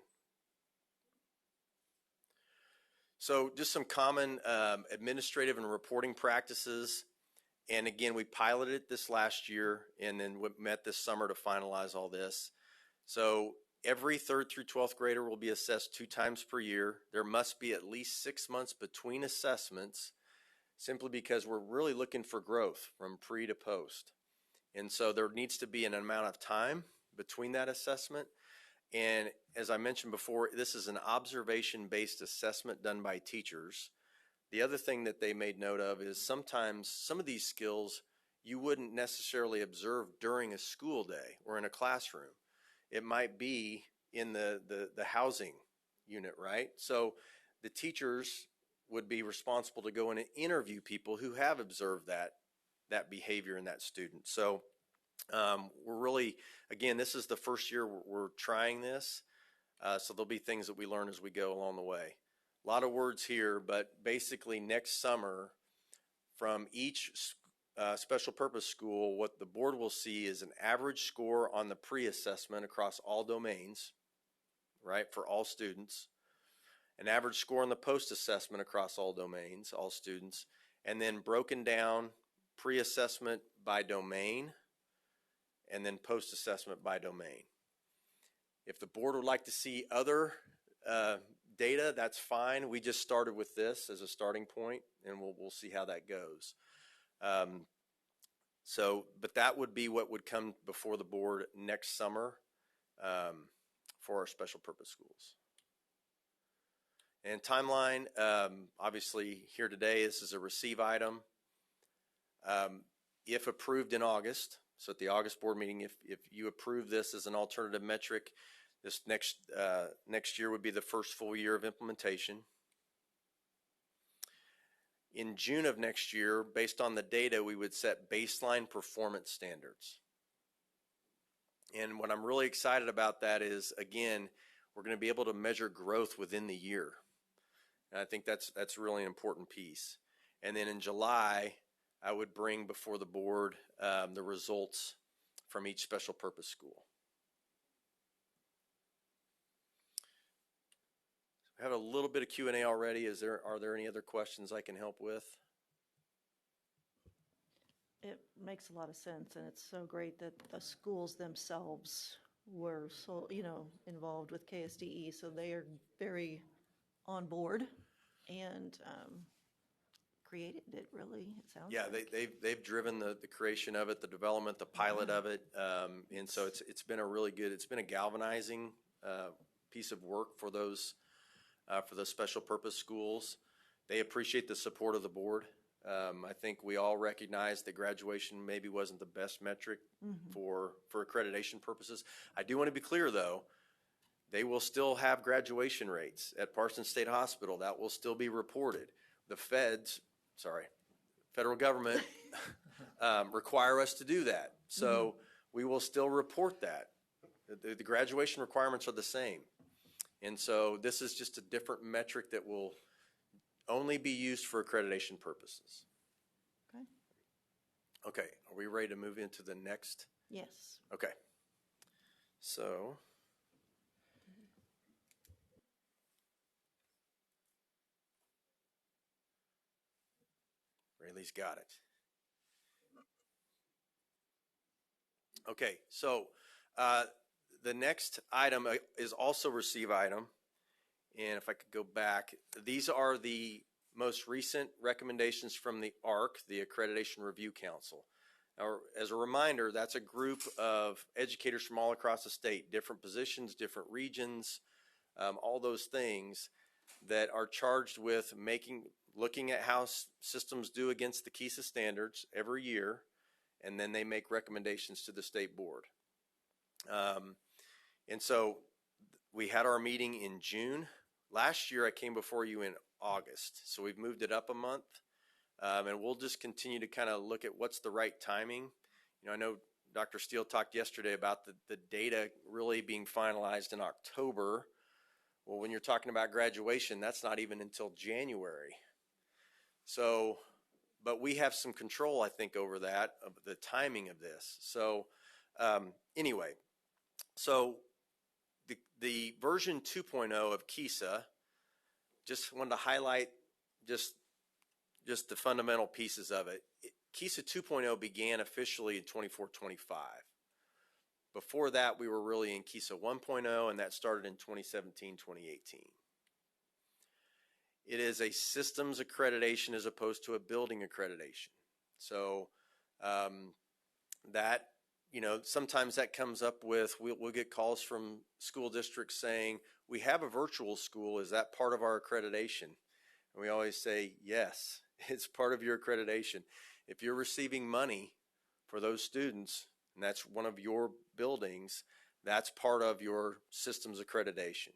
So just some common administrative and reporting practices. And again, we piloted it this last year and then we met this summer to finalize all this. So every 3rd through 12th grader will be assessed 2 times per year. There must be at least 6 months between assessments, simply because we're really looking for growth from pre to post. And so there needs to be an amount of time between that assessment. And as I mentioned before, this is an observation-based assessment done by teachers. The other thing that they made note of is sometimes some of these skills you wouldn't necessarily observe during a school day or in a classroom. It might be in the housing unit, right? So the teachers would be responsible to go in and interview people who have observed that behavior in that student. So we're really, again, this is the first year we're trying this, so there'll be things that we learn as we go along the way. A lot of words here, but basically next summer, from each special purpose school, what the board will see is an average score on the pre-assessment across all domains, right, for all students, an average score on the post-assessment across all domains, all students, and then broken down pre-assessment by domain and then post-assessment by domain. If the board would like to see other data, that's fine. We just started with this as a starting point, and we'll see how that goes. But that would be what would come before the board next summer for our special purpose schools. And timeline, obviously here today, this is a receive item. If approved in August, so at the August board meeting, if you approve this as an alternative metric, this next year would be the first full year of implementation. In June of next year, based on the data, we would set baseline performance standards. And what I'm really excited about that is, again, we're going to be able to measure growth within the year. And I think that's really an important piece. And then in July, I would bring before the board the results from each special purpose school. I have a little bit of Q&A already. Are there any other questions I can help with? It makes a lot of sense, and it's so great that the schools themselves were so, involved with KSDE, so they are very on board and created it. Really, it sounds. Yeah, like. they've driven the creation of it, the development, the pilot of it, and so it's been a galvanizing piece of work for those special purpose schools. They appreciate the support of the board. I think we all recognize that graduation maybe wasn't the best metric for accreditation purposes. I do want to be clear, though, they will still have graduation rates at Parsons State Hospital. That will still be reported. The federal government require us to do that. So we will still report that. The graduation requirements are the same. And so this is just a different metric that will only be used for accreditation purposes. Okay. Okay, are we ready to move into the next? Yes. Okay. So Rayleigh's got it. Okay, so the next item is also receive item. And if I could go back, these are the most recent recommendations from the ARC, the Accreditation Review Council. Now, as a reminder, that's a group of educators from all across the state, different positions, different regions, all those things that are charged with looking at how systems do against the KSDE standards every year, and then they make recommendations to the state board. And so we had our meeting in June. Last year I came before you in August, so we've moved it up a month, and we'll just continue to kind of look at what's the right timing. I know Dr. Steele talked yesterday about the data really being finalized in October. Well, when you're talking about graduation, that's not even until January. So, but we have some control, I think, over that, of the timing of this. So anyway, so the version 2.0 of KSDE, just wanted to highlight just the fundamental pieces of it. KSDE 2.0 began officially in 24-25. Before that, we were really in KSDE 1.0, and that started in 2017-2018. It is a systems accreditation as opposed to a building accreditation. So that, sometimes that comes up with, we'll get calls from school districts saying, we have a virtual school, is that part of our accreditation? And we always say, yes, it's part of your accreditation. If you're receiving money for those students, and that's one of your buildings, that's part of your systems accreditation.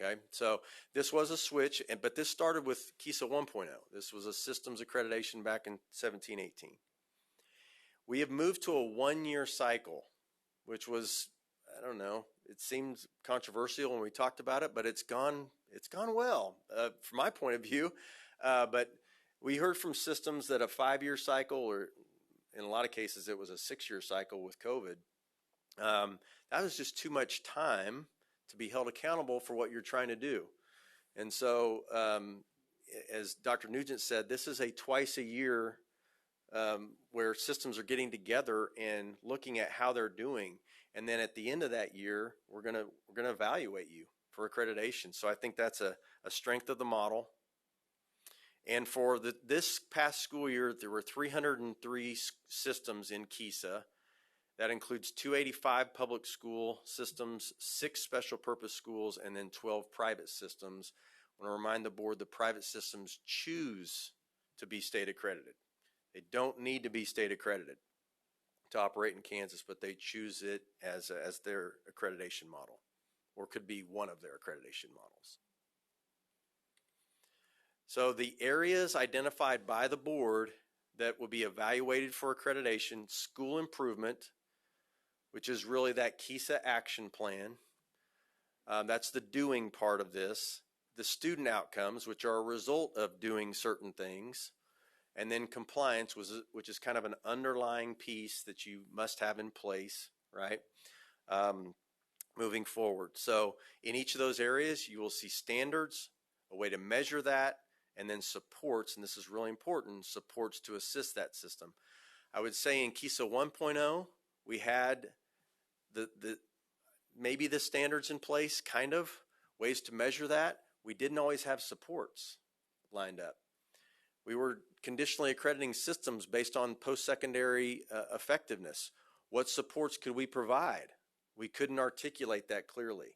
Okay, so this was a switch, but this started with KSDE 1.0. This was a systems accreditation back in 17-18. We have moved to a one-year cycle, which was, I don't know, it seemed controversial when we talked about it, but it's gone well from my point of view. But we heard from systems that a 5-year cycle, or in a lot of cases it was a 6-year cycle with COVID. That was just too much time to be held accountable for what you're trying to do. And so, as Dr. Nugent said, this is a twice a year where systems are getting together and looking at how they're doing. And then at the end of that year, we're gonna evaluate you for accreditation. So I think that's a strength of the model. And for this past school year, there were 303 systems in KSDE. That includes 285 public school systems, 6 special purpose schools, and then 12 private systems. I want to remind the board the private systems choose to be state accredited. They don't need to be state accredited to operate in Kansas, but they choose it as their accreditation model, or could be one of their accreditation models. So the areas identified by the board that will be evaluated for accreditation: school improvement, which is really that KSDE action plan. That's the doing part of this. The student outcomes, which are a result of doing certain things. And then compliance, which is kind of an underlying piece that you must have in place, right? Moving forward. So in each of those areas, you will see standards, a way to measure that, and then supports, and this is really important, supports to assist that system. I would say in KSDE 1.0, we had maybe the standards in place, kind of, ways to measure that. We didn't always have supports lined up. We were conditionally accrediting systems based on post-secondary effectiveness. What supports could we provide? We couldn't articulate that clearly.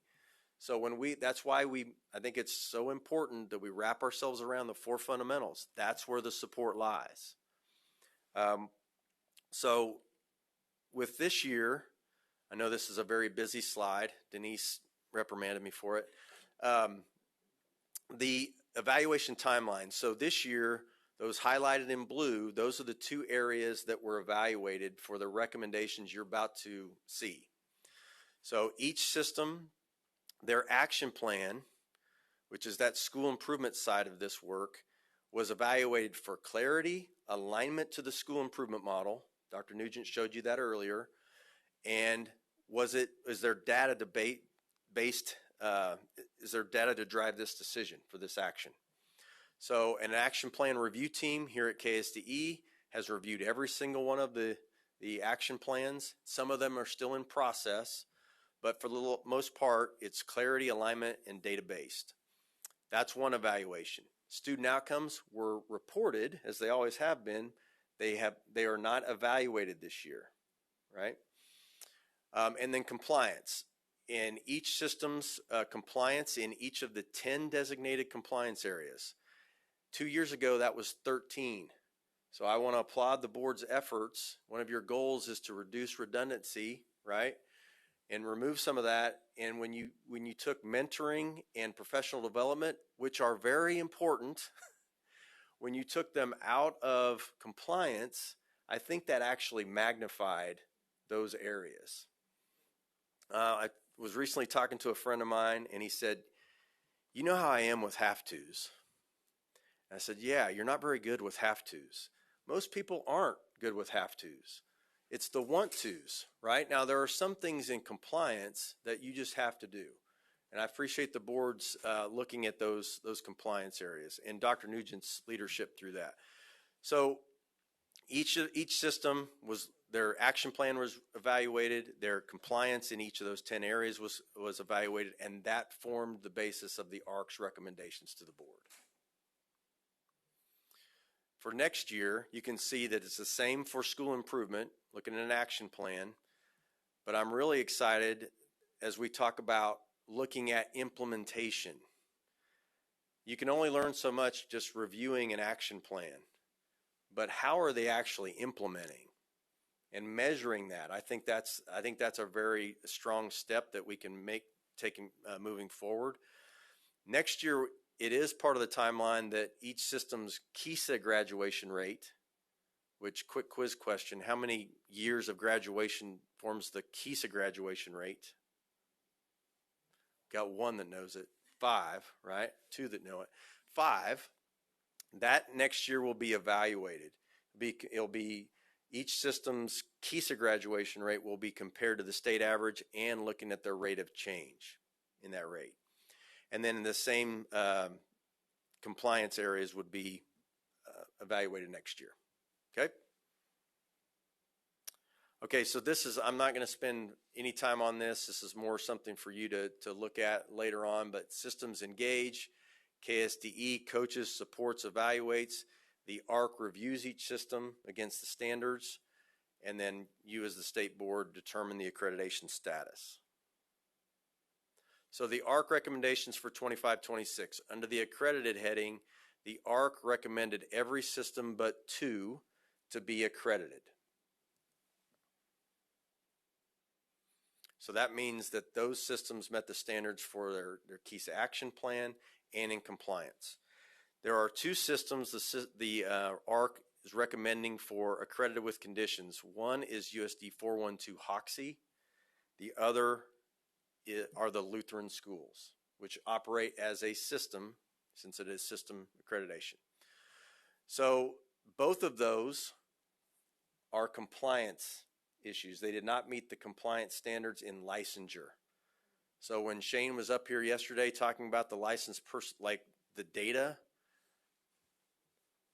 So that's why I think it's so important that we wrap ourselves around the 4 fundamentals. That's where the support lies. So with this year, I know this is a very busy slide. Denise reprimanded me for it. The evaluation timeline. So this year, those highlighted in blue, those are the 2 areas that were evaluated for the recommendations you're about to see. So each system, their action plan, which is that school improvement side of this work, was evaluated for clarity, alignment to the school improvement model. Dr. Nugent showed you that earlier. And is there data is there data to drive this decision for this action? So an action plan review team here at KSDE has reviewed every single one of the action plans. Some of them are still in process, but for the most part, it's clarity, alignment, and data-based. That's one evaluation. Student outcomes were reported, as they always have been. They are not evaluated this year, right? And then compliance. In each system's compliance in each of the 10 designated compliance areas. 2 years ago, that was 13. So I want to applaud the board's efforts. One of your goals is to reduce redundancy, right? And remove some of that. And when you took mentoring and professional development, which are very important, when you took them out of compliance, I think that actually magnified those areas. I was recently talking to a friend of mine, and he said, "You know how I am with have-tos?" I said, "Yeah, you're not very good with have-tos. Most people aren't good with have-tos. It's the want-tos, right? Now, there are some things in compliance that you just have to do. And I appreciate the board's looking at those compliance areas and Dr. Nugent's leadership through that. So each system their action plan was evaluated, their compliance in each of those 10 areas was evaluated, and that formed the basis of the ARC's recommendations to the board. For next year, you can see that it's the same for school improvement, looking at an action plan, but I'm really excited as we talk about looking at implementation. You can only learn so much just reviewing an action plan, but how are they actually implementing and measuring that? I think that's a very strong step that we can make moving forward. Next year, it is part of the timeline that each system's KSDE graduation rate, which, quick quiz question, how many years of graduation forms the KSDE graduation rate? Got one that knows it. 5, right? 2 that know it. 5, that next year will be evaluated. It'll be each system's KSDE graduation rate will be compared to the state average and looking at their rate of change in that rate. And then the same compliance areas would be evaluated next year. Okay? Okay, so this is, I'm not going to spend any time on this. This is more something for you to look at later on, but systems engage, KSDE coaches, supports, evaluates, the ARC reviews each system against the standards, and then you as the state board determine the accreditation status. So the ARC recommendations for 25-26. Under the accredited heading, the ARC recommended every system but 2 to be accredited. So that means that those systems met the standards for their KESA action plan and in compliance. There are 2 systems the ARC is recommending for accredited with conditions. One is USD 412 Hoxie. The other are the Lutheran schools, which operate as a system since it is system accreditation. So both of those are compliance issues. They did not meet the compliance standards in licensure. So when Shane was up here yesterday talking about the licensed person, like the data,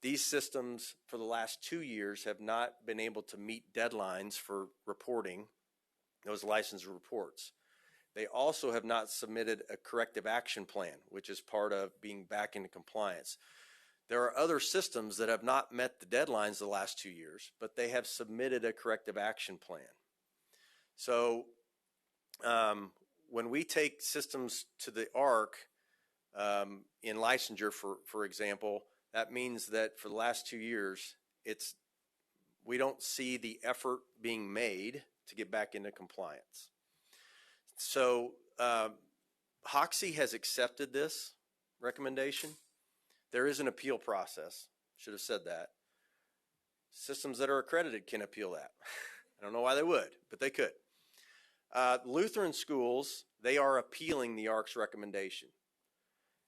these systems for the last 2 years have not been able to meet deadlines for reporting those license reports. They also have not submitted a corrective action plan, which is part of being back into compliance. There are other systems that have not met the deadlines the last 2 years, but they have submitted a corrective action plan. So when we take systems to the ARC in licensure, for example, that means that for the last 2 years, we don't see the effort being made to get back into compliance. So Hoxie has accepted this recommendation. There is an appeal process. Should have said that. Systems that are accredited can appeal that. I don't know why they would, but they could. Lutheran schools, they are appealing the ARC's recommendation.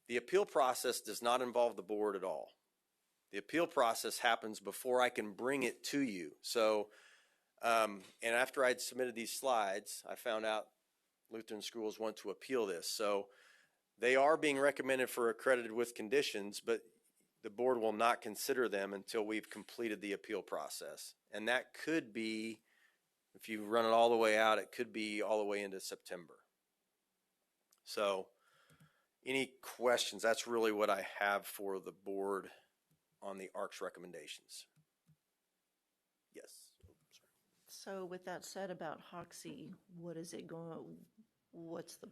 The appeal process does not involve the board at all. The appeal process happens before I can bring it to you. So, and after I'd submitted these slides, I found out Lutheran schools want to appeal this. So they are being recommended for accredited with conditions, but the board will not consider them until we've completed the appeal process. And that could be, if you run it all the way out, it could be all the way into September. So any questions? That's really what I have for the board on the ARC's recommendations. Yes. So with that said about Hoxie, what is it going, what's the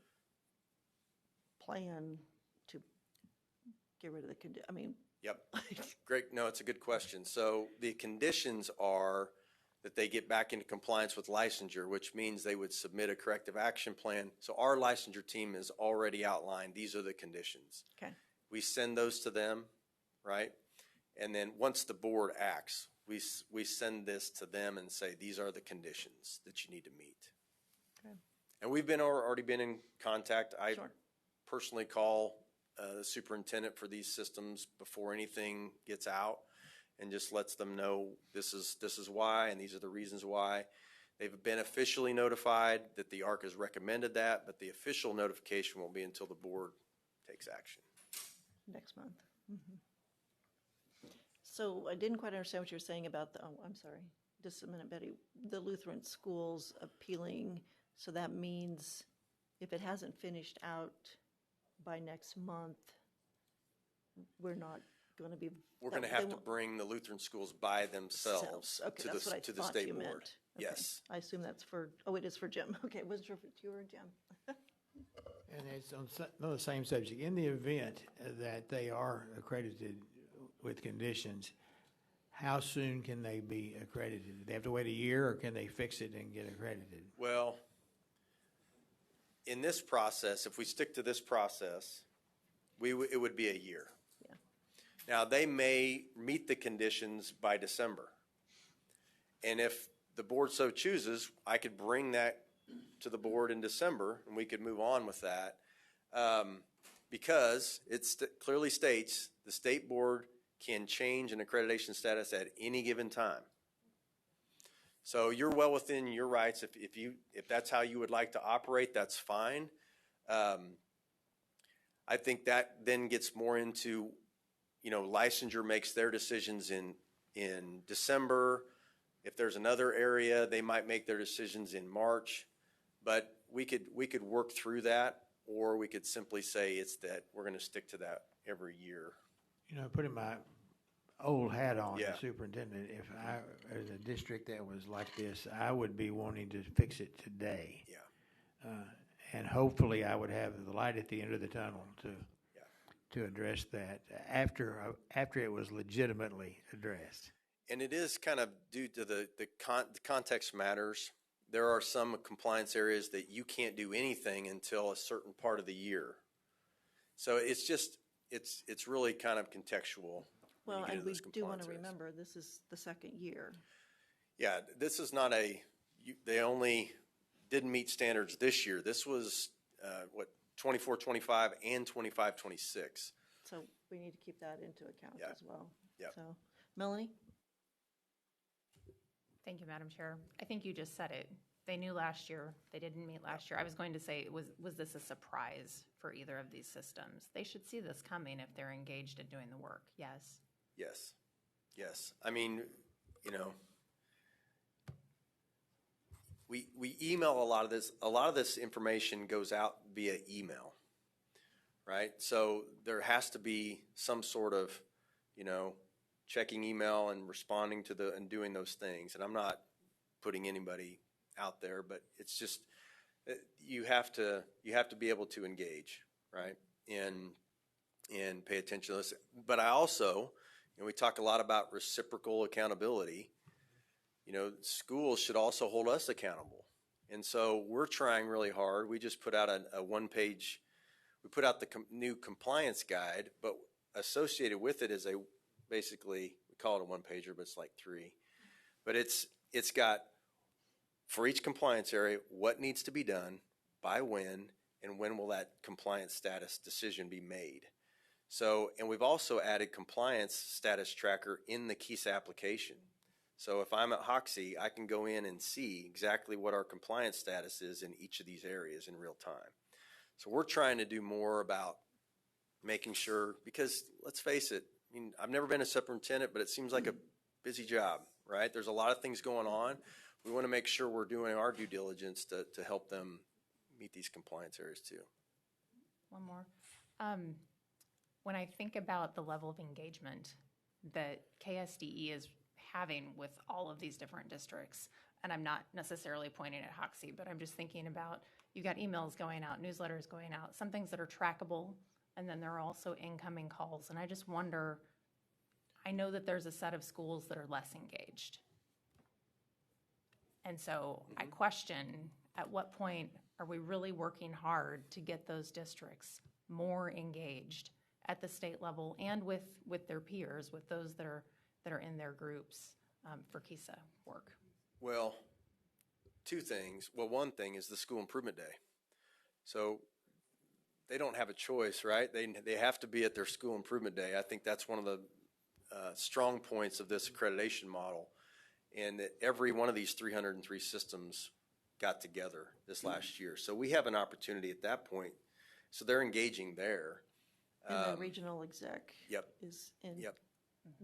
plan to get rid of the I mean. Yep. Great. No, it's a good question. So the conditions are that they get back into compliance with licensure, which means they would submit a corrective action plan. So our licensure team has already outlined these are the conditions. Okay. We send those to them, right? And then once the board acts, we send this to them and say these are the conditions that you need to meet. Okay. And we've already been in contact. I personally call the superintendent for these systems before anything gets out and just lets them know this is why and these are the reasons why. They've been officially notified that the ARC has recommended that, but the official notification won't be until the board takes action. Next month. Mm-hmm. So I didn't quite understand what you were saying about the, I'm sorry, just a minute, Betty. The Lutheran schools appealing, so that means if it hasn't finished out by next month, we're not going to be. We're going to have to bring the Lutheran schools by themselves okay, to the state board. Okay. Yes. I assume that's for, it is for Jim. Okay, wasn't sure if it's you or Jim. And it's on the same subject. In the event that they are accredited with conditions, how soon can they be accredited? Do they have to wait a year, or can they fix it and get accredited? Well, in this process, if we stick to this process, it would be a year. Yeah. Now, they may meet the conditions by December. And if the board so chooses, I could bring that to the board in December, and we could move on with that. Because it clearly states the state board can change an accreditation status at any given time. So you're well within your rights. If that's how you would like to operate, that's fine. I think that then gets more into, licensure makes their decisions in December. If there's another area, they might make their decisions in March. But we could work through that, or we could simply say it's that we're going to stick to that every year. Putting my old hat on Yeah. as superintendent, if I, as a district that was like this, I would be wanting to fix it today. Yeah. And hopefully I would have the light at the end of the tunnel to address that after it was legitimately addressed. And it is kind of due to the context matters. There are some compliance areas that you can't do anything until a certain part of the year. So it's just, it's really kind of contextual. Well, and we do want to remember, this is the second year. Yeah, this is not they only didn't meet standards this year. This was, 24, 25, and 25, 26. So we need to keep that into account Yeah. as well. Yeah. So, Melanie? Thank you, Madam Chair. I think you just said it. They knew last year. They didn't meet last year. I was going to say, was this a surprise for either of these systems? They should see this coming if they're engaged in doing the work. Yes. Yes. Yes. I mean, we email a lot of this. A lot of this information goes out via email, right? So there has to be some sort of, checking email and responding to and doing those things. And I'm not putting anybody out there, but it's just you have to be able to engage, right? And pay attention to this. But I also, we talk a lot about reciprocal accountability. Schools should also hold us accountable. And so we're trying really hard. We just put out a one-page, we put out the new compliance guide, but associated with it is basically, we call it a one-pager, but it's like 3. But it's got, for each compliance area, what needs to be done, by when, and when will that compliance status decision be made. So, and we've also added compliance status tracker in the KISA application. So if I'm at Hoxie, I can go in and see exactly what our compliance status is in each of these areas in real time. So we're trying to do more about making sure, because let's face it, I've never been a superintendent, but it seems like a busy job, right? There's a lot of things going on. We want to make sure we're doing our due diligence to help them meet these compliance areas too. One more. When I think about the level of engagement that KSDE is having with all of these different districts, and I'm not necessarily pointing at Hoxie, but I'm just thinking about, you've got emails going out, newsletters going out, some things that are trackable, and then there are also incoming calls. And I just wonder, I know that there's a set of schools that are less engaged. And so I question, at what point are we really working hard to get those districts more engaged at the state level and with their peers, with those that are in their groups for KISA work? Well, 2 things. Well, one thing is the school improvement day. So they don't have a choice, right? They have to be at their school improvement day. I think that's one of the strong points of this accreditation model, and that every one of these 303 systems got together this last year. So we have an opportunity at that point. So they're engaging there. And the regional exec Yep. is in Yep.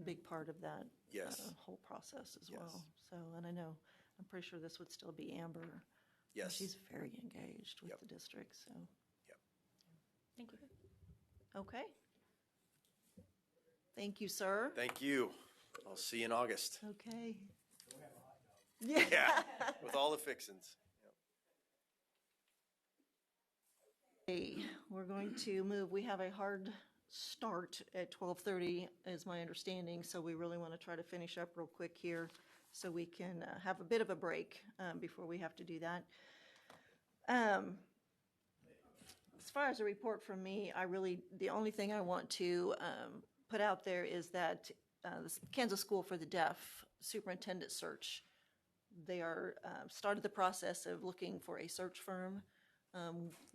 big part of that Yes. whole process as Yes. well. So, and I know, I'm pretty sure this would still be Amber. And Yes. she's very engaged with Yep. the district, so. Yep. Thank you. Okay. Thank you, sir. Thank you. I'll see you in August. Okay. Yeah, with all the fixins. Okay, we're going to move. We have a hard start at 12:30 is my understanding, so we really want to try to finish up real quick here so we can have a bit of a break before we have to do that. As far as a report from me, the only thing I want to put out there is that the Kansas School for the Deaf superintendent search, they are started the process of looking for a search firm.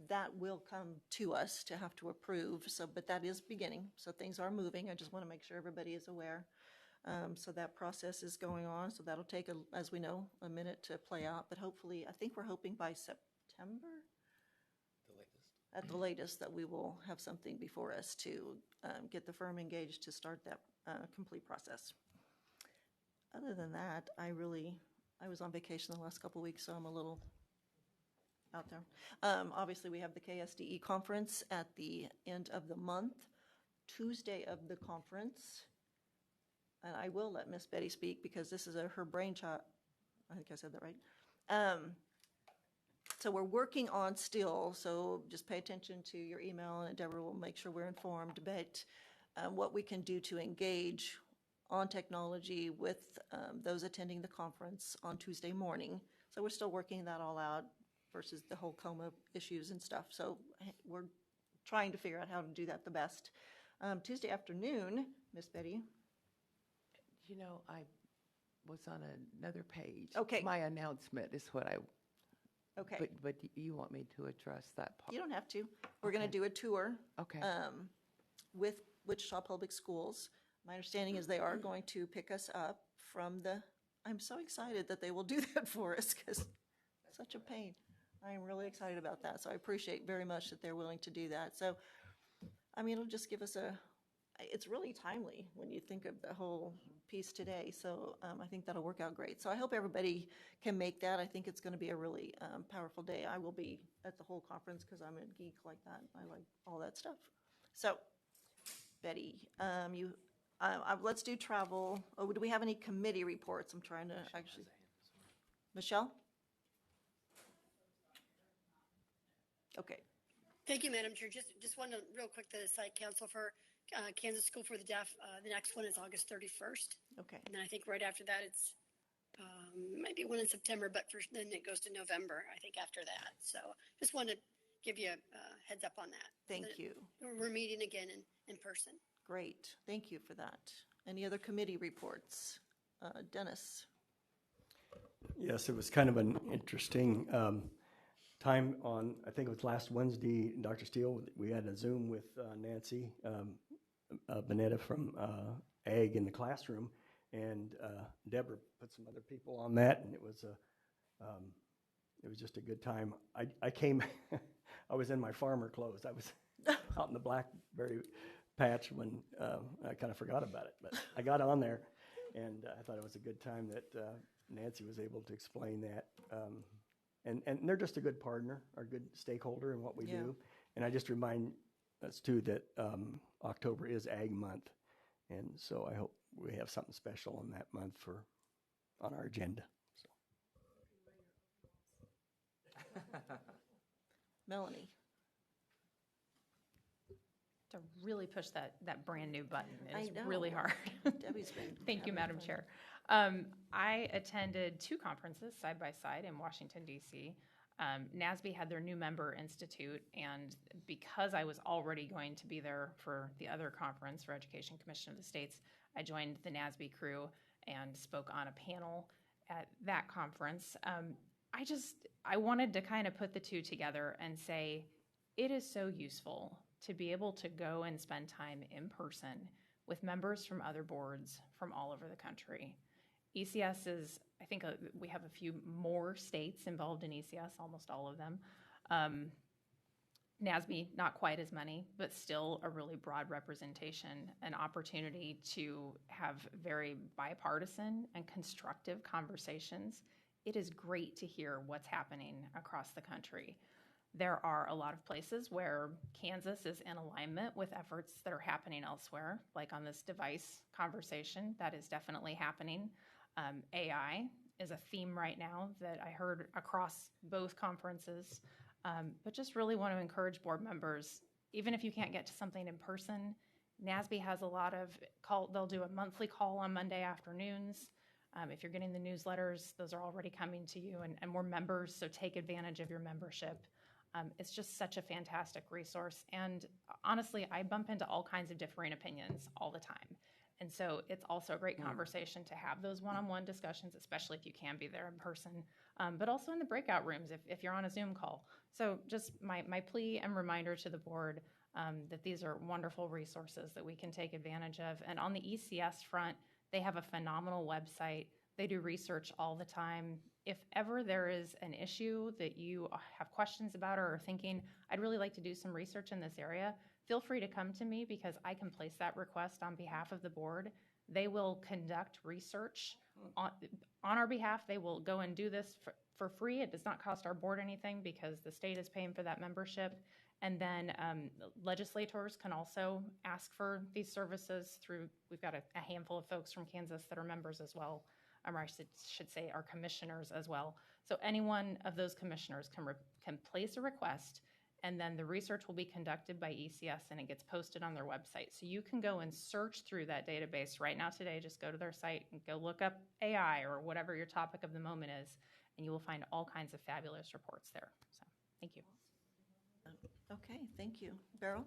That will come to us to have to approve. So, but that is beginning. So things are moving. I just want to make sure everybody is aware. So that process is going on. So that'll take, as we know, a minute to play out. But hopefully, I think we're hoping by September. The latest. at the latest, that we will have something before us to get the firm engaged to start that complete process. Other than that, I was on vacation the last couple of weeks, so I'm a little out there. Obviously, we have the KSDE conference at the end of the month, Tuesday of the conference. And I will let Miss Betty speak because this is her brainchild. I think I said that right. So we're working on still, so just pay attention to your email, and Deborah will make sure we're informed, but what we can do to engage on technology with those attending the conference on Tuesday morning. So we're still working that all out versus the whole coma issues and stuff. So we're trying to figure out how to do that the best. Tuesday afternoon, Miss Betty. You know, I was on another page. Okay. My announcement is what I. Okay. But you want me to address that part? You don't have to. We're going to do a tour. Okay. With Wichita Public Schools. My understanding is they are going to pick us up from the. I'm so excited that they will do that for us because it's such a pain. I am really excited about that. So I appreciate very much that they're willing to do that. So, I mean, it'll just give us it's really timely when you think of the whole piece today. So I think that'll work out great. So I hope everybody can make that. I think it's going to be a really powerful day. I will be at the whole conference because I'm a geek like that. I like all that stuff. So, Betty, let's do travel. Oh, do we have any committee reports? I'm trying to actually. Michelle? Okay. Thank you, Madam Chair. Just one real quick, the site council for Kansas School for the Deaf. The next one is August 31st. Okay. And then I think right after that, it's maybe one in September, but then it goes to November, I think, after that. So just want to give you a heads up on that. Thank you. We're meeting again in person. Great. Thank you for that. Any other committee reports? Dennis? Yes, it was kind of an interesting time on, I think it was last Wednesday, Dr. Steele, we had a Zoom with Nancy Bonetta from Ag in the classroom, and Deborah put some other people on that, and it was just a good time. I came, I was in my farmer clothes. I was out in the blackberry patch when I kind of forgot about it, but I got on there, and I thought it was a good time that Nancy was able to explain that. And they're just a good partner, or a good stakeholder in what we do. And I just remind us, too, that October is Ag Month. And so I hope we have something special in that month on our agenda. So. Melanie? To really push that brand new button is I know. really hard. Debbie's been Thank you, having Madam fun. Chair. I attended 2 conferences side by side in Washington, D.C. NASB had their new member institute, and because I was already going to be there for the other conference for Education Commission of the States, I joined the NASB crew and spoke on a panel at that conference. I wanted to kind of put the two together and say, it is so useful to be able to go and spend time in person with members from other boards from all over the country. ECS is, I think we have a few more states involved in ECS, almost all of them. NASB, not quite as many, but still a really broad representation, an opportunity to have very bipartisan and constructive conversations. It is great to hear what's happening across the country. There are a lot of places where Kansas is in alignment with efforts that are happening elsewhere, like on this device conversation, that is definitely happening. AI is a theme right now that I heard across both conferences, but just really want to encourage board members, even if you can't get to something in person, NASB has a lot of they'll do a monthly call on Monday afternoons. If you're getting the newsletters, those are already coming to you, and we're members, so take advantage of your membership. It's just such a fantastic resource. And honestly, I bump into all kinds of differing opinions all the time. And so it's also a great conversation to have those one-on-one discussions, especially if you can be there in person, but also in the breakout rooms if you're on a Zoom call. So just my plea and reminder to the board that these are wonderful resources that we can take advantage of. And on the ECS front, they have a phenomenal website. They do research all the time. if ever there is an issue that you have questions about or are thinking, I'd really like to do some research in this area, feel free to come to me because I can place that request on behalf of the board. They will conduct research on our behalf. They will go and do this for free. It does not cost our board anything because the state is paying for that membership. And then legislators can also ask for these services through, we've got a handful of folks from Kansas that are members as well, or I should say are commissioners as well. So any one of those commissioners can place a request, and then the research will be conducted by ECS and it gets posted on their website. So you can go and search through that database right now today. Just go to their site and go look up AI or whatever your topic of the moment is, and you will find all kinds of fabulous reports there. So thank you. Okay, thank you. Beryl?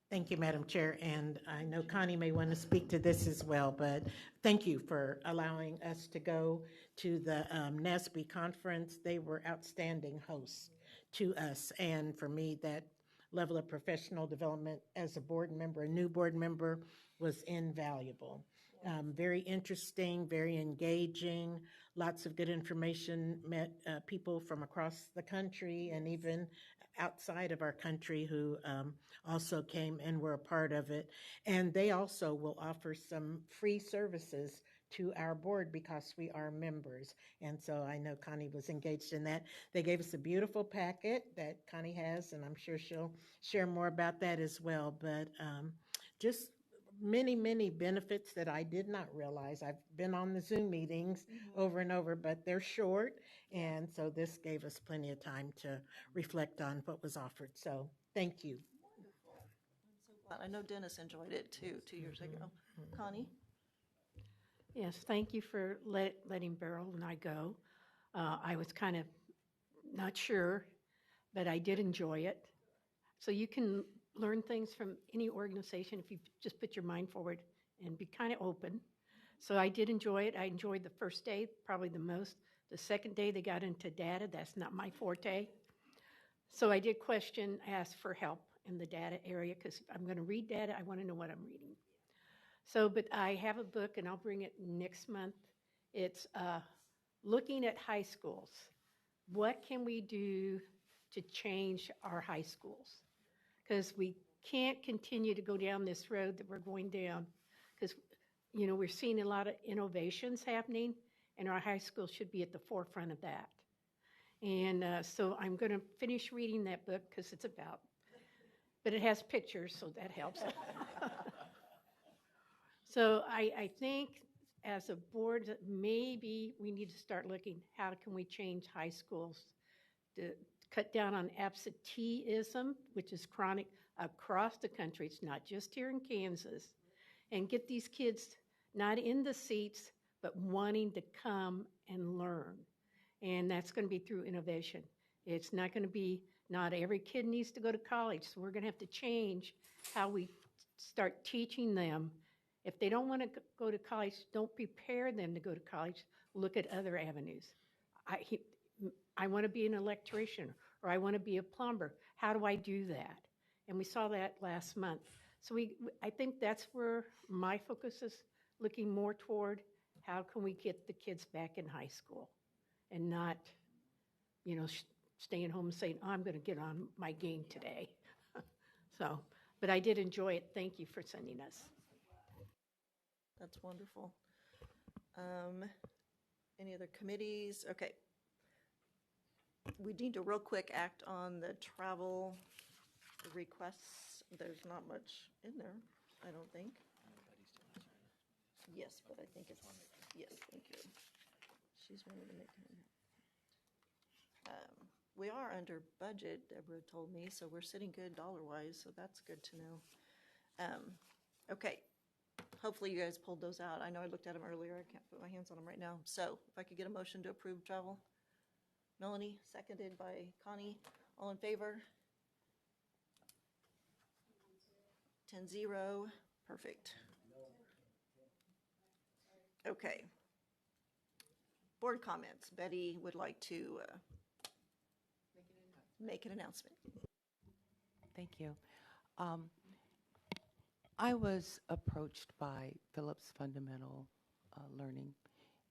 Thank you, Madam Chair, and I know Connie may want to speak to this as well, but thank you for allowing us to go to the NASB conference. They were outstanding hosts to us, and for me, that level of professional development as a board member, a new board member, was invaluable. Very interesting, very engaging, lots of good information, met people from across the country and even outside of our country who also came and were a part of it. And they also will offer some free services to our board because we are members. And so I know Connie was engaged in that. They gave us a beautiful packet that Connie has, and I'm sure she'll share more about that as well. But just many, many benefits that I did not realize. I've been on the Zoom meetings over and over, but they're short. And so this gave us plenty of time to reflect on what was offered. So thank you. I know Dennis enjoyed it too 2 years ago. Connie? Yes, thank you for letting Beryl and I go. I was kind of not sure, but I did enjoy it. So you can learn things from any organization if you just put your mind forward and be kind of open. So I did enjoy it. I enjoyed the first day probably the most. The second day they got into data. That's not my forte. So I did ask for help in the data area because if I'm going to read data, I want to know what I'm reading. So, but I have a book and I'll bring it next month. It's looking at high schools. What can we do to change our high schools? Because we can't continue to go down this road that we're going down because, you know, we're seeing a lot of innovations happening and our high school should be at the forefront of that. And so I'm going to finish reading that book because it's but it has pictures, so that helps. So I think as a board, that maybe we need to start looking, how can we change high schools to cut down on absenteeism, which is chronic across the country. It's not just here in Kansas. And get these kids not in the seats, but wanting to come and learn. And that's going to be through innovation. It's not going to be, not every kid needs to go to college. So we're going to have to change how we start teaching them. If they don't want to go to college, don't prepare them to go to college. Look at other avenues. I want to be an electrician, or I want to be a plumber. How do I do that? And we saw that last month. So I think that's where my focus is, looking more toward how can we get the kids back in high school and not, you know, staying home and saying, oh, I'm going to get on my game today. So, but I did enjoy it. Thank you for sending us. That's wonderful. Any other committees? Okay. We need to real quick act on the travel requests. There's not much in there, I don't think. Yes, but I think it's, yes, thank you. She's wanting to make we are under budget, Deborah told me, so we're sitting good dollar-wise, so that's good to know. Okay. Hopefully you guys pulled those out. I know I looked at them earlier. I can't put my hands on them right now. So if I could get a motion to approve travel. Melanie, seconded by Connie. All in favor? 10-0. Perfect. Okay. Board comments. Betty would like to make an announcement. Thank you. I was approached by Phillips Fundamental Learning,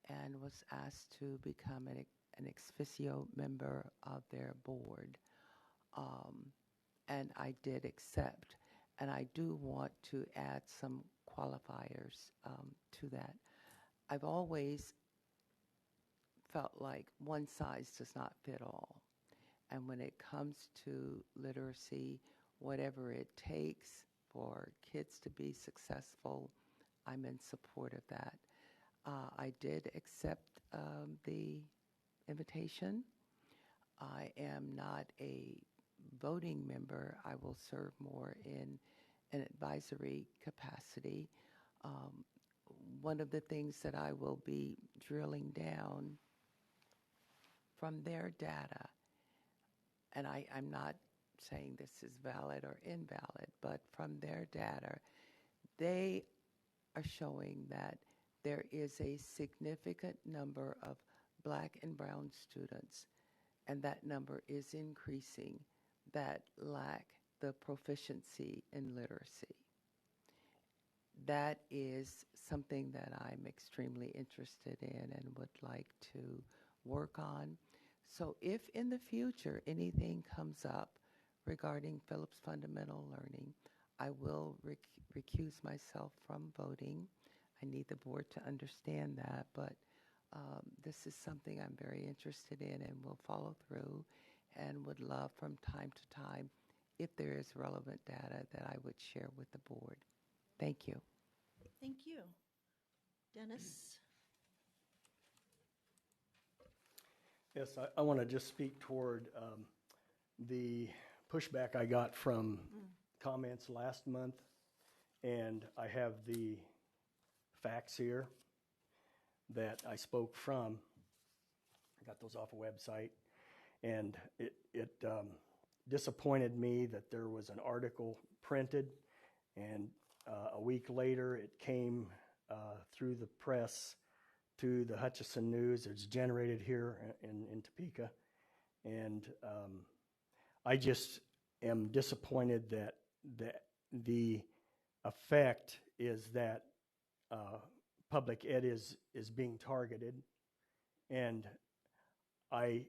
and was asked to become an ex officio member of their board. And I did accept. And I do want to add some qualifiers to that. I've always felt like one size does not fit all. And when it comes to literacy, whatever it takes for kids to be successful, I'm in support of that. I did accept the invitation. I am not a voting member. I will serve more in an advisory capacity. One of the things that I will be drilling down from their data, and I'm not saying this is valid or invalid, but from their data, they are showing that there is a significant number of Black and brown students, and that number is increasing, that lack the proficiency in literacy. That is something that I'm extremely interested in and would like to work on. So if in the future anything comes up regarding Phillips Fundamental Learning, I will recuse myself from voting. I need the board to understand that, but this is something I'm very interested in and will follow through and would love from time to time, if there is relevant data, that I would share with the board. Thank you. Thank you. Dennis? Yes, I want to just speak toward the pushback I got from comments last month, and I have the facts here that I spoke from. I got those off a website, and it disappointed me that there was an article printed, and a week later it came through the press to the Hutchinson News. It's generated here in Topeka, and I just am disappointed that the effect is that public ed is being targeted, and I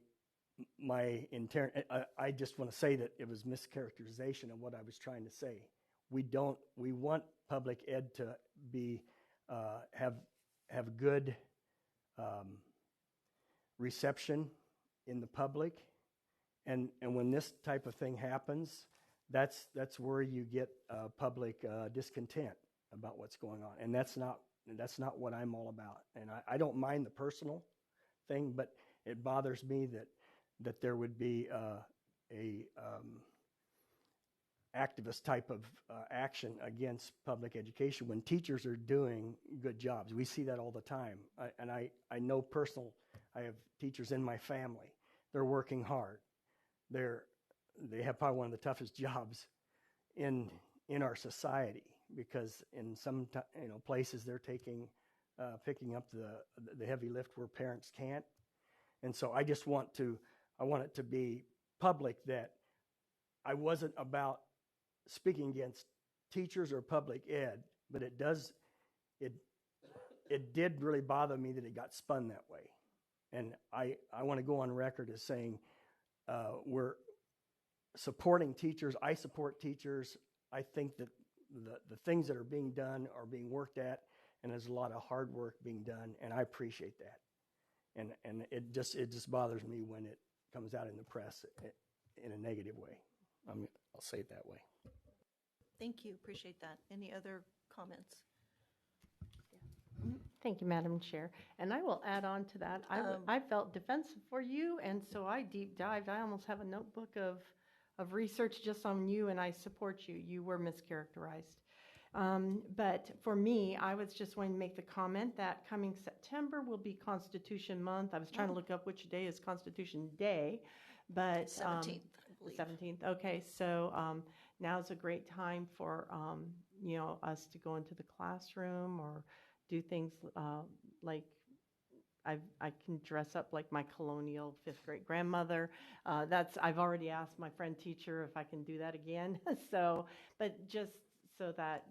just want to say that it was mischaracterization of what I was trying to say. We want public ed to be have good reception in the public, and when this type of thing happens, that's where you get public discontent about what's going on, and that's not what I'm all about. And I don't mind the personal thing, but it bothers me that there would be a activist type of action against public education when teachers are doing good jobs. We see that all the time. I know I have teachers in my family. They're working hard. They have probably one of the toughest jobs in our society, because in some places they're picking up the heavy lift where parents can't. And so I want it to be public that I wasn't about speaking against teachers or public ed, but it did really bother me that it got spun that way. And I want to go on record as saying we're supporting teachers. I support teachers. I think that the things that are being done are being worked at, and there's a lot of hard work being done, and I appreciate that. And it just bothers me when it comes out in the press in a negative way. I'll say it that way. Thank you. Appreciate that. Any other comments? Thank you, Madam Chair. And I will add on to that. I felt defensive for you, and so I deep dived. I almost have a notebook of research just on you, and I support you. You were mischaracterized. But for me, I was just wanting to make the comment that coming September will be Constitution Month. I was trying to look up which day is Constitution Day, but 17th, the 17th. Okay, so now's a great time for us to go into the classroom or do things like I can dress up like my colonial fifth grade grandmother. I've already asked my friend teacher if I can do that again. So, but just so that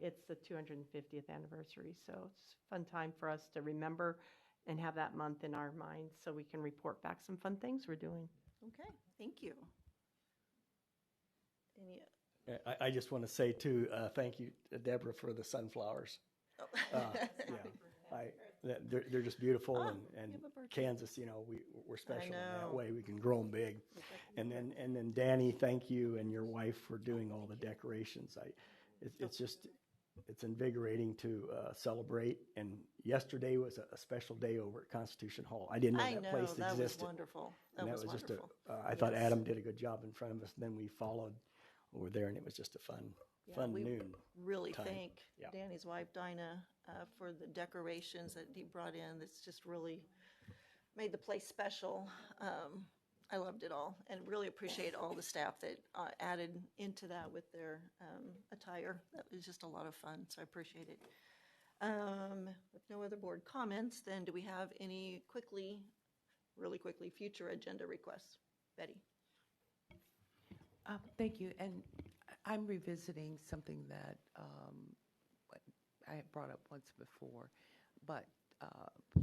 it's the 250th anniversary, so it's a fun time for us to remember and have that month in our minds so we can report back some fun things we're doing. Okay, thank you. Any, I just want to say too, thank you, Deborah, for the sunflowers. oh. They're just beautiful, Oh, and you have a birthday. Kansas, we're special in that know. way. We can grow them big. And then Danny, thank you and your wife for doing all the decorations. It's invigorating to celebrate. And yesterday was a special day over at Constitution Hall. I didn't know that place that existed. was wonderful. And That was just wonderful. I thought Yes. Adam did a good job in front of us. Then we followed over there, and it was just a fun We noon. really time. thank Yeah. Danny's wife, Dinah, for the decorations that he brought in. It's just really made the place special. I loved it all and really appreciate all the staff that added into that with their attire. That was just a lot of fun, so I appreciate it. With no other board comments, then do we have any really quickly, future agenda requests? Betty? Thank you. And I'm revisiting something that I had brought up once before, but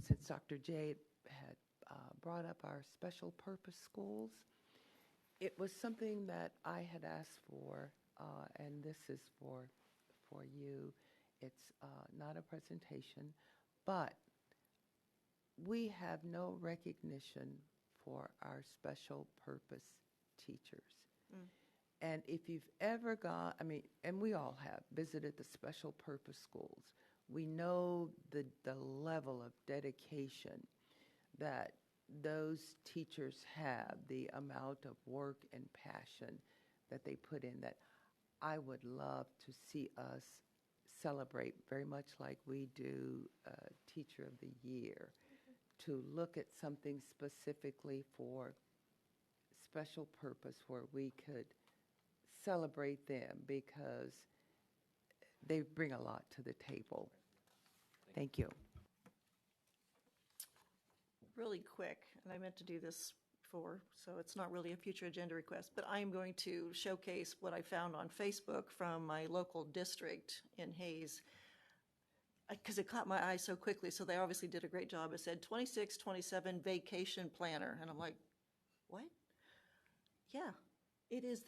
since Dr. J had brought up our special purpose schools, it was something that I had asked for, and this is for you. It's not a presentation, but we have no recognition for our special purpose teachers. And if you've ever gone, and we all have visited the special purpose schools, we know the level of dedication that those teachers have, the amount of work and passion that they put in, that I would love to see us celebrate very much like we do Teacher of the Year, to look at something specifically for special purpose where we could celebrate them because they bring a lot to the table. Thank you. Really quick, and I meant to do this before, so it's not really a future agenda request, but I am going to showcase what I found on Facebook from my local district in Hayes, because it caught my eye so quickly, so they obviously did a great job. It said 26-27 vacation planner, and I'm like, what? Yeah, it is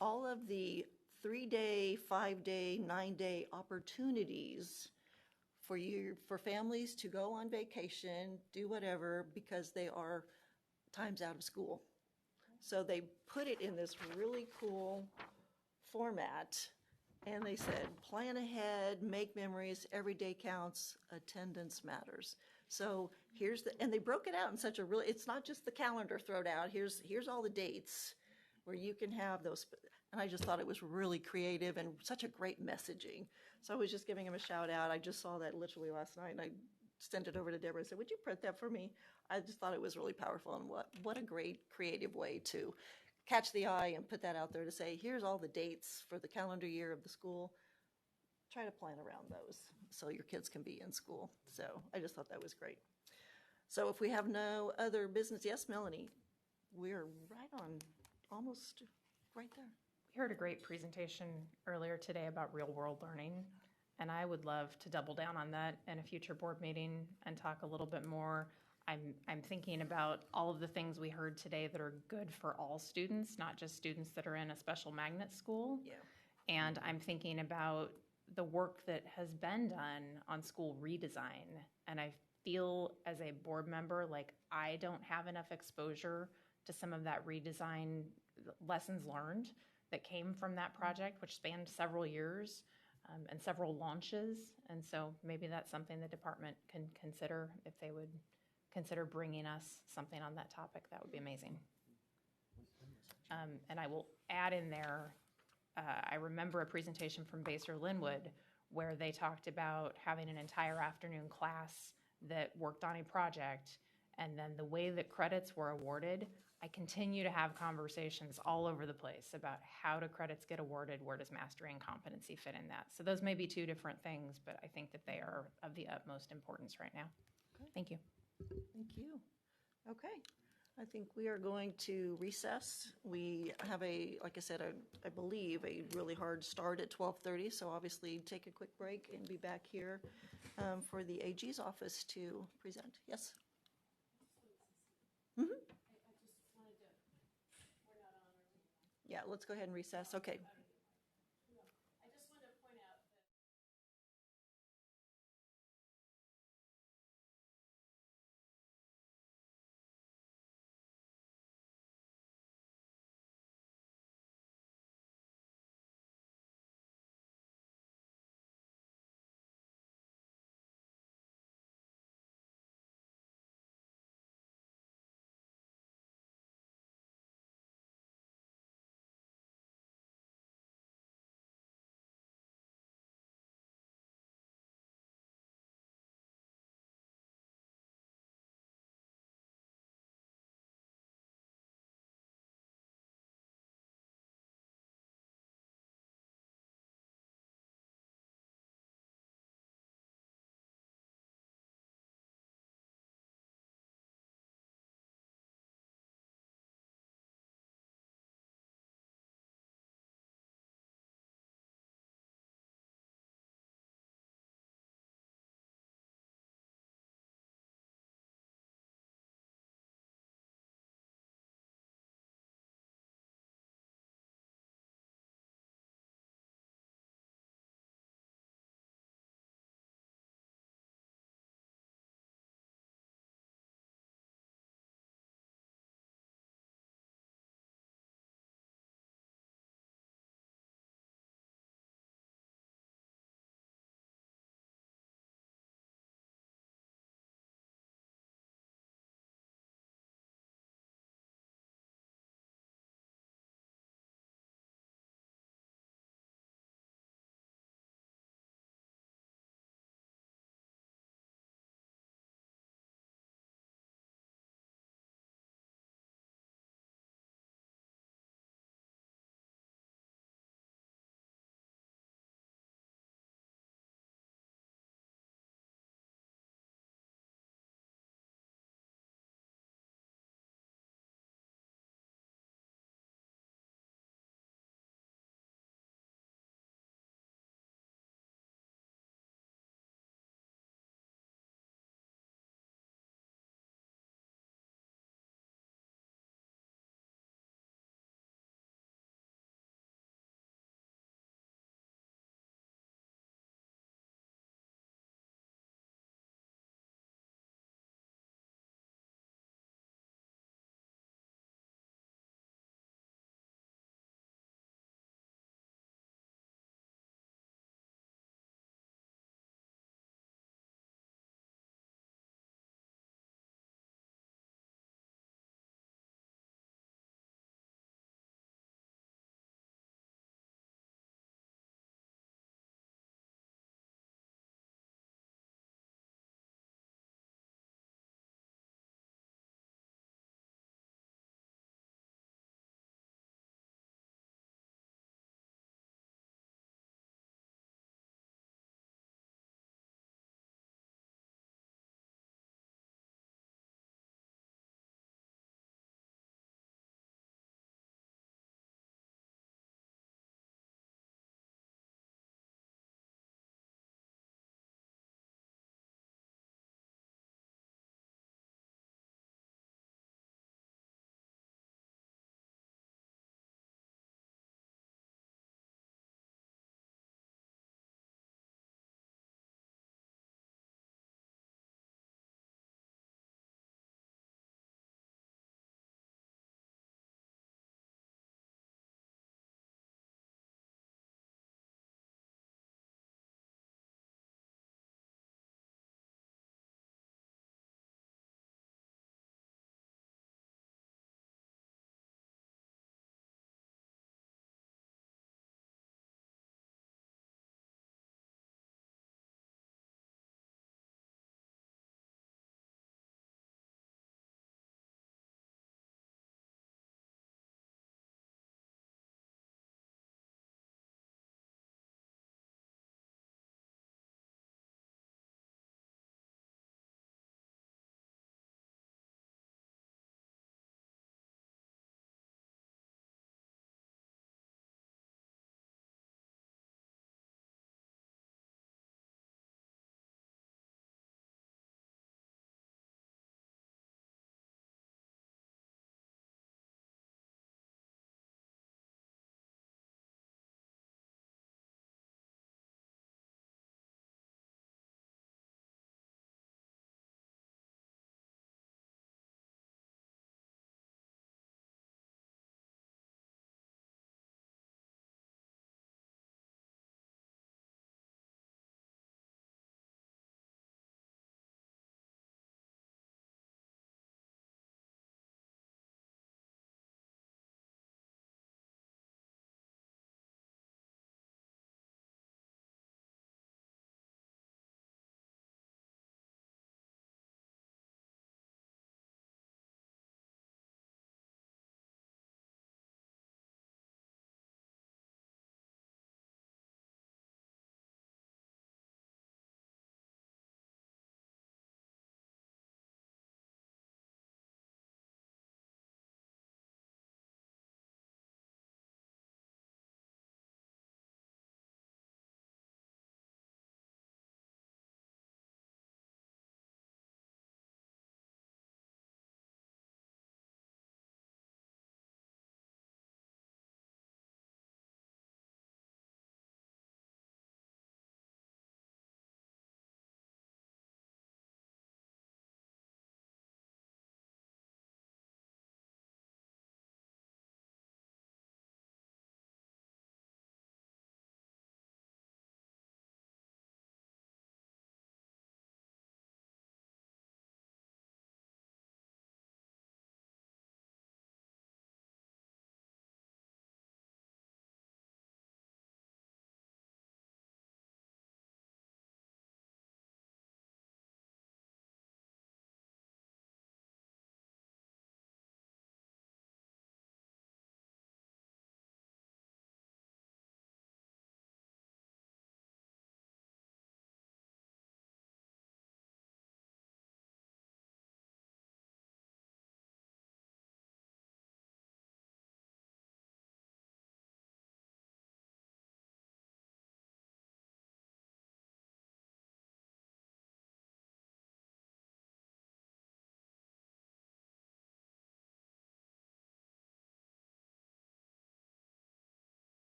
all of the 3-day, 5-day, 9-day opportunities for families to go on vacation, do whatever, because they are times out of school. So they put it in this really cool format, and they said, plan ahead, make memories, every day counts, attendance matters. So and they broke it out in such a it's not just the calendar thrown out, here's all the dates where you can have those, and I just thought it was really creative and such a great messaging. So I was just giving him a shout out. I just saw that literally last night, and I sent it over to Deborah and said, would you print that for me? I just thought it was really powerful, and what a great creative way to catch the eye and put that out there to say, here's all the dates for the calendar year of the school. Try to plan around those so your kids can be in school. So I just thought that was great. So if we have no other business, yes, Melanie, we're right on, almost right there. We heard a great presentation earlier today about real-world learning, and I would love to double down on that in a future board meeting and talk a little bit more. I'm thinking about all of the things we heard today that are good for all students, not just students that are in a special magnet school. Yeah. And I'm thinking about the work that has been done on school redesign. And I feel as a board member like I don't have enough exposure to some of that redesign lessons learned that came from that project, which spanned several years and several launches. And so maybe that's something the department can consider. If they would consider bringing us something on that topic, that would be amazing. And I will add in there, I remember a presentation from Baser Linwood where they talked about having an entire afternoon class that worked on a project, and then the way that credits were awarded, I continue to have conversations all over the place about how do credits get awarded, where does mastery and competency fit in that. So those may be two different things, but I think that they are of the utmost importance right now. Okay. Thank you. Thank you. Okay. I think we are going to recess. We have like I said, I believe a really hard start at 12:30, so obviously take a quick break and be back here for the AG's office to present. Yes? Yeah, let's go ahead and recess. Okay.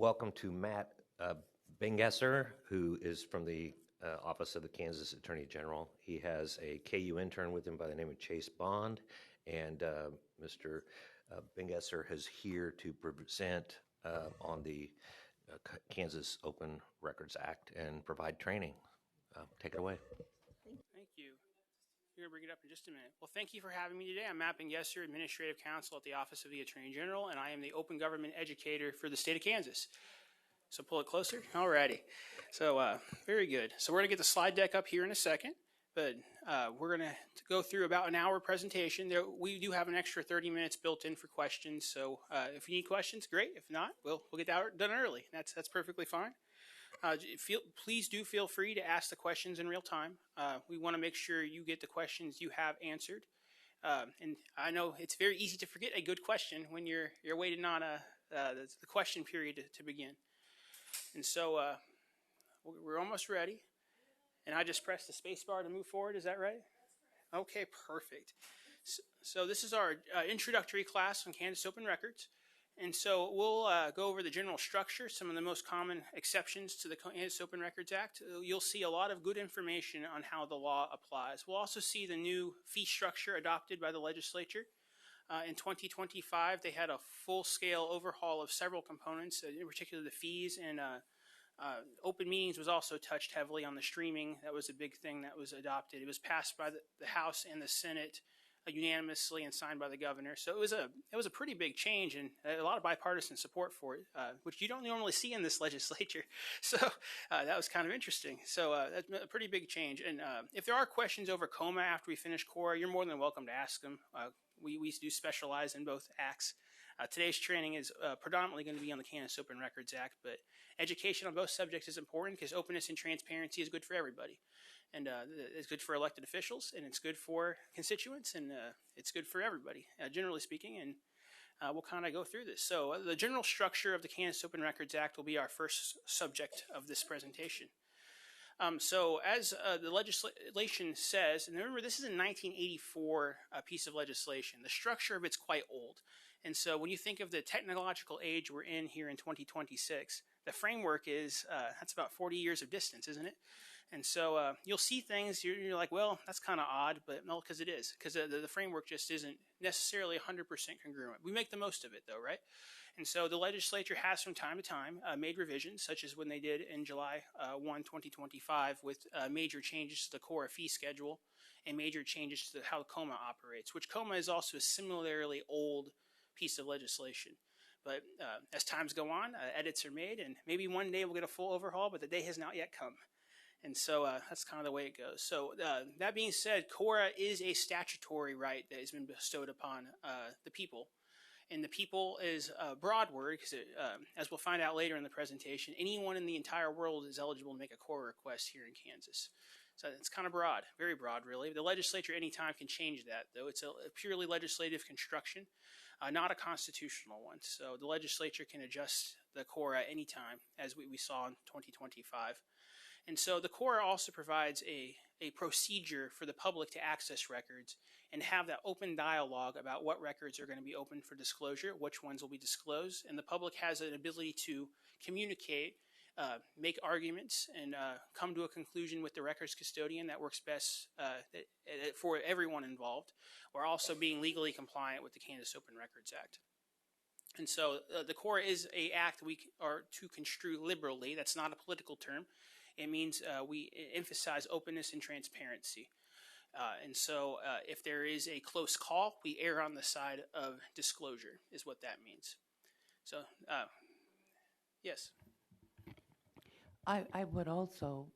welcome to Matt Bingesser, who is from the Office of the Kansas Attorney General. He has a KU intern with him by the name of Chase Bond, and Mr. Bingesser is here to present on the Kansas Open Records Act and provide training. Take it away. Thank you. You're going to bring it up in just a minute. Well, thank you for having me today. I'm Matt Bingesser, Administrative Counsel at the Office of the Attorney General, and I am the Open Government Educator for the state of Kansas. So pull it closer. Alrighty. So very good. So we're going to get the slide deck up here in a second, but we're going to go through about an hour presentation. We do have an extra 30 minutes built in for questions. So if you need questions, great. If not, we'll get that done early. That's perfectly fine. Please do feel free to ask the questions in real time. We want to make sure you get the questions you have answered. And I know it's very easy to forget a good question when you're waiting on the question period to begin. And so we're almost ready. And I just press the space bar to move forward. Is that right? Okay, perfect. So this is our introductory class on Kansas Open Records. And so we'll go over the general structure, some of the most common exceptions to the Kansas Open Records Act. You'll see a lot of good information on how the law applies. We'll also see the new fee structure adopted by the legislature. In 2025, they had a full-scale overhaul of several components, in particular the fees, and open meetings was also touched heavily on the streaming. That was a big thing that was adopted. It was passed by the House and the Senate unanimously and signed by the governor. So it was a pretty big change and a lot of bipartisan support for it, which you don't normally see in this legislature. So that was kind of interesting. So that's a pretty big change. And if there are questions over COMA after we finish CORA, you're more than welcome to ask them. We do specialize in both acts. Today's training is predominantly going to be on the Kansas Open Records Act, but education on both subjects is important because openness and transparency is good for everybody. And it's good for elected officials, and it's good for constituents, and it's good for everybody, generally speaking. And we'll kind of go through this. So the general structure of the Kansas Open Records Act will be our first subject of this presentation. So as the legislation says, and remember this is a 1984 piece of legislation, the structure of it's quite old. And so when you think of the technological age we're in here in 2026, the framework is, that's about 40 years of distance, isn't it? And so you'll see things, you're like, well, that's kind of odd, but no, because it is. Because the framework just isn't necessarily 100% congruent. We make the most of it, though, right? And so the legislature has from time to time made revisions, such as when they did in July 1, 2025, with major changes to the CORA fee schedule and major changes to how COMA operates, which COMA is also a similarly old piece of legislation. But as times go on, edits are made, and maybe one day we'll get a full overhaul, but the day has not yet come. And so that's kind of the way it goes. So that being said, CORA is a statutory right that has been bestowed upon the people. And the people is a broad word because, as we'll find out later in the presentation, anyone in the entire world is eligible to make a CORA request here in Kansas. So it's kind of broad, very broad, really. The legislature anytime can change that, though. It's a purely legislative construction, not a constitutional one. So the legislature can adjust the CORA anytime, as we saw in 2025. And so the CORA also provides a procedure for the public to access records and have that open dialogue about what records are going to be open for disclosure, which ones will be disclosed, and the public has an ability to communicate, make arguments, and come to a conclusion with the records custodian that works best for everyone involved, while also being legally compliant with the Kansas Open Records Act. And so the CORA is an act we are to construe liberally. That's not a political term. It means we emphasize openness and transparency. And so if there is a close call, we err on the side of disclosure is what that means. So, yes. I would also,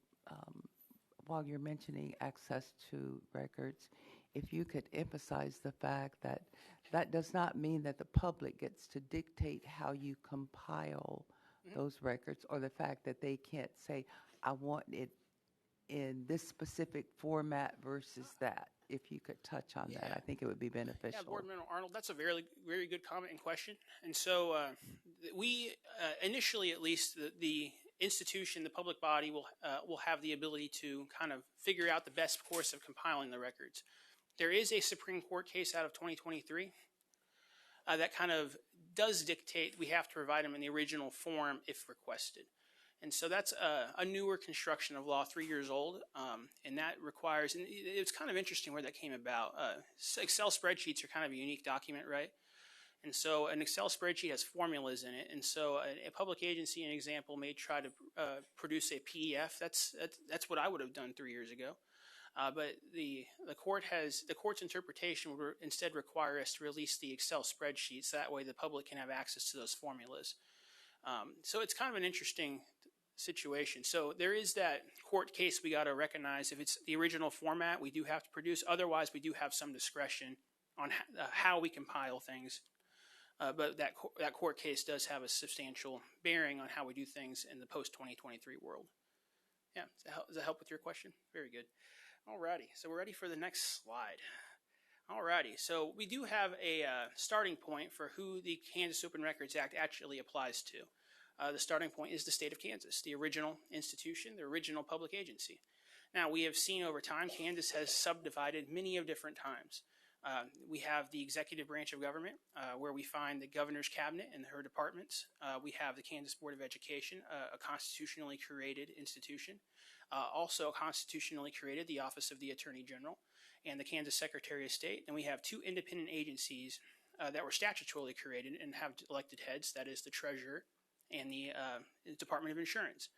while you're mentioning access to records, if you could emphasize the fact that that does not mean that the public gets to dictate how you compile those records, or the fact that they can't say, I want it in this specific format versus that. If you could touch on that, I think it would be beneficial. Yeah, Board Member Arnold, that's a very, very good comment and question. And so we, initially at least, the institution, the public body will have the ability to kind of figure out the best course of compiling the records. There is a Supreme Court case out of 2023 that kind of does dictate we have to provide them in the original form if requested. And so that's a newer construction of law, 3 years old, and that requires, and it's kind of interesting where that came about. Excel spreadsheets are kind of a unique document, right? And so an Excel spreadsheet has formulas in it, and so a public agency, an example, may try to produce a PDF. That's what I would have done 3 years ago. But the court's interpretation would instead require us to release the Excel spreadsheets. That way the public can have access to those formulas. So it's kind of an interesting situation. So there is that court case we got to recognize. If it's the original format, we do have to produce. Otherwise, we do have some discretion on how we compile things. But that court case does have a substantial bearing on how we do things in the post-2023 world. Yeah, does that help with your question? Very good. Alrighty, so we're ready for the next slide. Alrighty, so we do have a starting point for who the Kansas Open Records Act actually applies to. The starting point is the state of Kansas, the original institution, the original public agency. Now, we have seen over time, Kansas has subdivided many of different times. We have the executive branch of government, where we find the governor's cabinet and her departments. We have the Kansas Board of Education, a constitutionally created institution. Also constitutionally created the Office of the Attorney General and the Kansas Secretary of State. And we have two independent agencies that were statutorily created and have elected heads, that is the Treasurer and the Department of Insurance,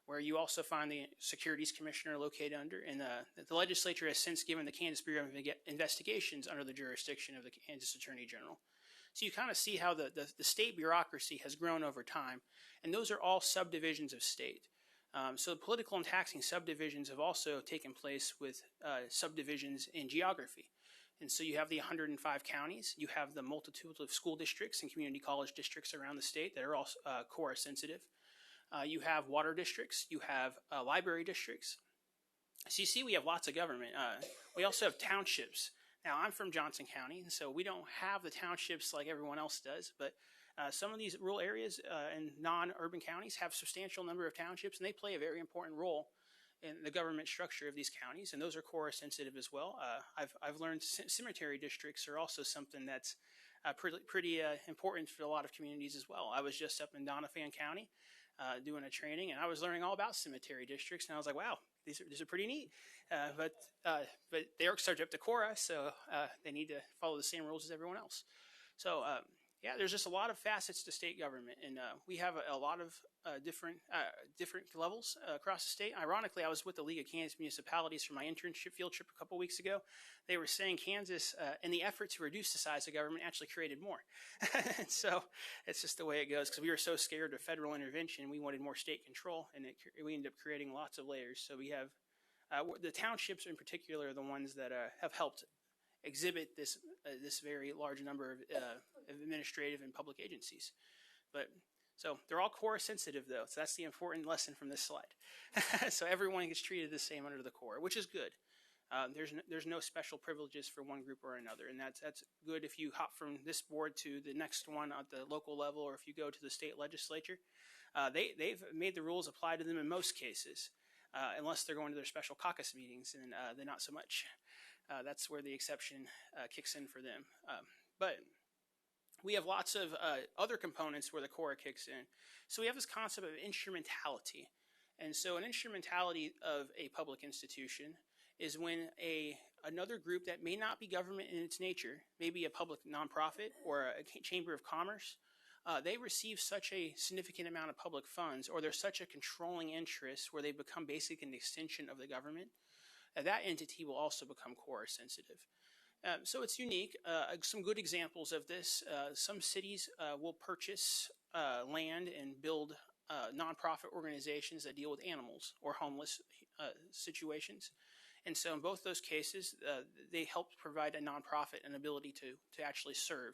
where you also find the Securities Commissioner located under, and the legislature has since given the Kansas Bureau of Investigations under the jurisdiction of the Kansas Attorney General. So you kind of see how the state bureaucracy has grown over time, and those are all subdivisions of state. So political and taxing subdivisions have also taken place with subdivisions in geography. And so you have the 105 counties, you have the multitude of school districts and community college districts around the state that are all core sensitive. You have water districts, you have library districts. So you see we have lots of government. We also have townships. Now, I'm from Johnson County, and so we don't have the townships like everyone else does, but some of these rural areas and non-urban counties have a substantial number of townships, and they play a very important role in the government structure of these counties, and those are core sensitive as well. I've learned cemetery districts are also something that's pretty important for a lot of communities as well. I was just up in Doniphan County doing a training, and I was learning all about cemetery districts, and I was like, wow, these are pretty neat. But they are subject to KORA, so they need to follow the same rules as everyone else. So yeah, there's just a lot of facets to state government, and we have a lot of different levels across the state. Ironically, I was with the League of Kansas Municipalities for my internship field trip a couple weeks ago. They were saying Kansas, in the effort to reduce the size of government, actually created more. And so it's just the way it goes, because we were so scared of federal intervention, we wanted more state control, and we ended up creating lots of layers. So we have the townships in particular are the ones that have helped exhibit this very large number of administrative and public agencies. But so they're all KORA sensitive, though, so that's the important lesson from this slide. So everyone gets treated the same under the KORA, which is good. There's no special privileges for one group or another, and that's good if you hop from this board to the next one at the local level, or if you go to the state legislature. They've made the rules apply to them in most cases, unless they're going to their special caucus meetings, and they're not so much. That's where the exception kicks in for them. But we have lots of other components where the KORA kicks in. So we have this concept of instrumentality. And so an instrumentality of a public institution is when another group that may not be government in its nature, maybe a public nonprofit or a chamber of commerce, they receive such a significant amount of public funds, or there's such a controlling interest where they become basically an extension of the government, that entity will also become KORA sensitive. So it's unique. Some good examples of this, some cities will purchase land and build nonprofit organizations that deal with animals or homeless situations. And so in both those cases, they help provide a nonprofit an ability to actually serve.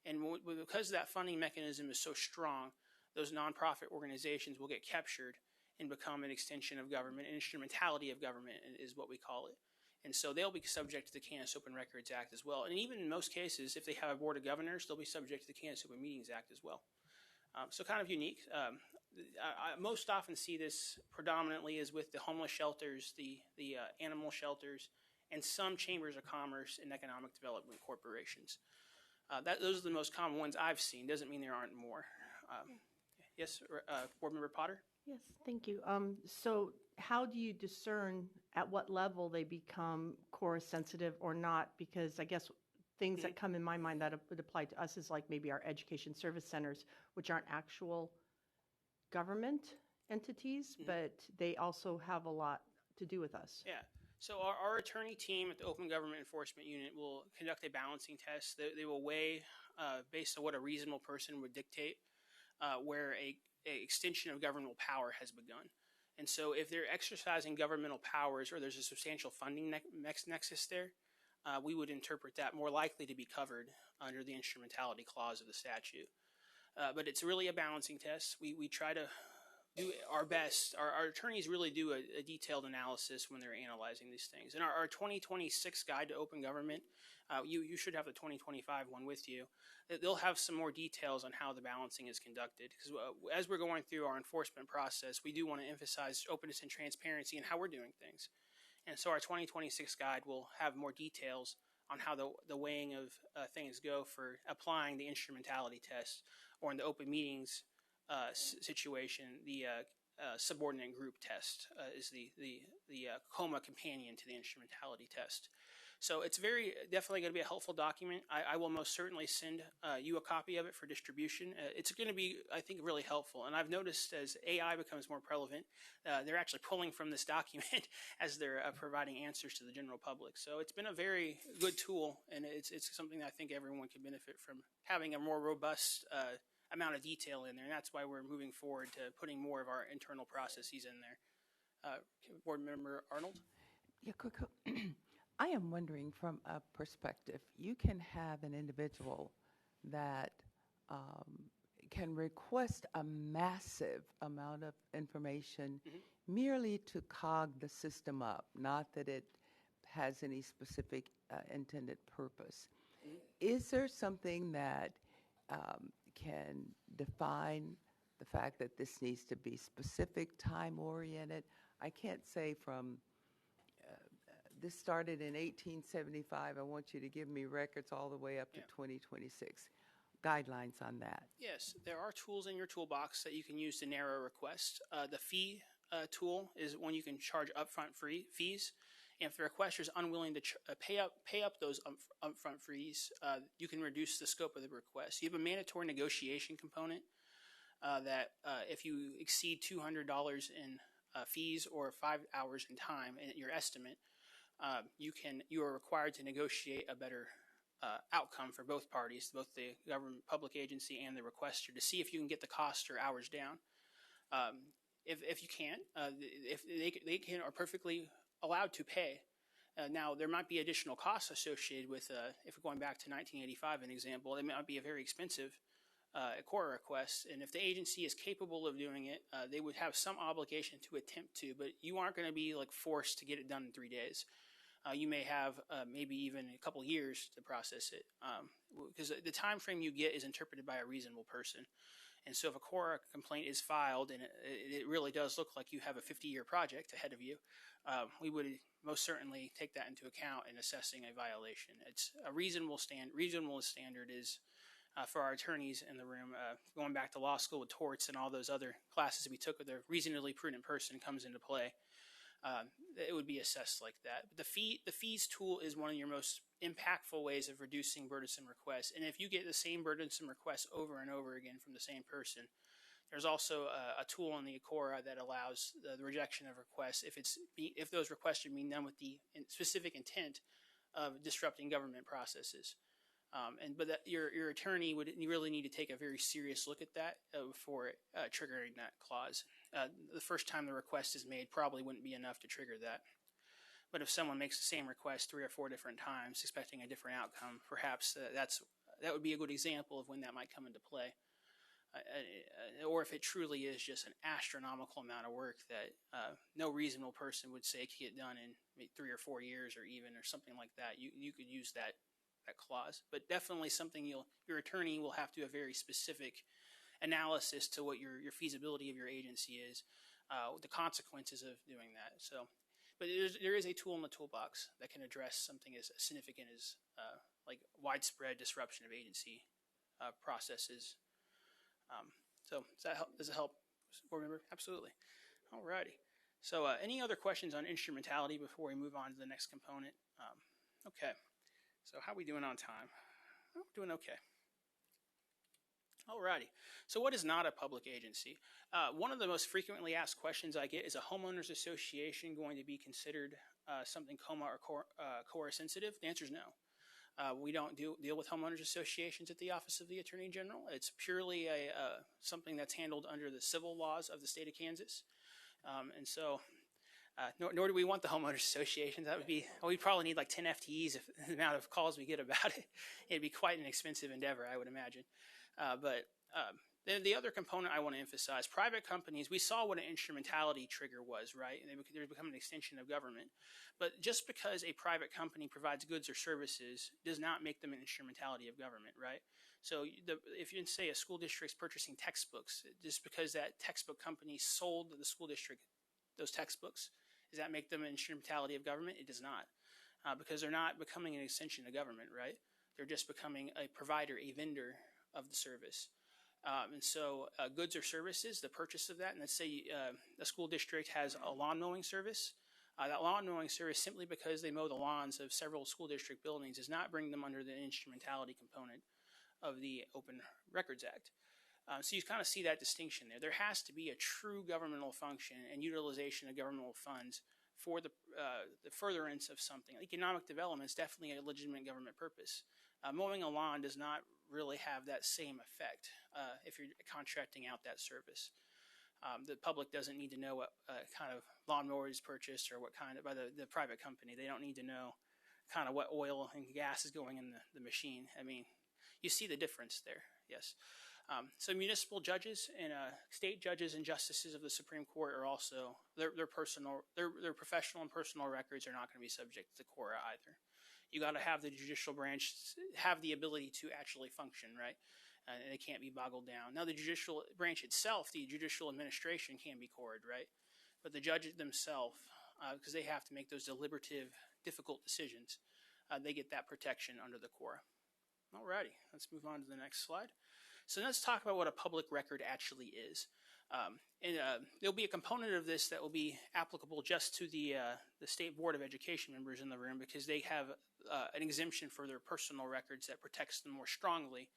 And because that funding mechanism is so strong, those nonprofit organizations will get captured and become an extension of government. An instrumentality of government is what we call it. And so they'll be subject to the Kansas Open Records Act as well. And even in most cases, if they have a board of governors, they'll be subject to the Kansas Open Meetings Act as well. So kind of unique. I most often see this predominantly is with the homeless shelters, the animal shelters, and some chambers of commerce and economic development corporations. Those are the most common ones I've seen. Doesn't mean there aren't more. Yes, Board Member Potter? Yes, thank you. So how do you discern at what level they become core sensitive or not? Because I guess things that come in my mind that would apply to us is like maybe our education service centers, which aren't actual government entities, but they also have a lot to do with us. Yeah. So our attorney team at the Open Government Enforcement Unit will conduct a balancing test. They will weigh, based on what a reasonable person would dictate, where a extension of governmental power has begun. And so if they're exercising governmental powers or there's a substantial funding nexus there, we would interpret that more likely to be covered under the instrumentality clause of the statute. But it's really a balancing test. We try to do our best. Our attorneys really do a detailed analysis when they're analyzing these things. And our 2026 Guide to Open Government, you should have the 2025 one with you. They'll have some more details on how the balancing is conducted. Because as we're going through our enforcement process, we do want to emphasize openness and transparency in how we're doing things. And so our 2026 Guide will have more details on how the weighing of things go for applying the instrumentality test, or in the open meetings situation, the subordinate group test is the COMA companion to the instrumentality test. So it's definitely going to be a helpful document. I will most certainly send you a copy of it for distribution. It's going to be, I think, really helpful. And I've noticed as AI becomes more prevalent, they're actually pulling from this document as they're providing answers to the general public. So it's been a very good tool, and it's something that I think everyone can benefit from having a more robust amount of detail in there. And that's why we're moving forward to putting more of our internal processes in there. Board Member Arnold? Yeah, quick. I am wondering from a perspective, you can have an individual that can request a massive amount of information merely to cog the system up, not that it has any specific intended purpose. Is there something that can define the fact that this needs to be specific, time-oriented? I can't say from this started in 1875, I want you to give me records all the way up to 2026. Guidelines on that. Yes, there are tools in your toolbox that you can use to narrow requests. The fee tool is when you can charge upfront fees. And if the requester is unwilling to pay up those upfront fees, you can reduce the scope of the request. You have a mandatory negotiation component that if you exceed $200 in fees or 5 hours in time in your estimate, you are required to negotiate a better outcome for both parties, both the government public agency and the requester, to see if you can get the cost or hours down. If you can't, if they are perfectly allowed to pay. Now, there might be additional costs associated with, if we're going back to 1985, an example, it might be a very expensive core request, and if the agency is capable of doing it, they would have some obligation to attempt to, but you aren't going to be forced to get it done in 3 days. You may have maybe even a couple years to process it, because the time frame you get is interpreted by a reasonable person. And so if a core complaint is filed and it really does look like you have a 50-year project ahead of you, we would most certainly take that into account in assessing a violation. It's a reasonable standard is for our attorneys in the room, going back to law school with torts and all those other classes we took, with the reasonably prudent person comes into play. It would be assessed like that. But the fees tool is one of your most impactful ways of reducing burdensome requests. And if you get the same burdensome requests over and over again from the same person, there's also a tool in the ACORA that allows the rejection of requests if those requests are being done with the specific intent of disrupting government processes. But your attorney would really need to take a very serious look at that before triggering that clause. The first time the request is made probably wouldn't be enough to trigger that. But if someone makes the same request 3 or 4 different times, expecting a different outcome, perhaps that would be a good example of when that might come into play. Or if it truly is just an astronomical amount of work that no reasonable person would say could get done in maybe 3 or 4 years or something like that, you could use that clause. But definitely something your attorney will have to do a very specific analysis to what your feasibility of your agency is, the consequences of doing that. So, but there is a tool in the toolbox that can address something as significant as like widespread disruption of agency processes. So does it help, board member? Absolutely. Alrighty. So any other questions on instrumentality before we move on to the next component? Okay. So how are we doing on time? Oh, doing okay. Alrighty. So what is not a public agency? One of the most frequently asked questions I get is a homeowners association going to be considered something COMA or CORA sensitive? The answer is no. We don't deal with homeowners associations at the Office of the Attorney General. It's purely something that's handled under the civil laws of the state of Kansas. And so nor do we want the homeowners associations. That would be, we'd probably need like 10 FTEs if the amount of calls we get about it. It'd be quite an expensive endeavor, I would imagine. Then the other component I want to emphasize, private companies, we saw what an instrumentality trigger was, right? And they become an extension of government. But just because a private company provides goods or services does not make them an instrumentality of government, right? So if you say a school district's purchasing textbooks, just because that textbook company sold the school district those textbooks, does that make them an instrumentality of government? It does not, because they're not becoming an extension of government, right? They're just becoming a provider, a vendor of the service. And so goods or services, the purchase of that, and let's say a school district has a lawn mowing service. That lawn mowing service, simply because they mow the lawns of several school district buildings, does not bring them under the instrumentality component of the Open Records Act. So you kind of see that distinction there. There has to be a true governmental function and utilization of governmental funds for the furtherance of something. Economic development is definitely a legitimate government purpose. Mowing a lawn does not really have that same effect if you're contracting out that service. The public doesn't need to know what kind of lawnmower is purchased or what kind of, by the private company. They don't need to know kind of what oil and gas is going in the machine. I mean, you see the difference there, yes. So municipal judges and state judges and justices of the Supreme Court are also, their professional and personal records are not going to be subject to CORA either. You got to have the judicial branch have the ability to actually function, right? And it can't be boggled down. Now, the judicial branch itself, the judicial administration, can be CORA'd, right? But the judges themselves, because they have to make those deliberative, difficult decisions, they get that protection under the CORA. Alrighty, let's move on to the next slide. So let's talk about what a public record actually is. There'll be a component of this that will be applicable just to the State Board of Education members in the room, because they have an exemption for their personal records that protects them more strongly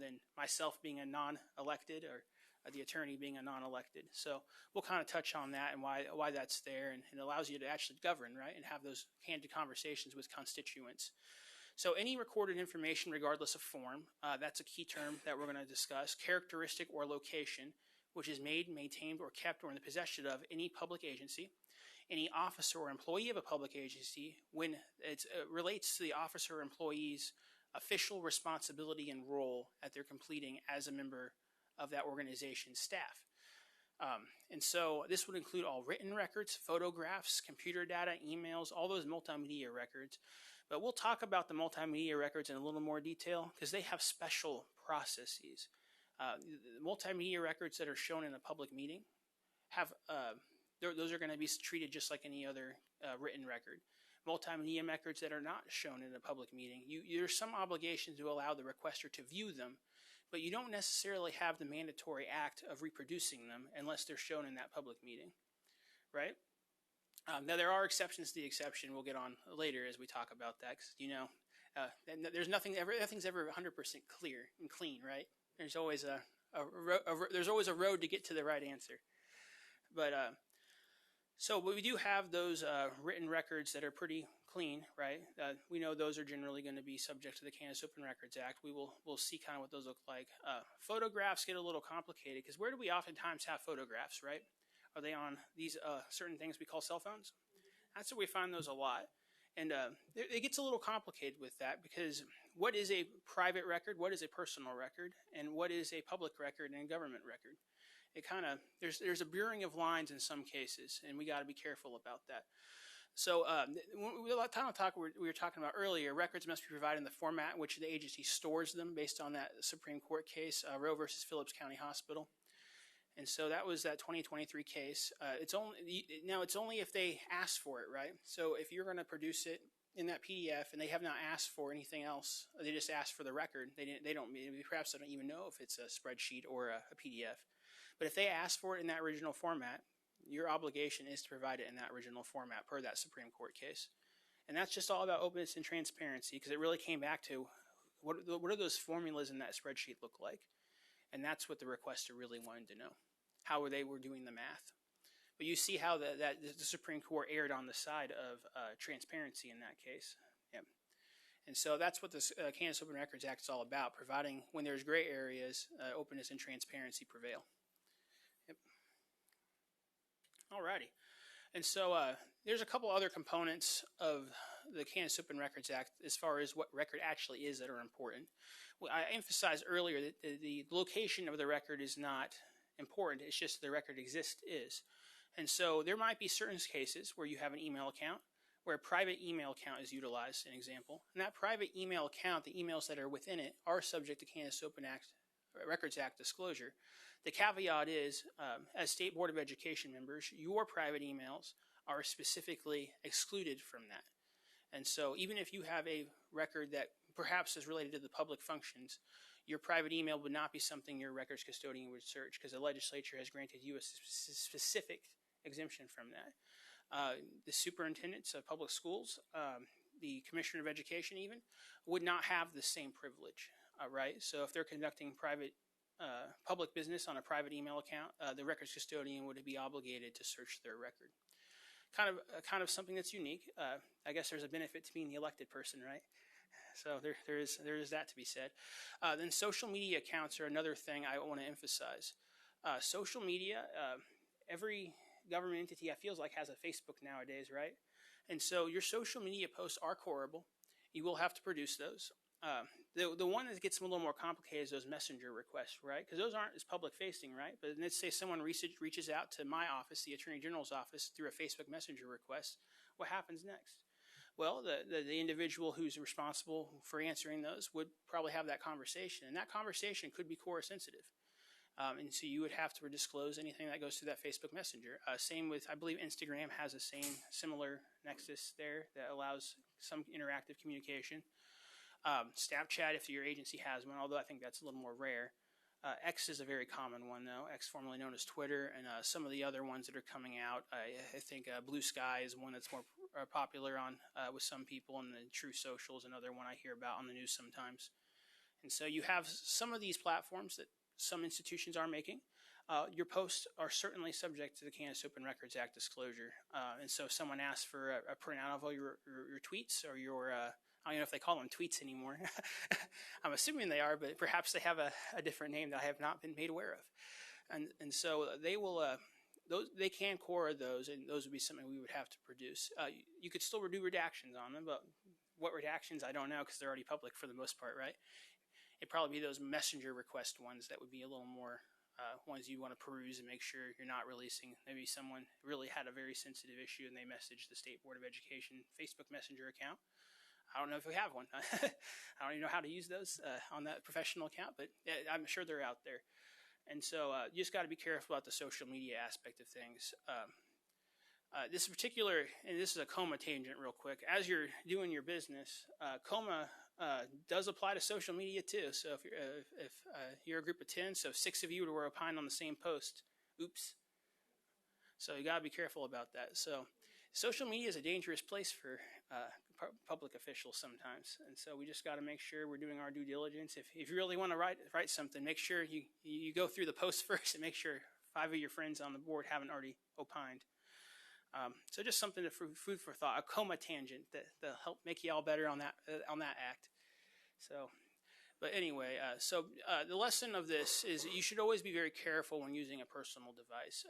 than myself being a non-elected or the attorney being a non-elected. So we'll kind of touch on that and why that's there, and it allows you to actually govern, right, and have those candid conversations with constituents. So any recorded information, regardless of form, that's a key term that we're going to discuss. Characteristic or location, which is made, maintained, or kept or in the possession of any public agency, any officer or employee of a public agency, when it relates to the officer or employee's official responsibility and role that they're completing as a member of that organization's staff. And so this would include all written records, photographs, computer data, emails, all those multimedia records. But we'll talk about the multimedia records in a little more detail because they have special processes. The multimedia records that are shown in a public meeting have those are going to be treated just like any other written record. Multimedia records that are not shown in a public meeting, there's some obligation to allow the requester to view them, but you don't necessarily have the mandatory act of reproducing them unless they're shown in that public meeting, right? Now, there are exceptions to the exception. We'll get on later as we talk about that, because, there's nothing's ever 100% clear and clean, right? There's always there's always a road to get to the right answer. But so we do have those written records that are pretty clean, right? We know those are generally going to be subject to the Kansas Open Records Act. We'll see kind of what those look like. Photographs get a little complicated because where do we oftentimes have photographs, right? Are they on these certain things we call cell phones? That's where we find those a lot. And it gets a little complicated with that because what is a private record, what is a personal record, and what is a public record and a government record? It kind of, there's a blurring of lines in some cases, and we got to be careful about that. So we were talking about earlier, records must be provided in the format in which the agency stores them based on that Supreme Court case, Roe versus Phillips County Hospital. And so that was that 2023 case. It's only if they ask for it, right? So if you're going to produce it in that PDF and they have not asked for anything else, they just asked for the record. Perhaps they don't even know if it's a spreadsheet or a PDF. But if they ask for it in that original format, your obligation is to provide it in that original format per that Supreme Court case. And that's just all about openness and transparency, because it really came back to what do those formulas in that spreadsheet look like? And that's what the requester really wanted to know, how they were doing the math. But you see how the Supreme Court erred on the side of transparency in that case. Yep. And so that's what the Kansas Open Records Act is all about, providing when there's gray areas, openness and transparency prevail. Yep. Alrighty. And so there's a couple other components of the Kansas Open Records Act as far as what record actually is that are important. Well, I emphasized earlier that the location of the record is not important. It's just the record exists is. And so there might be certain cases where you have an email account, where a private email account is utilized, an example. And that private email account, the emails that are within it, are subject to Kansas Open Records Act disclosure. The caveat is, as State Board of Education members, your private emails are specifically excluded from that. And so even if you have a record that perhaps is related to the public functions, your private email would not be something your records custodian would search, because the legislature has granted you a specific exemption from that. The superintendents of public schools, the commissioner of education even, would not have the same privilege, right? So if they're conducting public business on a private email account, the records custodian would be obligated to search their record. Kind of something that's unique. I guess there's a benefit to being the elected person, right? So there is that to be said. Then social media accounts are another thing I want to emphasize. Social media, every government entity, I feels like, has a Facebook nowadays, right? And so your social media posts are corrable. You will have to produce those. The one that gets a little more complicated is those messenger requests, right? Because those aren't as public facing, right? But let's say someone reaches out to my office, the Attorney General's office, through a Facebook Messenger request. What happens next? Well, the individual who's responsible for answering those would probably have that conversation, and that conversation could be core sensitive. And so you would have to disclose anything that goes through that Facebook Messenger. Same with, I believe Instagram has a similar nexus there that allows some interactive communication. Snapchat, if your agency has one, although I think that's a little more rare. X is a very common one, though. X, formerly known as Twitter, and some of the other ones that are coming out. I think Blue Sky is one that's more popular on with some people, and the True Social is another one I hear about on the news sometimes. And so you have some of these platforms that some institutions are making. Your posts are certainly subject to the Kansas Open Records Act disclosure. And so if someone asks for a printout of all your tweets or your I don't know if they call them tweets anymore. I'm assuming they are, but perhaps they have a different name that I have not been made aware of. And so they will, they can core those, and those would be something we would have to produce. You could still do redactions on them, but what redactions, I don't know, because they're already public for the most part, right? It'd probably be those messenger request ones that would be a little more ones you want to peruse and make sure you're not releasing. Maybe someone really had a very sensitive issue and they messaged the State Board of Education Facebook Messenger account. I don't know if we have one. I don't even know how to use those on that professional account, but I'm sure they're out there. And so you just got to be careful about the social media aspect of things. This particular, and this is a COMA tangent real quick, as you're doing your business, COMA does apply to social media too. So if you're a group of 10, so 6 of you were opined on the same post, oops. So you got to be careful about that. So social media is a dangerous place for public officials sometimes, and so we just got to make sure we're doing our due diligence. If you really want to write something, make sure you go through the post first and make sure 5 of your friends on the board haven't already opined. So just something to food for thought, a COMA tangent that'll help make you all better on that act. So, but anyway, the lesson of this is that you should always be very careful when using a personal device.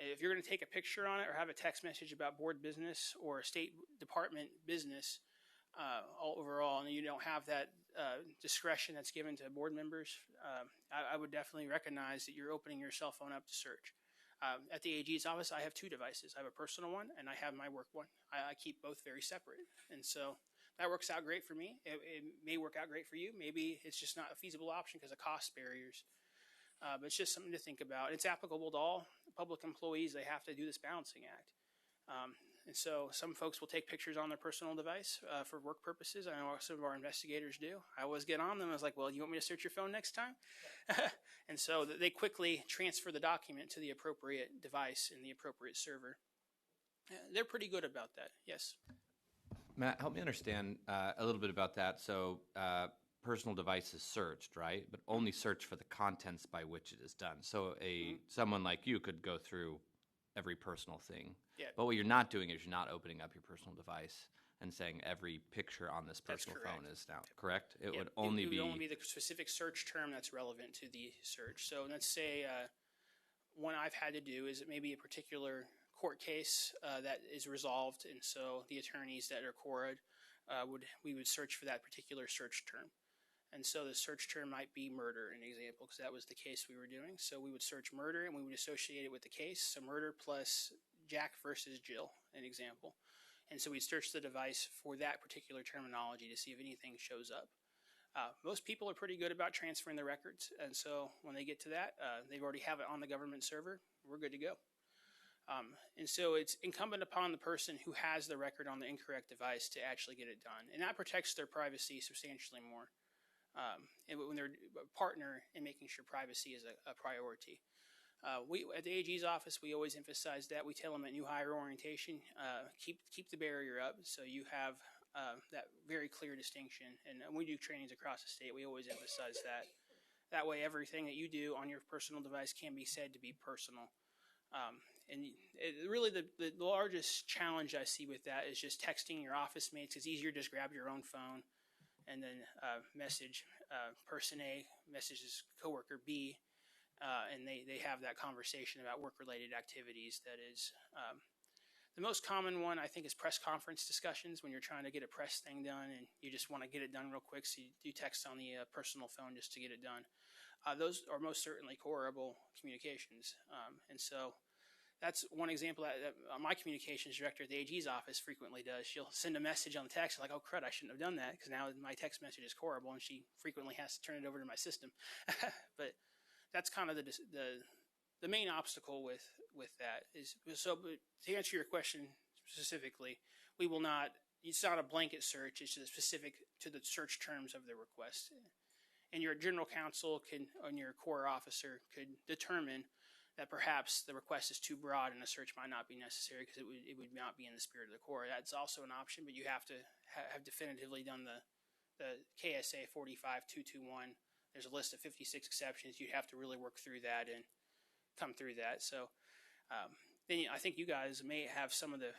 If you're going to take a picture on it or have a text message about board business or State Department business overall, and you don't have that discretion that's given to board members, I would definitely recognize that you're opening your cell phone up to search. At the AG's office, I have 2 devices. I have a personal one and I have my work one. I keep both very separate. And so that works out great for me. It may work out great for you. Maybe it's just not a feasible option because of cost barriers. But it's just something to think about. It's applicable to all public employees. They have to do this balancing act. And so some folks will take pictures on their personal device for work purposes. I know some of our investigators do. I always get on them. I was like, well, you want me to search your phone next time? And so they quickly transfer the document to the appropriate device in the appropriate server. They're pretty good about that, yes. Matt, help me understand a little bit about that. So personal device is searched, right? But only search for the contents by which it is done. So someone like you could go through every personal thing. Yeah. But what you're not doing is you're not opening up your personal device and saying every picture on this personal phone is now, correct? It would only be... It would only be the specific search term that's relevant to the search. So let's say one I've had to do is maybe a particular court case that is resolved, and so the attorneys that are quora'd we would search for that particular search term. And so the search term might be murder, an example, because that was the case we were doing. So we would search murder, and we would associate it with the case. So murder plus Jack versus Jill, an example. And so we'd search the device for that particular terminology to see if anything shows up. Most people are pretty good about transferring the records, and so when they get to that, they already have it on the government server. We're good to go. And so it's incumbent upon the person who has the record on the incorrect device to actually get it done. And that protects their privacy substantially more. And when they're a partner in making sure privacy is a priority. We at the AG's office, we always emphasize that. We tell them at new hire orientation, keep the barrier up so you have that very clear distinction. And when we do trainings across the state, we always emphasize that. That way, everything that you do on your personal device can be said to be personal. Really, the largest challenge I see with that is just texting your office mates. It's easier to just grab your own phone and then message person A, messages coworker B, and they have that conversation about work-related activities. That is the most common one, I think, is press conference discussions when you're trying to get a press thing done and you just want to get it done real quick, so you text on the personal phone just to get it done. Those are most certainly quorable communications, and so that's one example that my communications director at the AG's office frequently does. She'll send a message on the text like, oh, crud, I shouldn't have done that because now my text message is horrible, and she frequently has to turn it over to my system. But that's kind of the main obstacle with that. So to answer your question specifically, we will not, it's not a blanket search, it's just specific to the search terms of the request. And your general counsel and your core officer could determine that perhaps the request is too broad and a search might not be necessary because it would not be in the spirit of the core. That's also an option, but you have to have definitively done the KSA 45221. There's a list of 56 exceptions. You'd have to really work through that and come through that. So then I think you guys may have some of the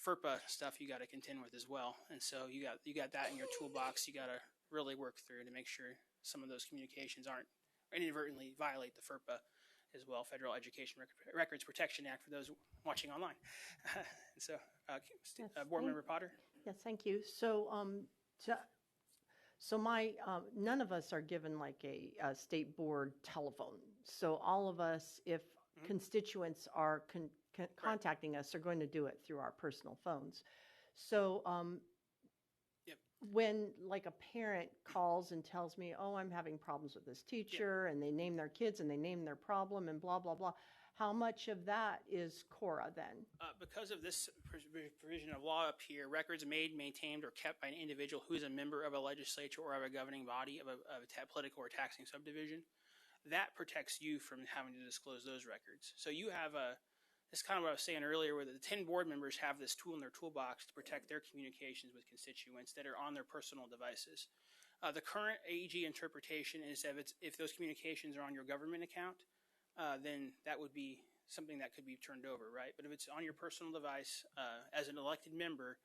FERPA stuff you got to contend with as well. And so you got that in your toolbox. You got to really work through to make sure some of those communications aren't inadvertently violate the FERPA as well, Federal Education Records Protection Act, for those watching online. And so, Board Member Potter? Yes, thank you. So, none of us are given like a state board telephone. So all of us, if constituents are contacting us, are going to do it through our personal phones. So when like a parent calls and tells me, oh, I'm having problems with this teacher, and they name their kids and they name their problem and blah, blah, blah, how much of that is CORA then? Because of this provision of law up here, records made, maintained, or kept by an individual who is a member of a legislature or of a governing body of a political or taxing subdivision, that protects you from having to disclose those records. So you have this is kind of what I was saying earlier, where the 10 board members have this tool in their toolbox to protect their communications with constituents that are on their personal devices. The current AEG interpretation is that if those communications are on your government account, then that would be something that could be turned over, right? But if it's on your personal device, as an elected member,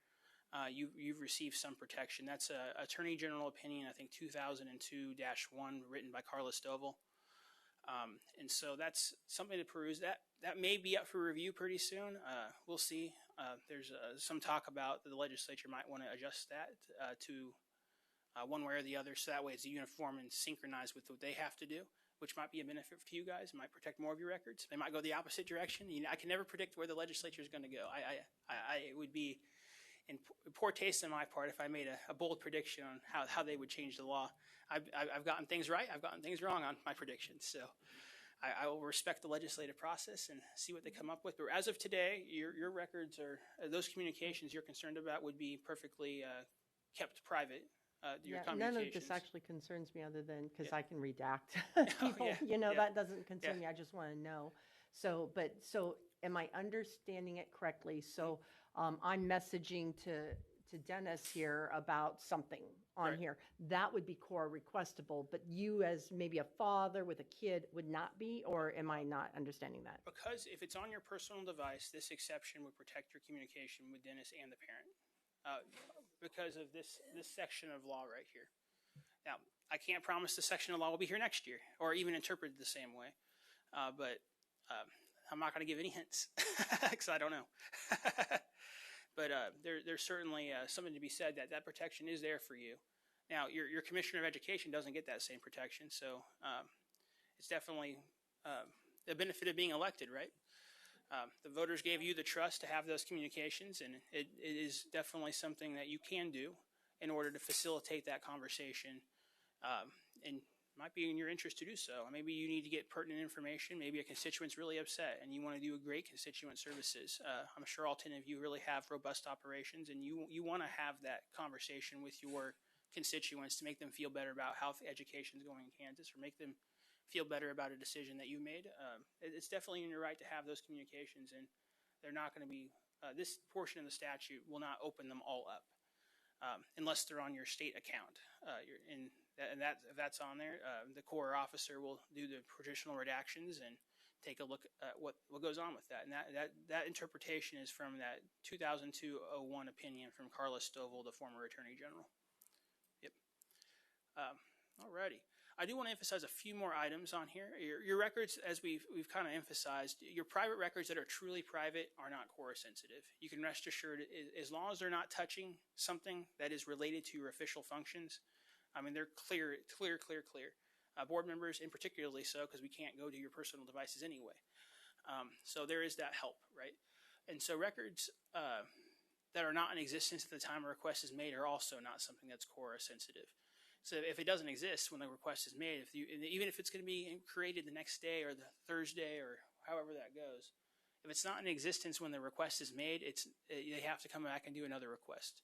you've received some protection. That's Attorney General opinion, I think 2002-1, written by Carla Stovall. And so that's something to peruse. That may be up for review pretty soon. We'll see. There's some talk about the legislature might want to adjust that to one way or the other, so that way it's uniform and synchronized with what they have to do, which might be a benefit to you guys. It might protect more of your records. They might go the opposite direction. I can never predict where the legislature is going to go. It would be in poor taste on my part if I made a bold prediction on how they would change the law. I've gotten things right. I've gotten things wrong on my predictions. So I will respect the legislative process and see what they come up with. But as of today, your records are those communications you're concerned about would be perfectly kept private. Your none of this communications. actually concerns me other than because I can redact Oh, people. yeah, That doesn't concern yeah. me. I just want to know. So am I understanding it correctly? So I'm messaging to Dennis here about something on Right. here. That would be core requestable, but you as maybe a father with a kid would not be, or am I not understanding that? Because if it's on your personal device, this exception would protect your communication with Dennis and the parent. Because of this section of law right here. Now, I can't promise the section of law will be here next year or even interpreted the same way, but I'm not going to give any hints because I don't know. But there's certainly something to be said that protection is there for you. Now, your commissioner of education doesn't get that same protection, so it's definitely the benefit of being elected, right? The voters gave you the trust to have those communications, and it is definitely something that you can do in order to facilitate that conversation. And it might be in your interest to do so. Maybe you need to get pertinent information. Maybe a constituent's really upset, and you want to do a great constituent services. I'm sure all 10 of you really have robust operations, and you want to have that conversation with your constituents to make them feel better about how education is going in Kansas, or make them feel better about a decision that you made. It's definitely in your right to have those communications, and they're not going to be, this portion of the statute will not open them all up unless they're on your state account. If that's on there, the Corps officer will do the traditional redactions and take a look at what goes on with that. And that interpretation is from that 2002-01 opinion from Carla Stovall, the former Attorney General. Yep. Alrighty. I do want to emphasize a few more items on here. Your records, as we've kind of emphasized, your private records that are truly private are not Cora sensitive. You can rest assured, as long as they're not touching something that is related to your official functions, they're clear. Board members, in particularly so, because we can't go to your personal devices anyway. So there is that help, right? And so records that are not in existence at the time a request is made are also not something that's Cora sensitive. So if it doesn't exist when the request is made, even if it's going to be created the next day or the Thursday or however that goes, if it's not in existence when the request is made, they have to come back and do another request.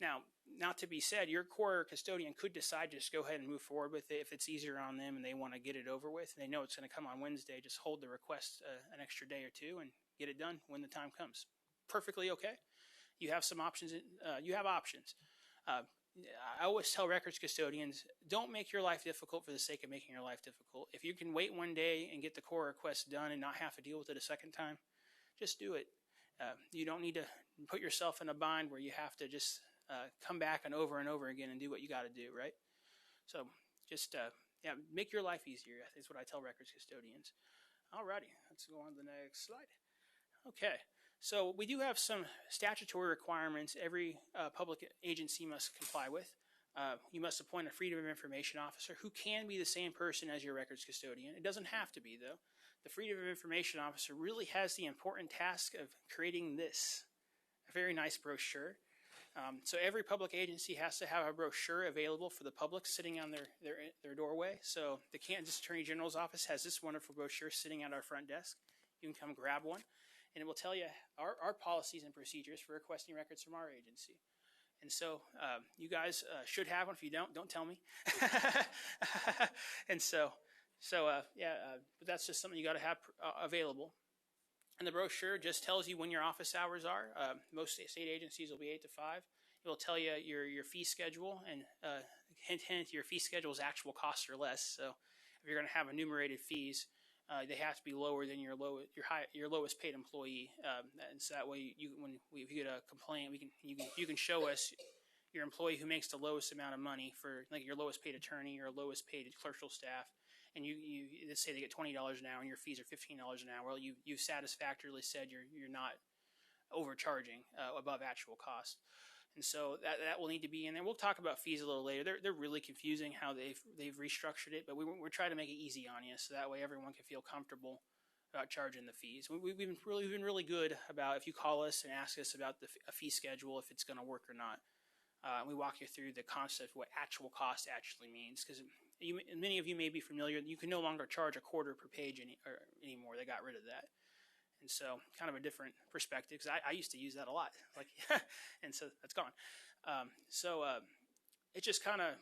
Now, not to be said, your core custodian could decide to just go ahead and move forward with it if it's easier on them and they want to get it over with. And they know it's going to come on Wednesday. Just hold the request an extra day or two and get it done when the time comes. Perfectly okay. You have some options. You have options. I always tell records custodians, don't make your life difficult for the sake of making your life difficult. If you can wait one day and get the core request done and not have to deal with it a second time, just do it. You don't need to put yourself in a bind where you have to just come back and over again and do what you got to do, right? So just make your life easier is what I tell records custodians. Alrighty, let's go on to the next slide. Okay. So we do have some statutory requirements every public agency must comply with. You must appoint a Freedom of Information officer who can be the same person as your records custodian. It doesn't have to be, though. The Freedom of Information officer really has the important task of creating this, a very nice brochure. So every public agency has to have a brochure available for the public sitting on their doorway. So the Kansas Attorney General's office has this wonderful brochure sitting at our front desk. You can come grab one. And it will tell you our policies and procedures for requesting records from our agency. And so you guys should have one. If you don't tell me. And but that's just something you got to have available. And the brochure just tells you when your office hours are. Most state agencies will be 8 to 5. It will tell you your fee schedule, and hint, your fee schedule's actual costs are less. So if you're going to have enumerated fees, they have to be lower than your lowest paid employee, and so that way if you get a complaint, you can show us your employee who makes the lowest amount of money for like your lowest paid attorney or lowest paid clerical staff, and you let's say they get $20 an hour and your fees are $15 an hour. Well, you satisfactorily said you're not overcharging above actual cost. And so that will need to be in there. We'll talk about fees a little later. They're really confusing how they've restructured it, but we're trying to make it easy on you, so that way everyone can feel comfortable about charging the fees. We've been really good about if you call us and ask us about a fee schedule, if it's going to work or not. We walk you through the concept of what actual cost actually means, because Many of you may be familiar. You can no longer charge a quarter per page anymore. They got rid of that. And so kind of a different perspective, because I used to use that a lot. Like, and so that's gone. It just kind of,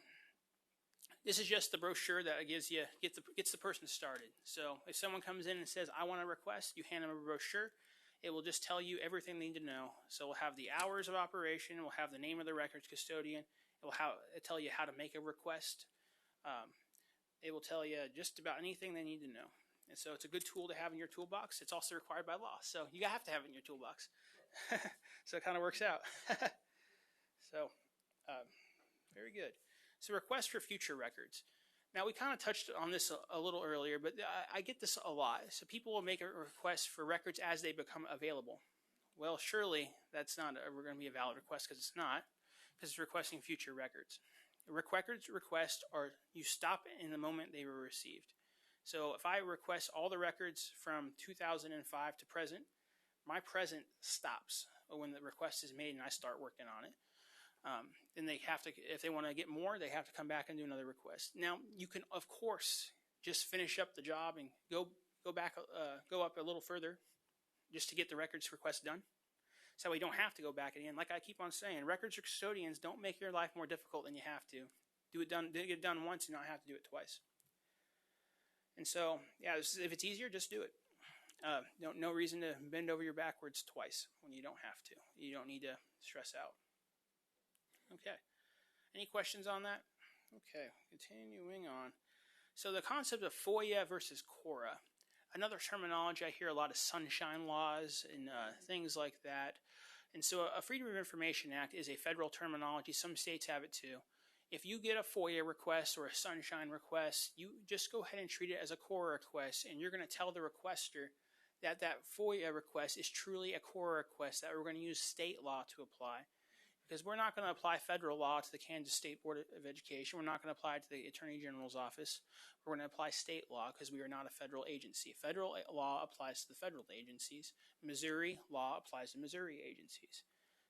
this is just the brochure that gets the person started. So if someone comes in and says, I want a request, you hand them a brochure. It will just tell you everything they need to know. So we'll have the hours of operation. We'll have the name of the records custodian. It'll tell you how to make a request. It will tell you just about anything they need to know. And so it's a good tool to have in your toolbox. It's also required by law. So you have to have it in your toolbox. So it kind of works out. Very good. So requests for future records. Now, we kind of touched on this a little earlier, but I get this a lot. So people will make a request for records as they become available. Well, surely that's not going to be a valid request, because it's not, because it's requesting future records. Records requests are, you stop in the moment they were received. So if I request all the records from 2005 to present, my present stops when the request is made and I start working on it. Then they have to, if they want to get more, they have to come back and do another request. Now, you can, of course, just finish up the job and go up a little further just to get the records request done. So we don't have to go back again. Like I keep on saying, records custodians don't make your life more difficult than you have to. Get it done once and not have to do it twice. And so, yeah, if it's easier, just do it. No reason to bend over your backwards twice when you don't have to. You don't need to stress out. Okay. Any questions on that? Okay, continuing on. So the concept of FOIA versus CORA. Another terminology I hear a lot of sunshine laws and things like that. And so a Freedom of Information Act is a federal terminology. Some states have it too. If you get a FOIA request or a sunshine request, you just go ahead and treat it as a CORA request, and you're going to tell the requester that that FOIA request is truly a CORA request, that we're going to use state law to apply. Because we're not going to apply federal law to the Kansas State Board of Education. We're not going to apply it to the Attorney General's office. We're going to apply state law because we are not a federal agency. Federal law applies to the federal agencies. Missouri law applies to Missouri agencies.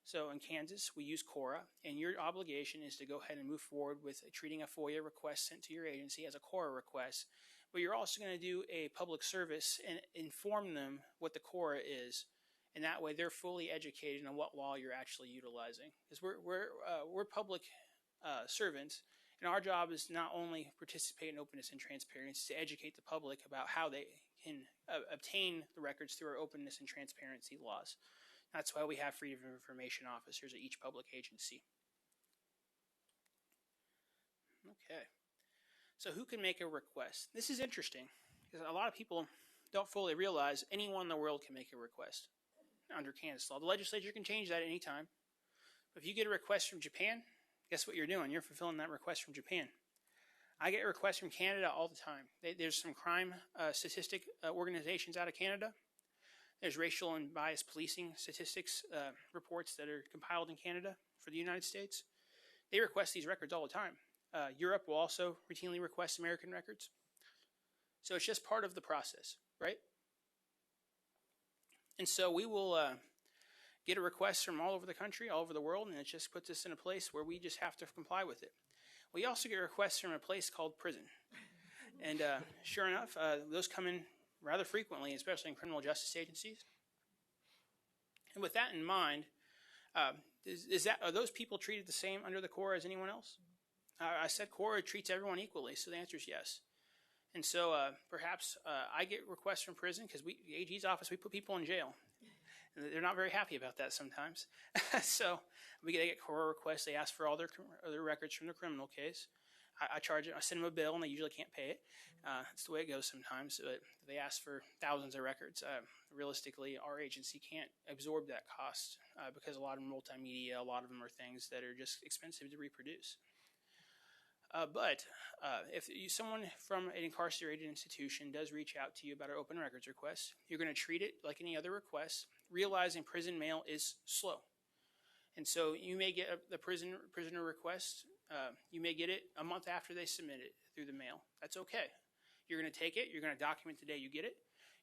So in Kansas, we use CORA, and your obligation is to go ahead and move forward with treating a FOIA request sent to your agency as a CORA request. But you're also going to do a public service and inform them what the CORA is. And that way they're fully educated on what law you're actually utilizing. Because we're public servants, and our job is not only participate in openness and transparency, to educate the public about how they can obtain the records through our openness and transparency laws. That's why we have Freedom of Information officers at each public agency. Okay. So who can make a request? This is interesting, because a lot of people don't fully realize anyone in the world can make a request under Kansas law. The legislature can change that at any time. But if you get a request from Japan, guess what you're doing? You're fulfilling that request from Japan. I get requests from Canada all the time. There's some crime statistic organizations out of Canada. There's racial and bias policing statistics reports that are compiled in Canada for the United States. They request these records all the time. Europe will also routinely request American records. So it's just part of the process, right? And so we will get a request from all over the country, all over the world, and it just puts us in a place where we just have to comply with it. We also get requests from a place called prison. And sure enough, those come in rather frequently, especially in criminal justice agencies. And with that in mind, are those people treated the same under the CORA as anyone else? I said CORA treats everyone equally, so the answer is yes. And so perhaps I get requests from prison because the AG's office, we put people in jail. And they're not very happy about that sometimes. So they get CORA requests. They ask for all their records from their criminal case. I charge it. I send them a bill, and they usually can't pay it. That's the way it goes sometimes. But they ask for thousands of records. Realistically, our agency can't absorb that cost because a lot of them are multimedia. A lot of them are things that are just expensive to reproduce. But if someone from an incarcerated institution does reach out to you about our open records request, you're going to treat it like any other request, realizing prison mail is slow. And so you may get the prisoner request. You may get it a month after they submit it through the mail. That's okay. You're going to take it. You're going to document the day you get it.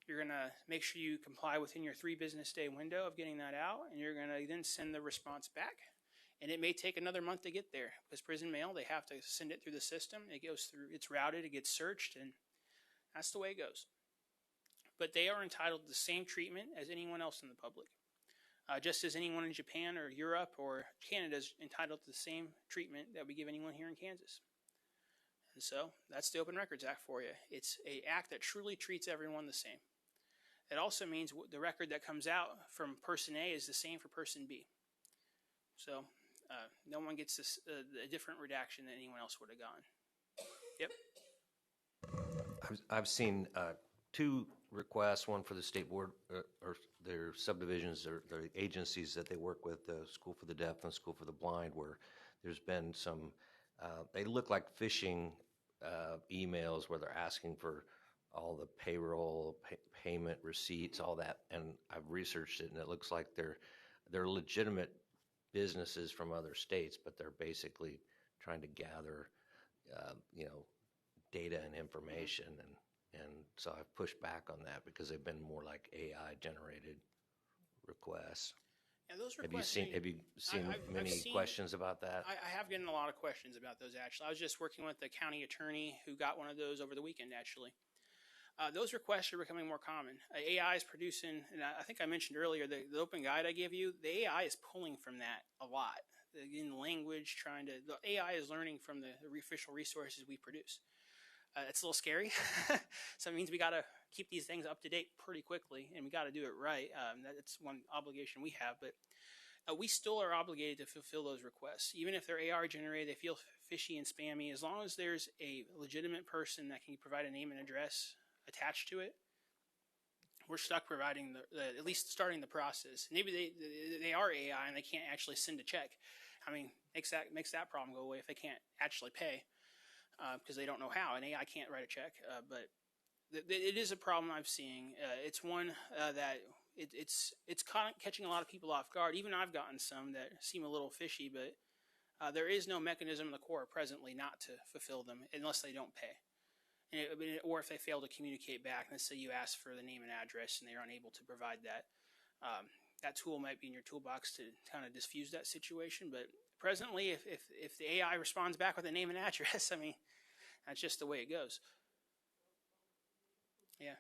You're going to make sure you comply within your 3 business day window of getting that out, and you're going to then send the response back. And it may take another month to get there because prison mail, they have to send it through the system. It goes through, it's routed, it gets searched, and that's the way it goes. But they are entitled to the same treatment as anyone else in the public. Just as anyone in Japan or Europe or Canada is entitled to the same treatment that we give anyone here in Kansas. And so that's the Open Records Act for you. It's an act that truly treats everyone the same. It also means the record that comes out from person A is the same for person B. So no one gets a different redaction than anyone else would have gotten. Yep. I've seen two requests, one for the state board or their subdivisions or their agencies that they work with, the School for the Deaf and School for the Blind, where there's been some, they look like phishing emails where they're asking for all the payroll, payment receipts, all that. And I've researched it, and it looks like they're legitimate businesses from other states, but they're basically trying to gather, data and information. And so I've pushed back on that because they've been more like AI generated requests. Yeah, those Have you seen many questions about that? I have gotten a lot of questions about those, actually. I was just working with the county attorney who got one of those over the weekend, actually. Those requests are becoming more common. AI is producing, and I think I mentioned earlier, the open guide I gave you, the AI is pulling from that a lot. In language, the AI is learning from the official resources we produce. It's a little scary. So it means we got to keep these things up to date pretty quickly, and we got to do it right. That's one obligation we have, but we still are obligated to fulfill those requests. Even if they're AR generated, they feel fishy and spammy, as long as there's a legitimate person that can provide a name and address attached to it, we're stuck providing at least starting the process. Maybe they are AI and they can't actually send a check. I mean, makes that problem go away if they can't actually pay. Because they don't know how, and AI can't write a check. But it is a problem I'm seeing. It's one that it's catching a lot of people off guard. Even I've gotten some that seem a little fishy, but there is no mechanism in the Corps presently not to fulfill them unless they don't pay. Or if they fail to communicate back. Let's say you ask for the name and address and they're unable to provide that. That tool might be in your toolbox to kind of diffuse that situation, but presently, if the AI responds back with a name and address, I mean, that's just the way it goes. Yeah,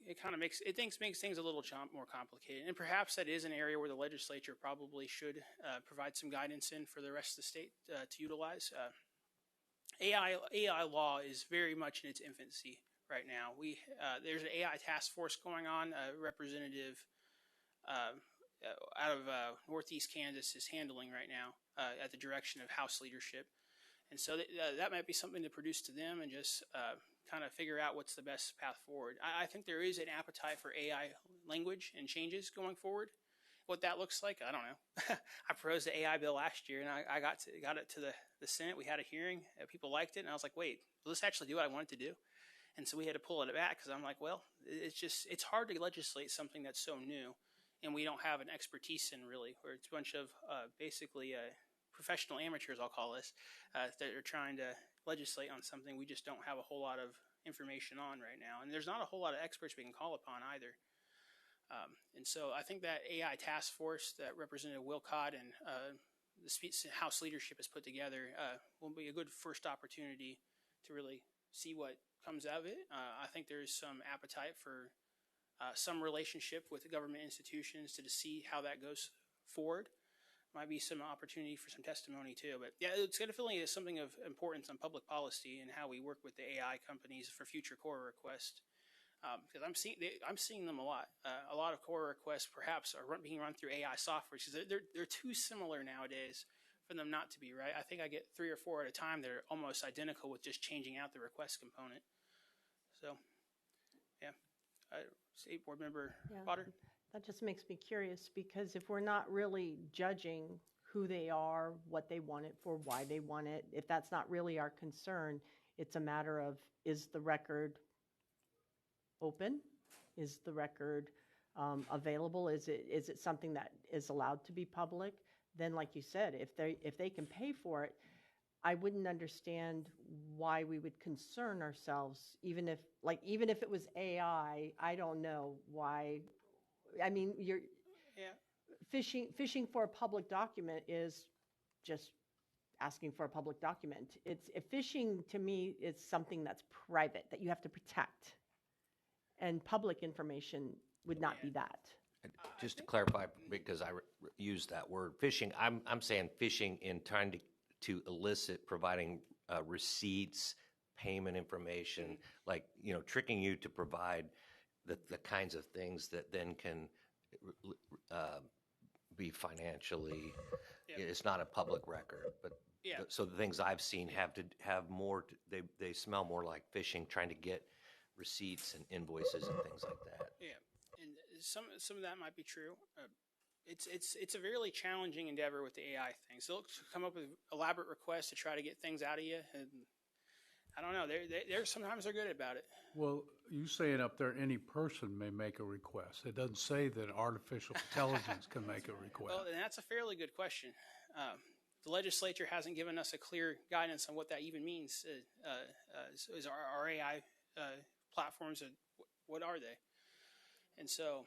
it kind of makes things a little more complicated, and perhaps that is an area where the legislature probably should provide some guidance in for the rest of the state to utilize. AI law is very much in its infancy right now. There's an AI task force going on. Representative out of Northeast Kansas is handling right now at the direction of House leadership. And so that might be something to produce to them and just kind of figure out what's the best path forward. I think there is an appetite for AI language and changes going forward. What that looks like, I don't know. I proposed the AI bill last year, and I got it to the Senate. We had a hearing. People liked it, and I was like, wait, will this actually do what I want it to do? And so we had to pull it back because I'm like, well, it's hard to legislate something that's so new, and we don't have an expertise in really, where it's a bunch of basically professional amateurs, I'll call us, that are trying to legislate on something we just don't have a whole lot of information on right now. And there's not a whole lot of experts we can call upon either. And so I think that AI task force that Representative Wilcott and the House leadership has put together will be a good first opportunity to really see what comes out of it. I think there is some appetite for some relationship with the government institutions to see how that goes forward. Might be some opportunity for some testimony too. But yeah, it's definitely something of importance on public policy and how we work with the AI companies for future Corps requests. Because I'm seeing them a lot. A lot of Corps requests perhaps are being run through AI software because they're too similar nowadays for them not to be, right? I think I get 3 or 4 at a time that are almost identical with just changing out the request component. So, yeah. State Board Member Potter? That just makes me curious because if we're not really judging who they are, what they want it for, why they want it, if that's not really our concern, it's a matter of, is the record open? Is the record available? Is it something that is allowed to be public? Then, like you said, if they can pay for it, I wouldn't understand why we would concern ourselves, even if it was AI. I don't know why. I mean, fishing for a public document is just asking for a public document. Phishing to me is something that's private that you have to protect, and public information would not be that. Just to clarify, because I used that word, phishing, I'm saying phishing in trying to elicit providing receipts, payment information, like, tricking you to provide the kinds of things that then can be financially, it's not a public record, but so the things I've seen have more, they smell more like phishing, trying to get receipts and invoices and things like that. Yeah, and some of that might be true. It's a really challenging endeavor with the AI thing. So they'll come up with elaborate requests to try to get things out of you, and I don't know. They're sometimes they're good about it. Well, you say it up there, any person may make a request. It doesn't say that artificial intelligence can make a request. Well, and that's a fairly good question. The legislature hasn't given us a clear guidance on what that even means. Is our AI platforms, what are they? And so,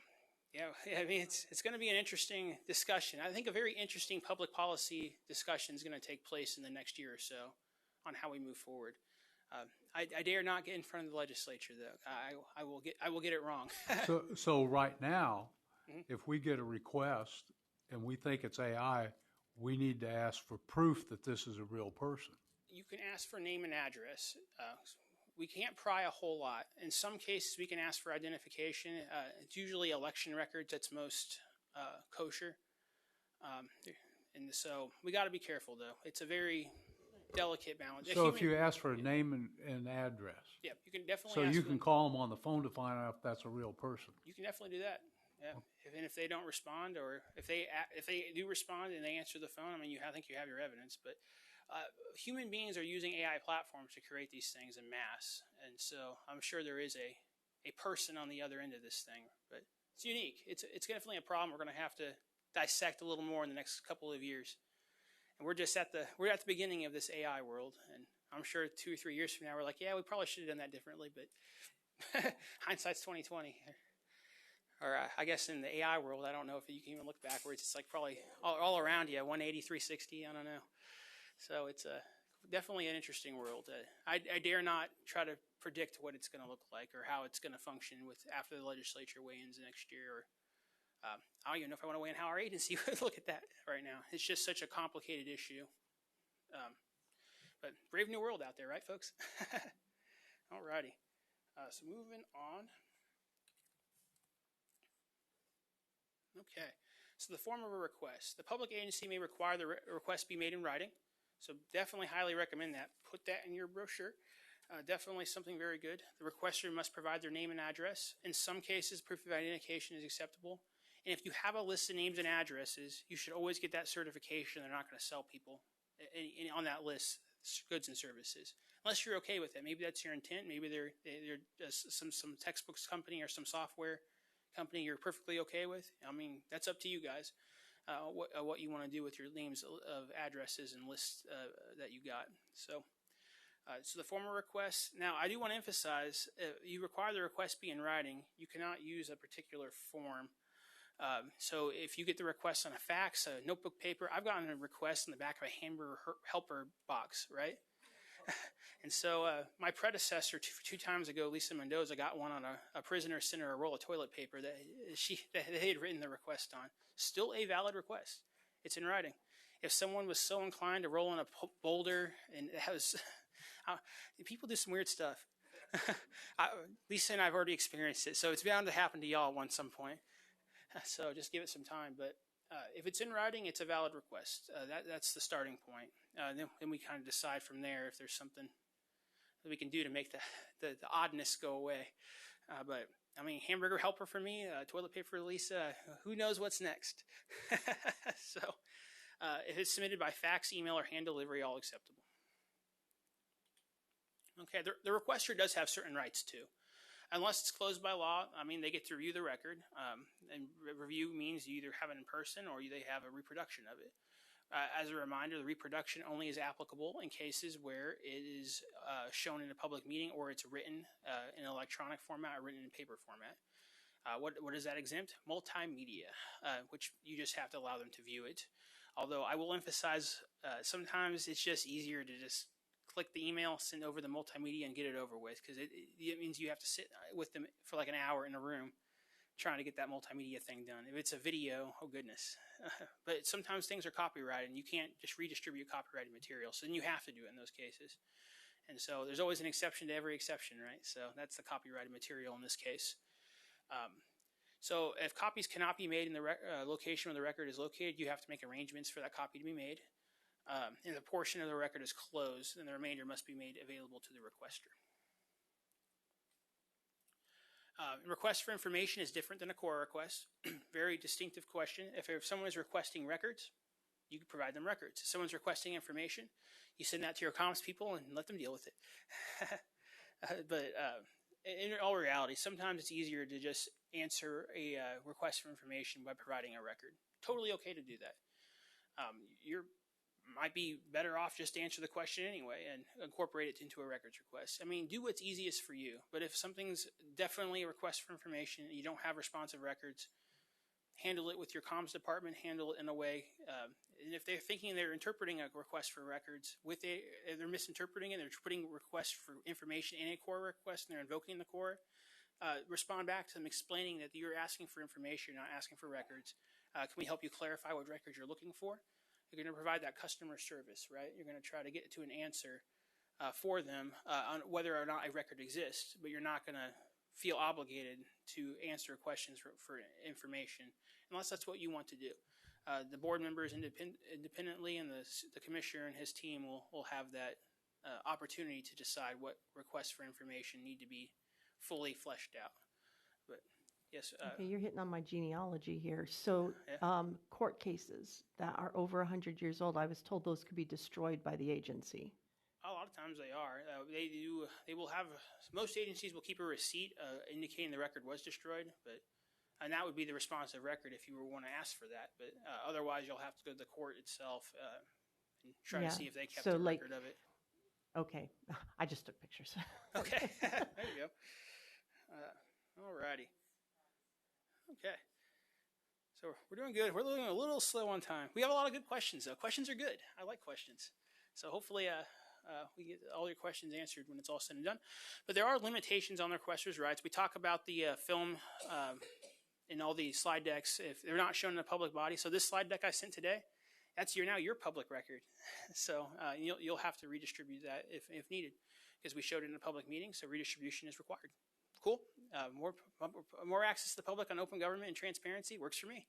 I mean, it's going to be an interesting discussion. I think a very interesting public policy discussion is going to take place in the next year or so on how we move forward. I dare not get in front of the legislature, though. I will get it wrong. So right now, if we get a request and we think it's AI, we need to ask for proof that this is a real person. You can ask for name and address. We can't pry a whole lot. In some cases, we can ask for identification. It's usually election records that's most kosher. And so we got to be careful, though. It's a very delicate balance. So if you ask for a name and address. Yeah, you can definitely So ask you for can them. call them on the phone to find out if that's a real person. You can definitely do that. Yeah. And if they don't respond, or if they do respond and they answer the phone, I mean, I think you have your evidence. But human beings are using AI platforms to create these things in mass, and so I'm sure there is a person on the other end of this thing. But it's unique. It's definitely a problem we're going to have to dissect a little more in the next couple of years. And we're at the beginning of this AI world, and I'm sure 2 or 3 years from now we're like, yeah, we probably should have done that differently, but hindsight's 20/20. Or I guess in the AI world, I don't know if you can even look backwards. It's like probably all around you, 180, 360, I don't know. So it's definitely an interesting world. I dare not try to predict what it's going to look like or how it's going to function after the legislature weigh-ins next year. Or I don't even know if I want to weigh in how our agency would look at that right now. It's just such a complicated issue. But brave new world out there, right, folks? All righty. So moving on. Okay. So the form of a request. The public agency may require the request be made in writing. So definitely highly recommend that. Put that in your brochure. Definitely something very good. The requester must provide their name and address. In some cases, proof of identification is acceptable. And if you have a list of names and addresses, you should always get that certification. They're not going to sell people on that list goods and services, unless you're okay with it. Maybe that's your intent. Maybe they're some textbooks company or some software company you're perfectly okay with. I mean, that's up to you guys. What you want to do with your names of addresses and lists that you got. So the formal request. Now, I do want to emphasize, you require the request be in writing. You cannot use a particular form. So if you get the request on a fax, a notebook paper, I've gotten a request in the back of a hamburger helper box, right? And so my predecessor two times ago, Lisa Mendoza, got one on a prisoner sent her a roll of toilet paper that they had written the request on. Still a valid request. It's in writing. If someone was so inclined to roll in a boulder, and that was, people do some weird stuff. Lisa and I have already experienced it, so it's bound to happen to y'all at some point. So just give it some time. But if it's in writing, it's a valid request. That's the starting point. Then we kind of decide from there if there's something that we can do to make the oddness go away. But I mean, hamburger helper for me, toilet paper for Lisa, who knows what's next? So if it's submitted by fax, email, or hand delivery, all acceptable. Okay, the requester does have certain rights too. Unless it's closed by law, I mean, they get to review the record. And review means you either have it in person or they have a reproduction of it. As a reminder, the reproduction only is applicable in cases where it is shown in a public meeting or it's written in electronic format or written in paper format. What does that exempt? Multimedia, which you just have to allow them to view it. Although I will emphasize, sometimes it's just easier to just click the email, send over the multimedia, and get it over with, because it means you have to sit with them for like an hour in a room trying to get that multimedia thing done. If it's a video, oh goodness. But sometimes things are copyrighted, and you can't just redistribute copyrighted material, so then you have to do it in those cases. And so there's always an exception to every exception, right? So that's the copyrighted material in this case. So if copies cannot be made in the location where the record is located, you have to make arrangements for that copy to be made. And the portion of the record is closed, then the remainder must be made available to the requester. Request for information is different than a core request. Very distinctive question. If someone is requesting records, you can provide them records. If someone's requesting information, you send that to your comms people and let them deal with it. But in all reality, sometimes it's easier to just answer a request for information by providing a record. Totally okay to do that. You might be better off just to answer the question anyway and incorporate it into a records request. I mean, do what's easiest for you. But if something's definitely a request for information and you don't have responsive records, handle it with your comms department, handle it in a way. And if they're thinking they're interpreting a request for records, they're misinterpreting it, they're putting requests for information in a core request and they're invoking the core, respond back to them explaining that you're asking for information, not asking for records. Can we help you clarify what records you're looking for? You're going to provide that customer service, right? You're going to try to get to an answer for them on whether or not a record exists, but you're not going to feel obligated to answer questions for information unless that's what you want to do. The board members independently and the commissioner and his team will have that opportunity to decide what requests for information need to be fully fleshed out. But yes. Okay, you're hitting on my genealogy here. So court cases that are over 100 years old, I was told those could be destroyed by the agency. A lot of times they are. They will have. Most agencies will keep a receipt indicating the record was destroyed, and that would be the responsive record if you want to ask for that. But otherwise, you'll have to go to the court itself and try to see if they kept a record of it. Okay, I just took pictures. Okay, there you go. All righty. Okay. So we're doing good. We're doing a little slow on time. We have a lot of good questions, though. Questions are good. I like questions. So hopefully we get all your questions answered when it's all said and done. But there are limitations on the requester's rights. We talk about the film in all the slide decks if they're not shown in the public body. So this slide deck I sent today, that's now your public record. So you'll have to redistribute that if needed because we showed it in a public meeting, so redistribution is required. Cool. More access to the public on open government and transparency works for me.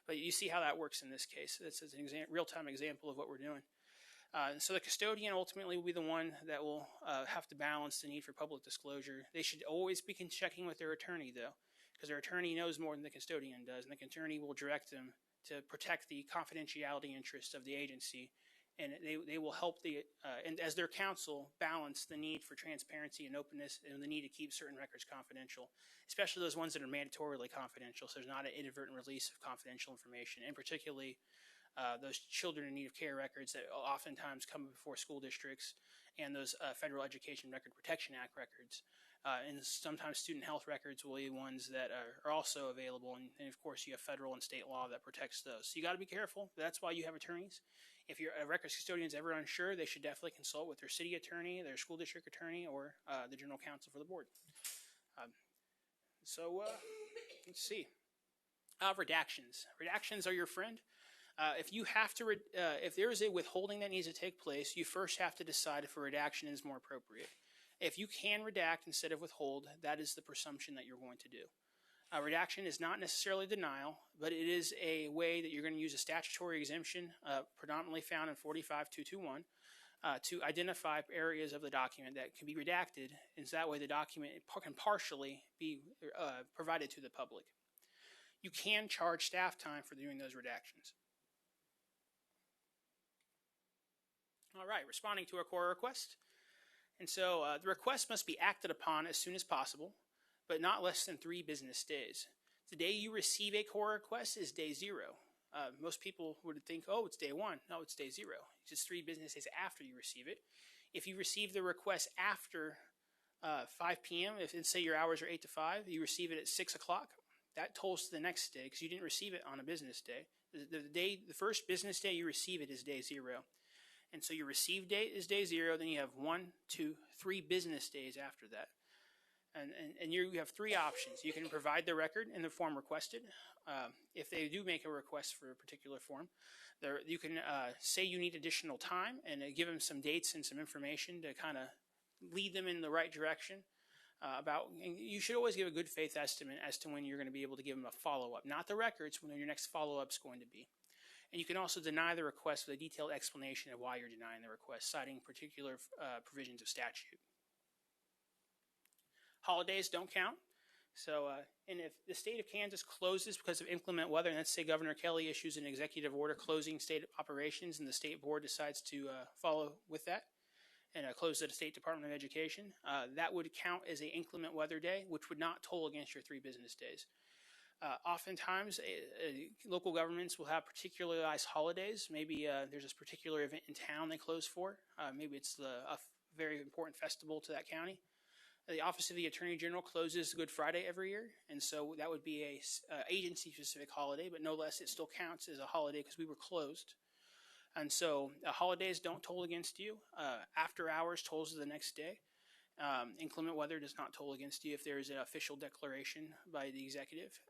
But you see how that works in this case. This is an real-time example of what we're doing. So the custodian ultimately will be the one that will have to balance the need for public disclosure. They should always be checking with their attorney, though, because their attorney knows more than the custodian does, and the attorney will direct them to protect the confidentiality interests of the agency. And they will help and as their counsel, balance the need for transparency and openness and the need to keep certain records confidential, especially those ones that are mandatorily confidential, so there's not an inadvertent release of confidential information, and particularly those children in need of care records that oftentimes come before school districts and those Federal Education Record Protection Act records. And sometimes student health records will be ones that are also available. And of course, you have federal and state law that protects those. So you got to be careful. That's why you have attorneys. If your records custodian is ever unsure, they should definitely consult with their city attorney, their school district attorney, or the general counsel for the board. Let's see. Redactions. Redactions are your friend. If you have to, if there is a withholding that needs to take place, you first have to decide if a redaction is more appropriate. If you can redact instead of withhold, that is the presumption that you're going to do. Redaction is not necessarily denial, but it is a way that you're going to use a statutory exemption, predominantly found in 45221, to identify areas of the document that can be redacted, and so that way the document can partially be provided to the public. You can charge staff time for doing those redactions. All right, responding to a core request. And so the request must be acted upon as soon as possible, but not less than 3 business days. The day you receive a core request is day 0. Most people would think, oh, it's day 1. No, it's day 0. It's just 3 business days after you receive it. If you receive the request after 5 p.m., if say your hours are 8 to 5, you receive it at 6 o'clock, that tolls to the next day because you didn't receive it on a business day. The first business day you receive it is day 0. And so your receive date is day 0. Then you have 1, 2, 3 business days after that. And you have 3 options. You can provide the record in the form requested. If they do make a request for a particular form, you can say you need additional time and give them some dates and some information to kind of lead them in the right direction. And you should always give a good faith estimate as to when you're going to be able to give them a follow-up, not the records, when your next follow-up is going to be. And you can also deny the request with a detailed explanation of why you're denying the request, citing particular provisions of statute. Holidays don't count. So, and if the state of Kansas closes because of inclement weather, and let's say Governor Kelly issues an executive order closing state operations and the state board decides to follow with that and close the State Department of Education, that would count as an inclement weather day, which would not toll against your 3 business days. Oftentimes, local governments will have particularized holidays. Maybe there's this particular event in town they close for. Maybe it's a very important festival to that county. The Office of the Attorney General closes Good Friday every year, and so that would be a agency-specific holiday, but no less it still counts as a holiday because we were closed. And so holidays don't toll against you. After hours tolls the next day. Inclement weather does not toll against you if there is an official declaration by the executive.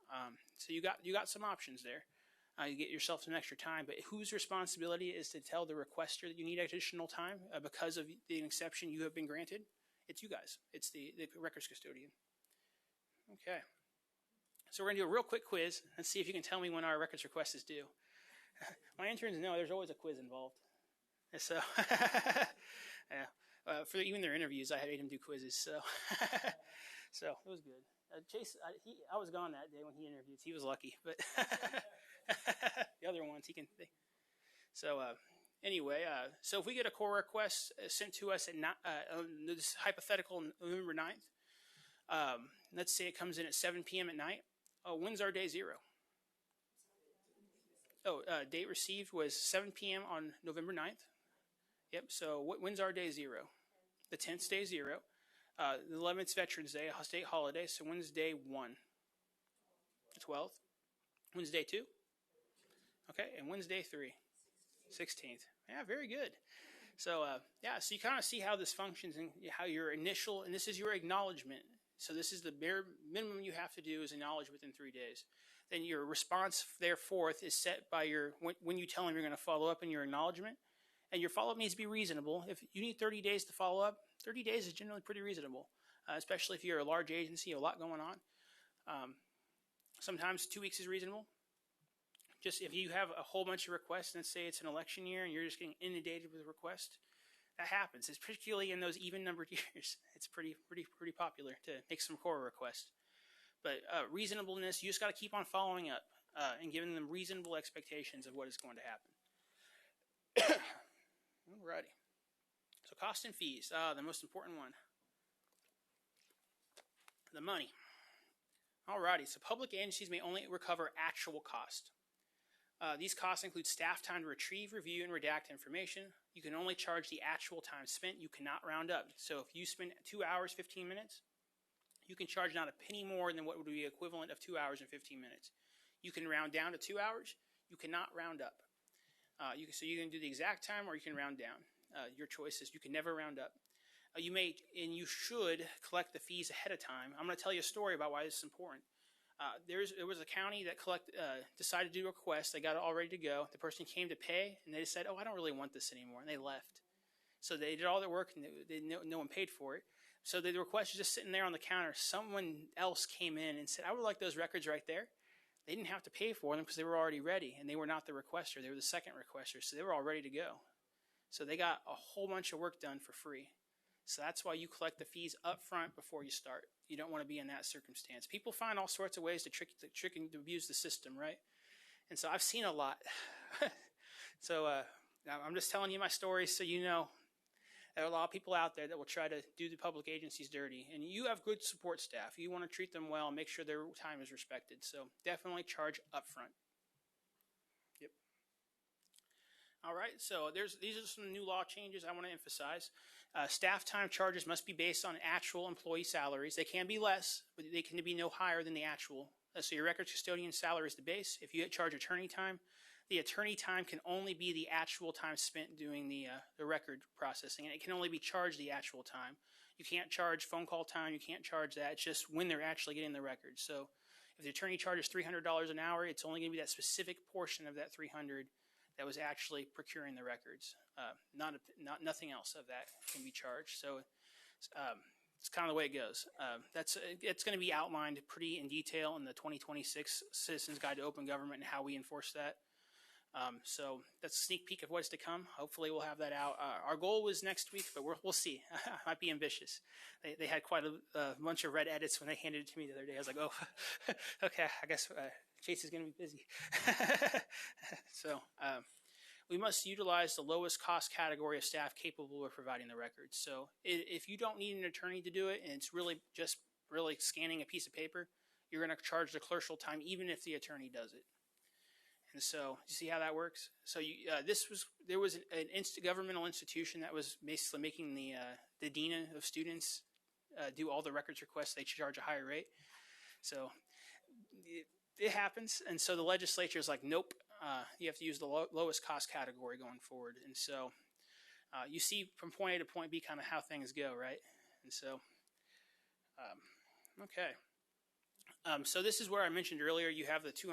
So you got some options there. You get yourself some extra time, but whose responsibility is to tell the requester that you need additional time because of the exception you have been granted? It's you guys. It's the records custodian. Okay. So we're going to do a real quick quiz and see if you can tell me when our records request is due. My interns know there's always a quiz involved. And so, yeah. For even their interviews, I had made them do quizzes. So, so it was good. Chase, I was gone that day when he interviewed. He was lucky, but the other ones he can. So anyway, so if we get a core request sent to us at this hypothetical November 9th, let's say it comes in at 7 p.m. at night. When's our day 0? Date received was 7 p.m. on November 9th. Yep, so when's our day 0? The 10th day 0. The 11th Veterans Day, a state holiday, so when's day 1? The 12th. When's day 2? Okay, and when's day 3? 16th. Yeah, very good. So, yeah, so you kind of see how this functions and how your initial, and this is your acknowledgement. So this is the bare minimum you have to do is acknowledge within 3 days. Then your response thereforth is set by when you tell them you're going to follow up in your acknowledgement. And your follow-up needs to be reasonable. If you need 30 days to follow up, 30 days is generally pretty reasonable, especially if you're a large agency, a lot going on. Sometimes 2 weeks is reasonable. Just if you have a whole bunch of requests, let's say it's an election year and you're just getting inundated with requests, that happens. It's particularly in those even-numbered years. It's pretty popular to make some core requests. But reasonableness, you just got to keep on following up and giving them reasonable expectations of what is going to happen. Alrighty. So cost and fees, the most important one. The money. Alrighty, so public agencies may only recover actual cost. These costs include staff time to retrieve, review, and redact information. You can only charge the actual time spent. You cannot round up. So if you spend 2 hours, 15 minutes, you can charge not a penny more than what would be equivalent of 2 hours and 15 minutes. You can round down to 2 hours. You cannot round up. So you can do the exact time or you can round down. Your choice is you can never round up. You may and you should collect the fees ahead of time. I'm going to tell you a story about why this is important. There was a county that decided to do a request. They got it all ready to go. The person came to pay, and they said, "Oh, I don't really want this anymore," and they left. So they did all their work, and no one paid for it. So the request was just sitting there on the counter. Someone else came in and said, "I would like those records right there." They didn't have to pay for them because they were already ready, and they were not the requester. They were the second requester, so they were all ready to go. So they got a whole bunch of work done for free. So that's why you collect the fees up front before you start. You don't want to be in that circumstance. People find all sorts of ways to trick and to abuse the system, right? And so I've seen a lot. So I'm just telling you my story so you know there are a lot of people out there that will try to do the public agencies dirty. And you have good support staff. You want to treat them well and make sure their time is respected. So definitely charge up front. Yep. All right, so these are some new law changes I want to emphasize. Staff time charges must be based on actual employee salaries. They can be less, but they can be no higher than the actual. So your records custodian salary is the base. If you charge attorney time, the attorney time can only be the actual time spent doing the record processing, and it can only be charged the actual time. You can't charge phone call time. You can't charge that. It's just when they're actually getting the records. So if the attorney charges $300 an hour, it's only going to be that specific portion of that $300 that was actually procuring the records. Nothing else of that can be charged. So it's kind of the way it goes. It's going to be outlined pretty in detail in the 2026 Citizens Guide to Open Government and how we enforce that. So that's a sneak peek of what's to come. Hopefully we'll have that out. Our goal was next week, but we'll see. Might be ambitious. They had quite a bunch of red edits when they handed it to me the other day. I was like, oh, okay, I guess Chase is going to be busy. So we must utilize the lowest cost category of staff capable of providing the records. So if you don't need an attorney to do it, and it's really just scanning a piece of paper, you're going to charge the clerkship time even if the attorney does it. And so, you see how that works? So there was an governmental institution that was basically making the dean of students do all the records requests. They charge a higher rate. So it happens. And so the legislature is like, nope, you have to use the lowest cost category going forward. And so you see from point A to point B kind of how things go, right? And so, okay. So this is where I mentioned earlier, you have the $200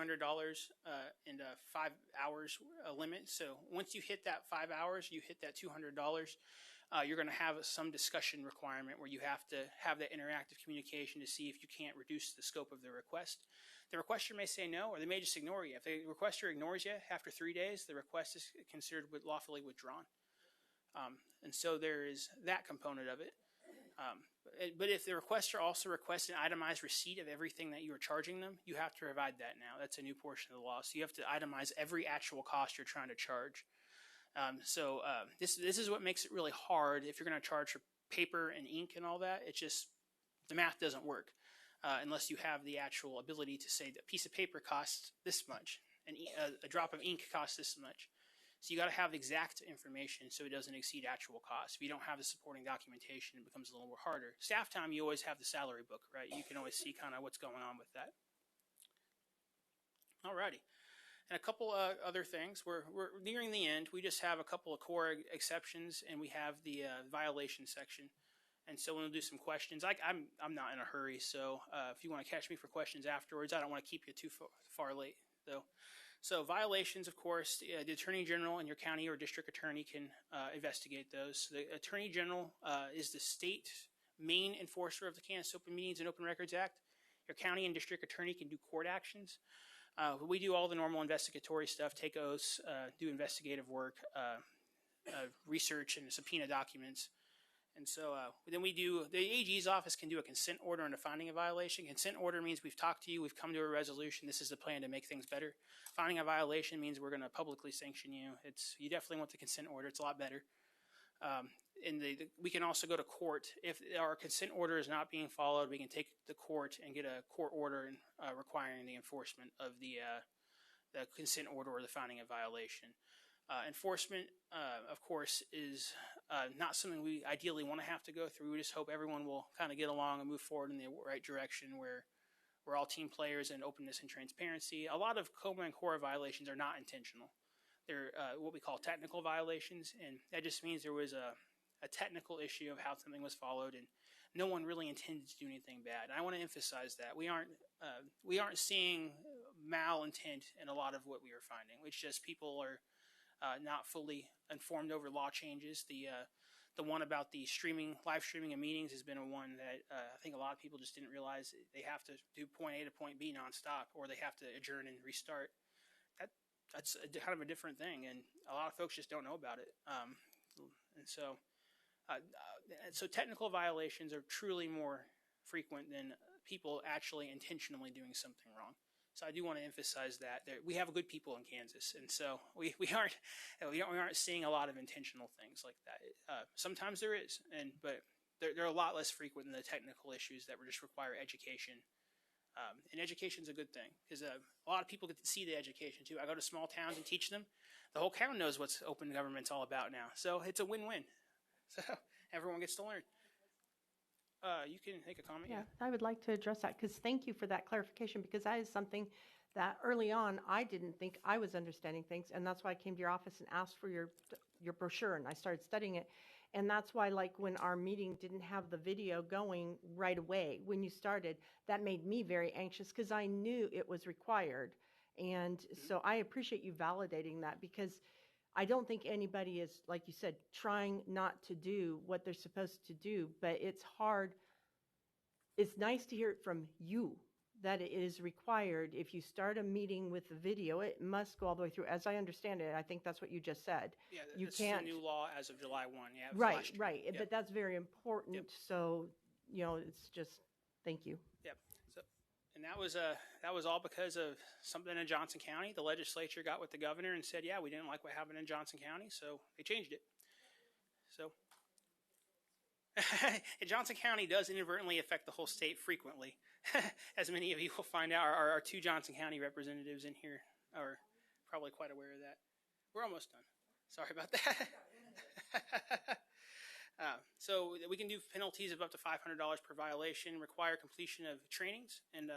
and 5 hours limit. So once you hit that 5 hours, you hit that $200, you're going to have some discussion requirement where you have to have that interactive communication to see if you can't reduce the scope of the request. The requester may say no, or they may just ignore you. If the requester ignores you after 3 days, the request is considered lawfully withdrawn. And so there is that component of it. But if the requester also requests an itemized receipt of everything that you are charging them, you have to provide that now. That's a new portion of the law. So you have to itemize every actual cost you're trying to charge. This is what makes it really hard if you're going to charge for paper and ink and all that. It's just the math doesn't work unless you have the actual ability to say that a piece of paper costs this much and a drop of ink costs this much. So you got to have exact information so it doesn't exceed actual costs. If you don't have the supporting documentation, it becomes a little more harder. Staff time, you always have the salary book, right? You can always see kind of what's going on with that. Alrighty. And a couple other things. We're nearing the end. We just have a couple of core exceptions, and we have the violation section. And so we'll do some questions. I'm not in a hurry, so if you want to catch me for questions afterwards, I don't want to keep you too far late, though. So violations, of course, the Attorney General and your county or district attorney can investigate those. So the Attorney General is the state main enforcer of the Kansas Open Meetings and Open Records Act. Your county and district attorney can do court actions. We do all the normal investigatory stuff, take oaths, do investigative work, research and subpoena documents. And so then we do, the AG's office can do a consent order and a finding a violation. Consent order means we've talked to you, we've come to a resolution, this is the plan to make things better. Finding a violation means we're going to publicly sanction you. You definitely want the consent order, it's a lot better. We can also go to court. If our consent order is not being followed, we can take the court and get a court order requiring the enforcement of the consent order or the finding a violation. Enforcement, of course, is not something we ideally want to have to go through. We just hope everyone will kind of get along and move forward in the right direction where we're all team players and openness and transparency. A lot of COMA and CORA violations are not intentional. They're what we call technical violations, and that just means there was a technical issue of how something was followed, and no one really intended to do anything bad. And I want to emphasize that. We aren't seeing malintent in a lot of what we are finding. It's just people are not fully informed over law changes. The one about the live streaming of meetings has been one that I think a lot of people just didn't realize they have to do point A to point B nonstop, or they have to adjourn and restart. That's kind of a different thing, and a lot of folks just don't know about it. So technical violations are truly more frequent than people actually intentionally doing something wrong. So I do want to emphasize that we have good people in Kansas, and so we aren't seeing a lot of intentional things like that. Sometimes there is, but they're a lot less frequent than the technical issues that just require education. And education is a good thing because a lot of people get to see the education too. I go to small towns and teach them. The whole town knows what open government's all about now, so it's a win-win. So everyone gets to learn. You can make a comment. Yeah, I would like to address that because thank you for that clarification because that is something that early on I didn't think I was understanding things, and that's why I came to your office and asked for your brochure, and I started studying it. And that's why, like, when our meeting didn't have the video going right away when you started, that made me very anxious because I knew it was required. And so I appreciate you validating that because I don't think anybody is, like you said, trying not to do what they're supposed to do, but it's hard. It's nice to hear it from you that it is required. If you start a meeting with the video, it must go all the way through. As I understand it, I think that's what you just said. Yeah, you this can't. is a new law as of July 1. Yeah, it was Right, last year. right. Yep. But that's very important. Yep. So, it's just, thank you. Yep. So, and that was all because of something in Johnson County. The legislature got with the governor and said, yeah, we didn't like what happened in Johnson County, so they changed it. So, Johnson County does inadvertently affect the whole state frequently. As many of you will find out, our two Johnson County representatives in here are probably quite aware of that. We're almost done. Sorry about that. So we can do penalties of up to $500 per violation, require completion of trainings, and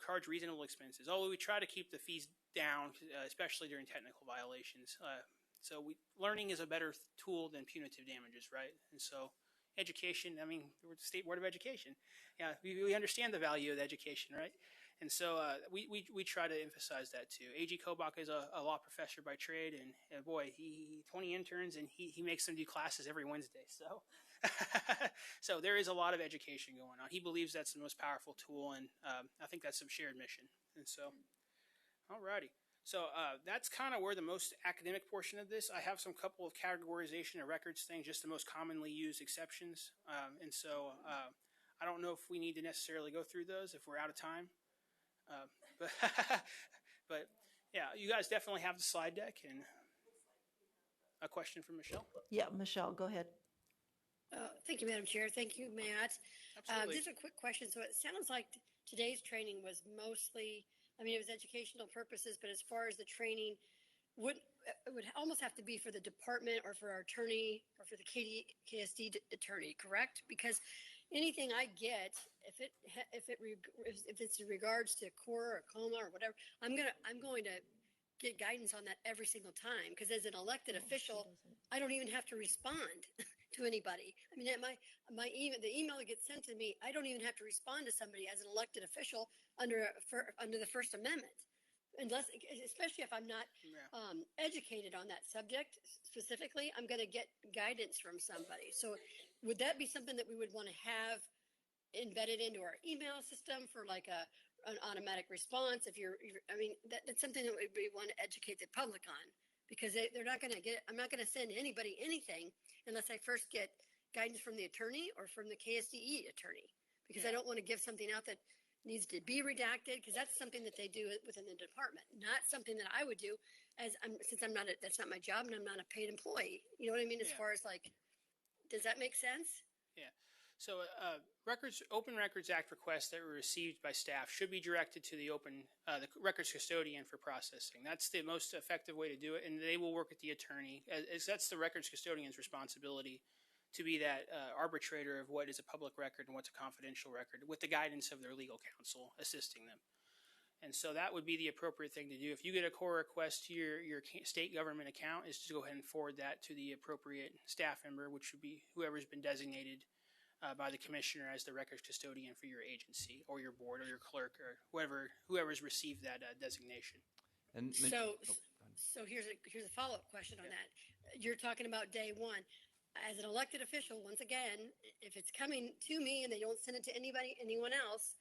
charge reasonable expenses. Although we try to keep the fees down, especially during technical violations. So learning is a better tool than punitive damages, right? And so education, I mean, we're the State Board of Education. Yeah, we understand the value of education, right? And so we try to emphasize that too. A.G. Kobach is a law professor by trade, and boy, he 20 interns, and he makes them do classes every Wednesday. So so there is a lot of education going on. He believes that's the most powerful tool, and I think that's some shared mission. And so, alrighty. So that's kind of where the most academic portion of this. I have some couple of categorization of records things, just the most commonly used exceptions. And so I don't know if we need to necessarily go through those if we're out of time. But yeah, you guys definitely have the slide deck. And a question from Michelle? Yeah, Michelle, go ahead. Thank you, Madam Chair. Thank you, Matt. Absolutely. Just a quick question. So it sounds like today's training was mostly, I mean, it was educational purposes, but as far as the training, it would almost have to be for the department or for our attorney or for the KSD attorney, correct? Because anything I get, if it's in regards to core or coma or whatever, I'm going to get guidance on that every single time. Because as an elected official, I don't even have to respond to anybody. I mean, the email that gets sent to me, I don't even have to respond to somebody as an elected official under the First Amendment, unless, especially if I'm not educated on that subject specifically. I'm going to get guidance from somebody. So, would that be something that we would want to have embedded into our email system for like an automatic response? If I mean, that's something that we want to educate the public on. Because they're not going to get, I'm not going to send anybody anything unless I first get guidance from the attorney or from the KSDE attorney. Because I don't want to give something out that needs to be redacted, because that's something that they do within the department, not something that I would do since I'm not, that's not my job and I'm not a paid employee. You know what I mean? As far as like, does that make sense? Yeah. So Open Records Act requests that were received by staff should be directed to the records custodian for processing. That's the most effective way to do it, and they will work with the attorney. That's the records custodian's responsibility to be that arbitrator of what is a public record and what's a confidential record, with the guidance of their legal counsel assisting them. And so that would be the appropriate thing to do. If you get a core request to your state government account, is to go ahead and forward that to the appropriate staff member, which would be whoever's been designated by the commissioner as the records custodian for your agency or your board or your clerk or whoever's received that designation. And so here's a follow-up question on that. You're talking about day one. As an elected official, once again, if it's coming to me and they don't send it to anyone else,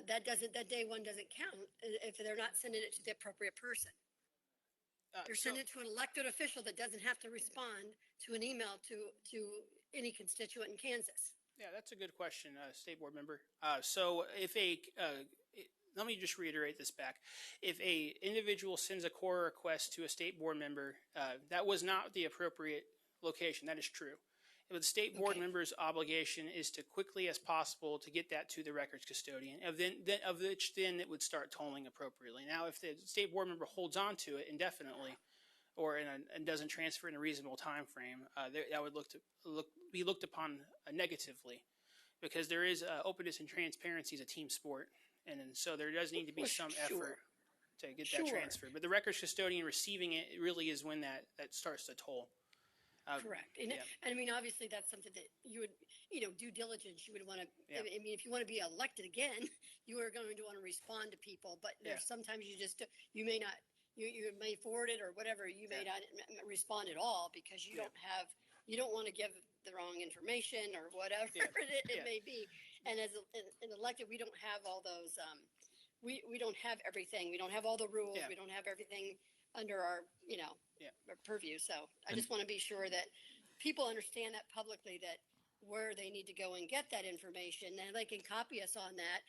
that day one doesn't count if they're not sending it to the appropriate person. They're sending it to an elected official that doesn't have to respond to an email to any constituent in Kansas. Yeah, that's a good question, State Board member. So let me just reiterate this back. If a individual sends a core request to a State Board member, that was not the appropriate location. That is true. But the State Board member's obligation is to quickly as possible to get that to the records custodian, of which then it would start tolling appropriately. Now, if the State Board member holds on to it indefinitely, and doesn't transfer in a reasonable time frame, that would be looked upon negatively, because there is openness and transparency as a team sport, and so there does need to be some effort to get that transfer. But the records custodian receiving it really is when that starts to toll. Correct. And I mean, obviously, that's something that you would, due diligence, you would want to, I mean, if you want to be elected again, you are going to want to respond to people. But there's sometimes you may not, you may forward it or whatever, you may not respond at all because you don't want to give the wrong information or whatever it may be. And as an elected, we don't have all those, we don't have everything. We don't have all the rules. We don't have everything under our, our purview. So I just want to be sure that people understand that publicly, that where they need to go and get that information, and they can copy us on that.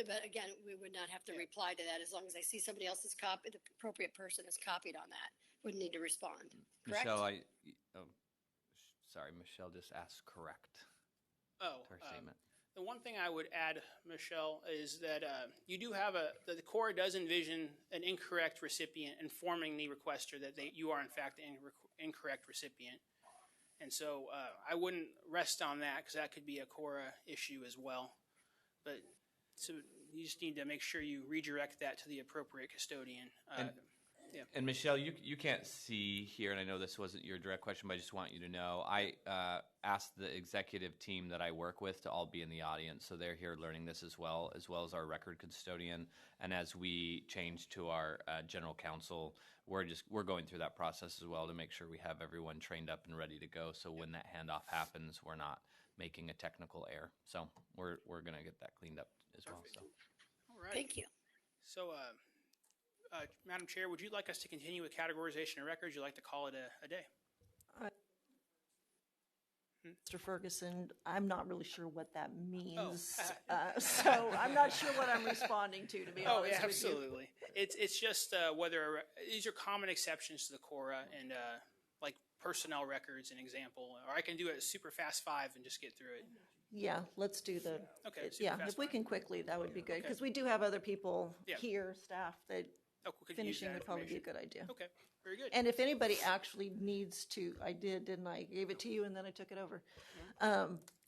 But again, we would not have to reply to that as long as I see somebody else's copy, the appropriate person is copied on that. Wouldn't need to respond. Correct? Michelle, sorry, Michelle just asked correct. Oh, her statement. The one thing I would add, Michelle, is that you do have the Corps does envision an incorrect recipient informing the requester that you are in fact the incorrect recipient. And so I wouldn't rest on that, because that could be a Corps issue as well. But so you just need to make sure you redirect that to the appropriate custodian. And Michelle, you can't see here, and I know this wasn't your direct question, but I just want you to know, I asked the executive team that I work with to all be in the audience, so they're here learning this as well as our record custodian. And as we change to our general counsel, we're going through that process as well to make sure we have everyone trained up and ready to go, so when that handoff happens, we're not making a technical error. So we're going to get that cleaned up as well. So. All right. Thank you. So, Madam Chair, would you like us to continue with categorization of records? Would you like to call it a day? Mr. Ferguson, I'm not really sure what that means, so I'm not sure what I'm responding to be honest with you. Absolutely. It's just whether these are common exceptions to the Cora, and like personnel records, an example, or I can do a super fast 5 and just get through it. Yeah, let's do the. Okay. If we can quickly, that would be good, because we do have other people here, staff, that finishing would probably be a good idea. Okay, very good. And if anybody actually needs to, I did, didn't I? Gave it to you and then I took it over.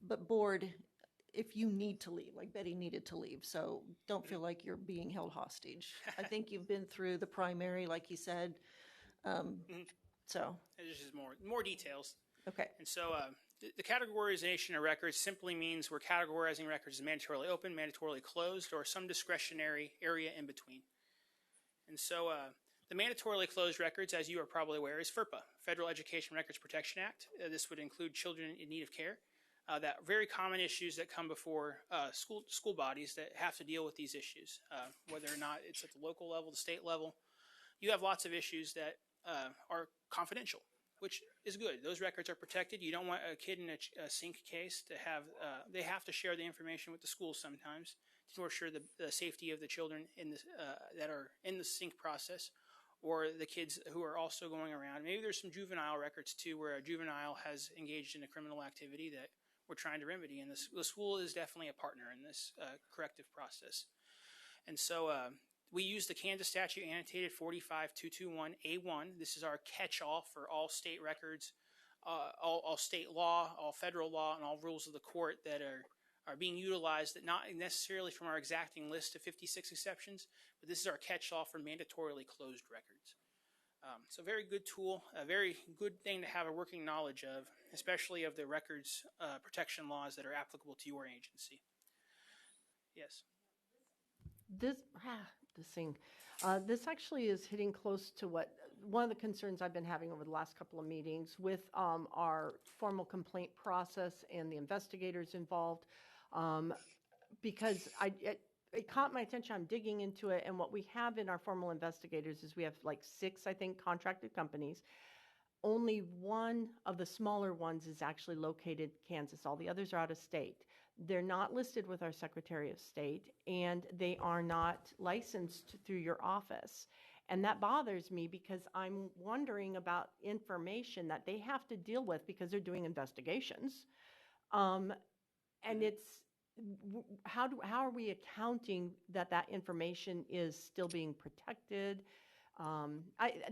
But board, if you need to leave, like Betty needed to leave, so don't feel like you're being held hostage. I think you've been through the primary, like you said. So. There's just more details. Okay. And so the categorization of records simply means we're categorizing records as mandatorily open, mandatorily closed, or some discretionary area in between. And so the mandatorily closed records, as you are probably aware, is FERPA, Federal Education Records Protection Act. This would include children in need of care. That very common issues that come before school bodies that have to deal with these issues, whether or not it's at the local level, the state level. You have lots of issues that are confidential, which is good. Those records are protected. You don't want a kid in a sink case to have, they have to share the information with the school sometimes to ensure the safety of the children that are in the sync process, or the kids who are also going around. Maybe there's some juvenile records too, where a juvenile has engaged in a criminal activity that we're trying to remedy, and the school is definitely a partner in this corrective process. And so we use the Kansas statute annotated 45221A1. This is our catch-all for all state records, all state law, all federal law, and all rules of the court that are being utilized, that not necessarily from our exacting list of 56 exceptions, but this is our catch-all for mandatorily closed records. So very good tool, a very good thing to have a working knowledge of, especially of the records protection laws that are applicable to your agency. Yes. This actually is hitting close to one of the concerns I've been having over the last couple of meetings with our formal complaint process and the investigators involved, because it caught my attention. I'm digging into it, and what we have in our formal investigators is we have like 6, I think, contracted companies. Only one of the smaller ones is actually located in Kansas. All the others are out of state. They're not listed with our Secretary of State, and they are not licensed through your office. And that bothers me, because I'm wondering about information that they have to deal with because they're doing investigations. And it's, how are we accounting that information is still being protected?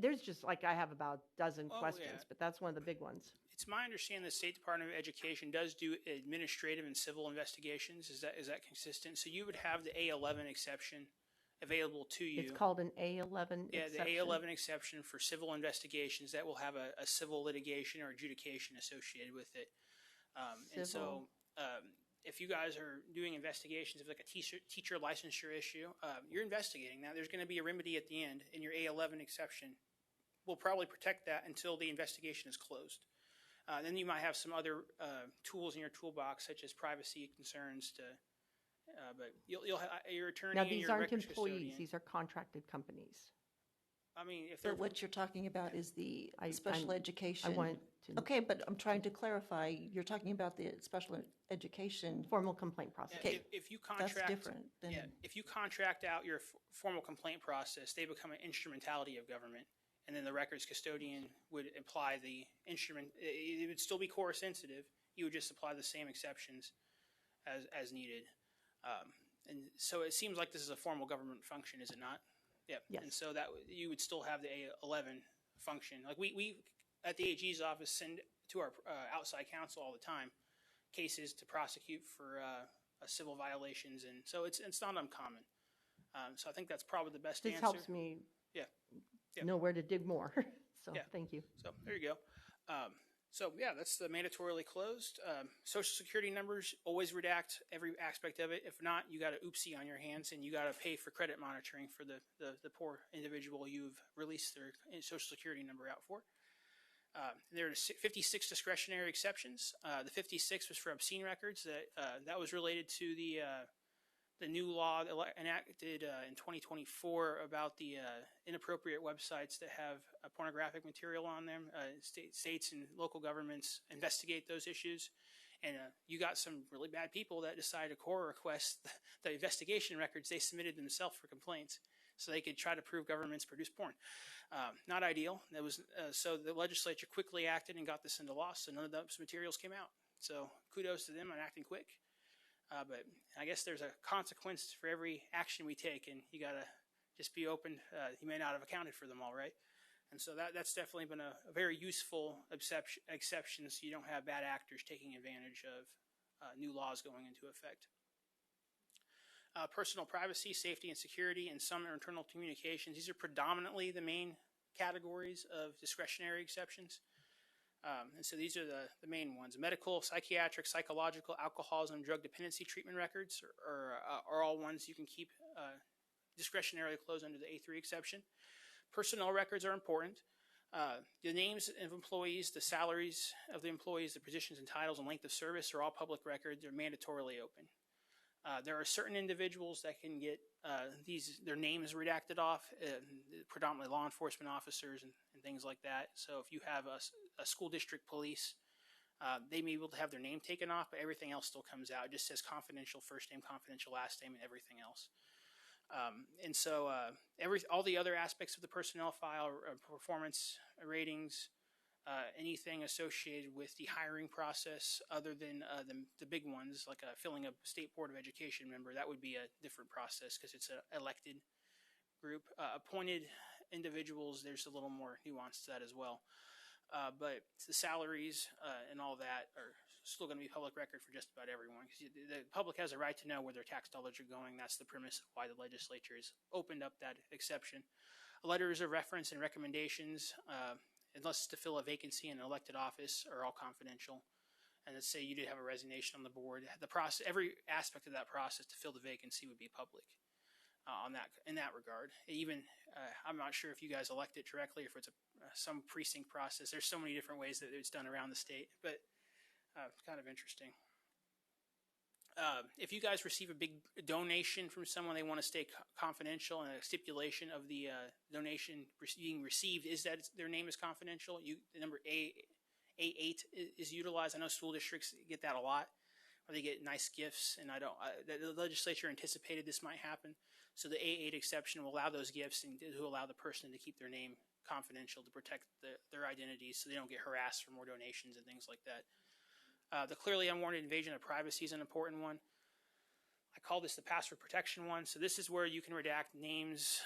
There's just like I have about a dozen Oh, questions, yeah. but that's one of the big ones. It's my understanding the State Department of Education does do administrative and civil investigations. Is that consistent? So you would have the A11 exception available to you. It's called an A11 Yeah, exception. the A11 exception for civil investigations that will have a civil litigation or adjudication associated with it. And so, if you guys are doing investigations of like a teacher licensure issue, you're investigating that. There's going to be a remedy at the end, and your A11 exception will probably protect that until the investigation is closed. Then you might have some other tools in your toolbox, such as privacy concerns. But you'll have your attorney. Now, and these your aren't records employees; custodian. these are contracted companies. I mean, if they're But what you're talking about is the special education. I want to Okay, but I'm trying to clarify. You're talking about the special education. Formal complaint process. Okay, if you contract, that's different than. Yeah, if you contract out your formal complaint process, they become an instrumentality of government, and then the records custodian would apply the instrument. It would still be core sensitive. You would just apply the same exceptions as needed. And so it seems like this is a formal government function, is it not? Yeah. Yes. And so that you would still have the A11 function. Like we at the AG's office send to our outside counsel all the time cases to prosecute for civil violations, and so it's not uncommon. So I think that's probably the best This answer. helps me Yeah. know where to dig more. So Yeah. thank you. So there you go. So yeah, that's the mandatorily closed. Social security numbers, always redact every aspect of it. If not, you got an oopsie on your hands, and you got to pay for credit monitoring for the poor individual you've released their social security number out for. There are 56 discretionary exceptions. The 56 was for obscene records. That was related to the new law enacted in 2024 about the inappropriate websites that have pornographic material on them. States and local governments investigate those issues. And you got some really bad people that decided to core request the investigation records they submitted themselves for complaints so they could try to prove governments produce porn. Not ideal. That was so the legislature quickly acted and got this into law, so none of those materials came out. So kudos to them on acting quick. But I guess there's a consequence for every action we take, and you got to just be open. You may not have accounted for them all, right? And so that's definitely been a very useful exception so you don't have bad actors taking advantage of new laws going into effect. Personal privacy, safety, and security, and some internal communications. These are predominantly the main categories of discretionary exceptions. And so these are the main ones. Medical, psychiatric, psychological, alcoholism, drug dependency treatment records are all ones you can keep discretionarily closed under the A3 exception. Personnel records are important. The names of employees, the salaries of the employees, the positions and titles and length of service are all public records. They're mandatorily open. There are certain individuals that can get their names redacted off, predominantly law enforcement officers and things like that. So if you have a school district police, they may be able to have their name taken off, but everything else still comes out. It just says confidential first name, confidential last name, and everything else. And so all the other aspects of the personnel file, performance ratings, anything associated with the hiring process other than the big ones, like filling a State Board of Education member, that would be a different process because it's an elected group. Appointed individuals, there's a little more nuance to that as well. But the salaries and all that are still going to be public record for just about everyone. Because the public has a right to know where their tax dollars are going. That's the premise of why the legislature has opened up that exception. Letters of reference and recommendations, unless it's to fill a vacancy in an elected office, are all confidential. And let's say you did have a resignation on the board, the process, every aspect of that process to fill the vacancy would be public. In that regard, even I'm not sure if you guys elect it directly, or if it's some precinct process. There's so many different ways that it's done around the state, but it's kind of interesting. If you guys receive a big donation from someone, they want to stay confidential, and a stipulation of the donation being received is that their name is confidential. The number A8 is utilized. I know school districts get that a lot, where they get nice gifts, and the legislature anticipated this might happen. So the A8 exception will allow those gifts and to allow the person to keep their name confidential to protect their identities so they don't get harassed for more donations and things like that. The clearly unwarranted invasion of privacy is an important one. I call this the password protection one. So this is where you can redact names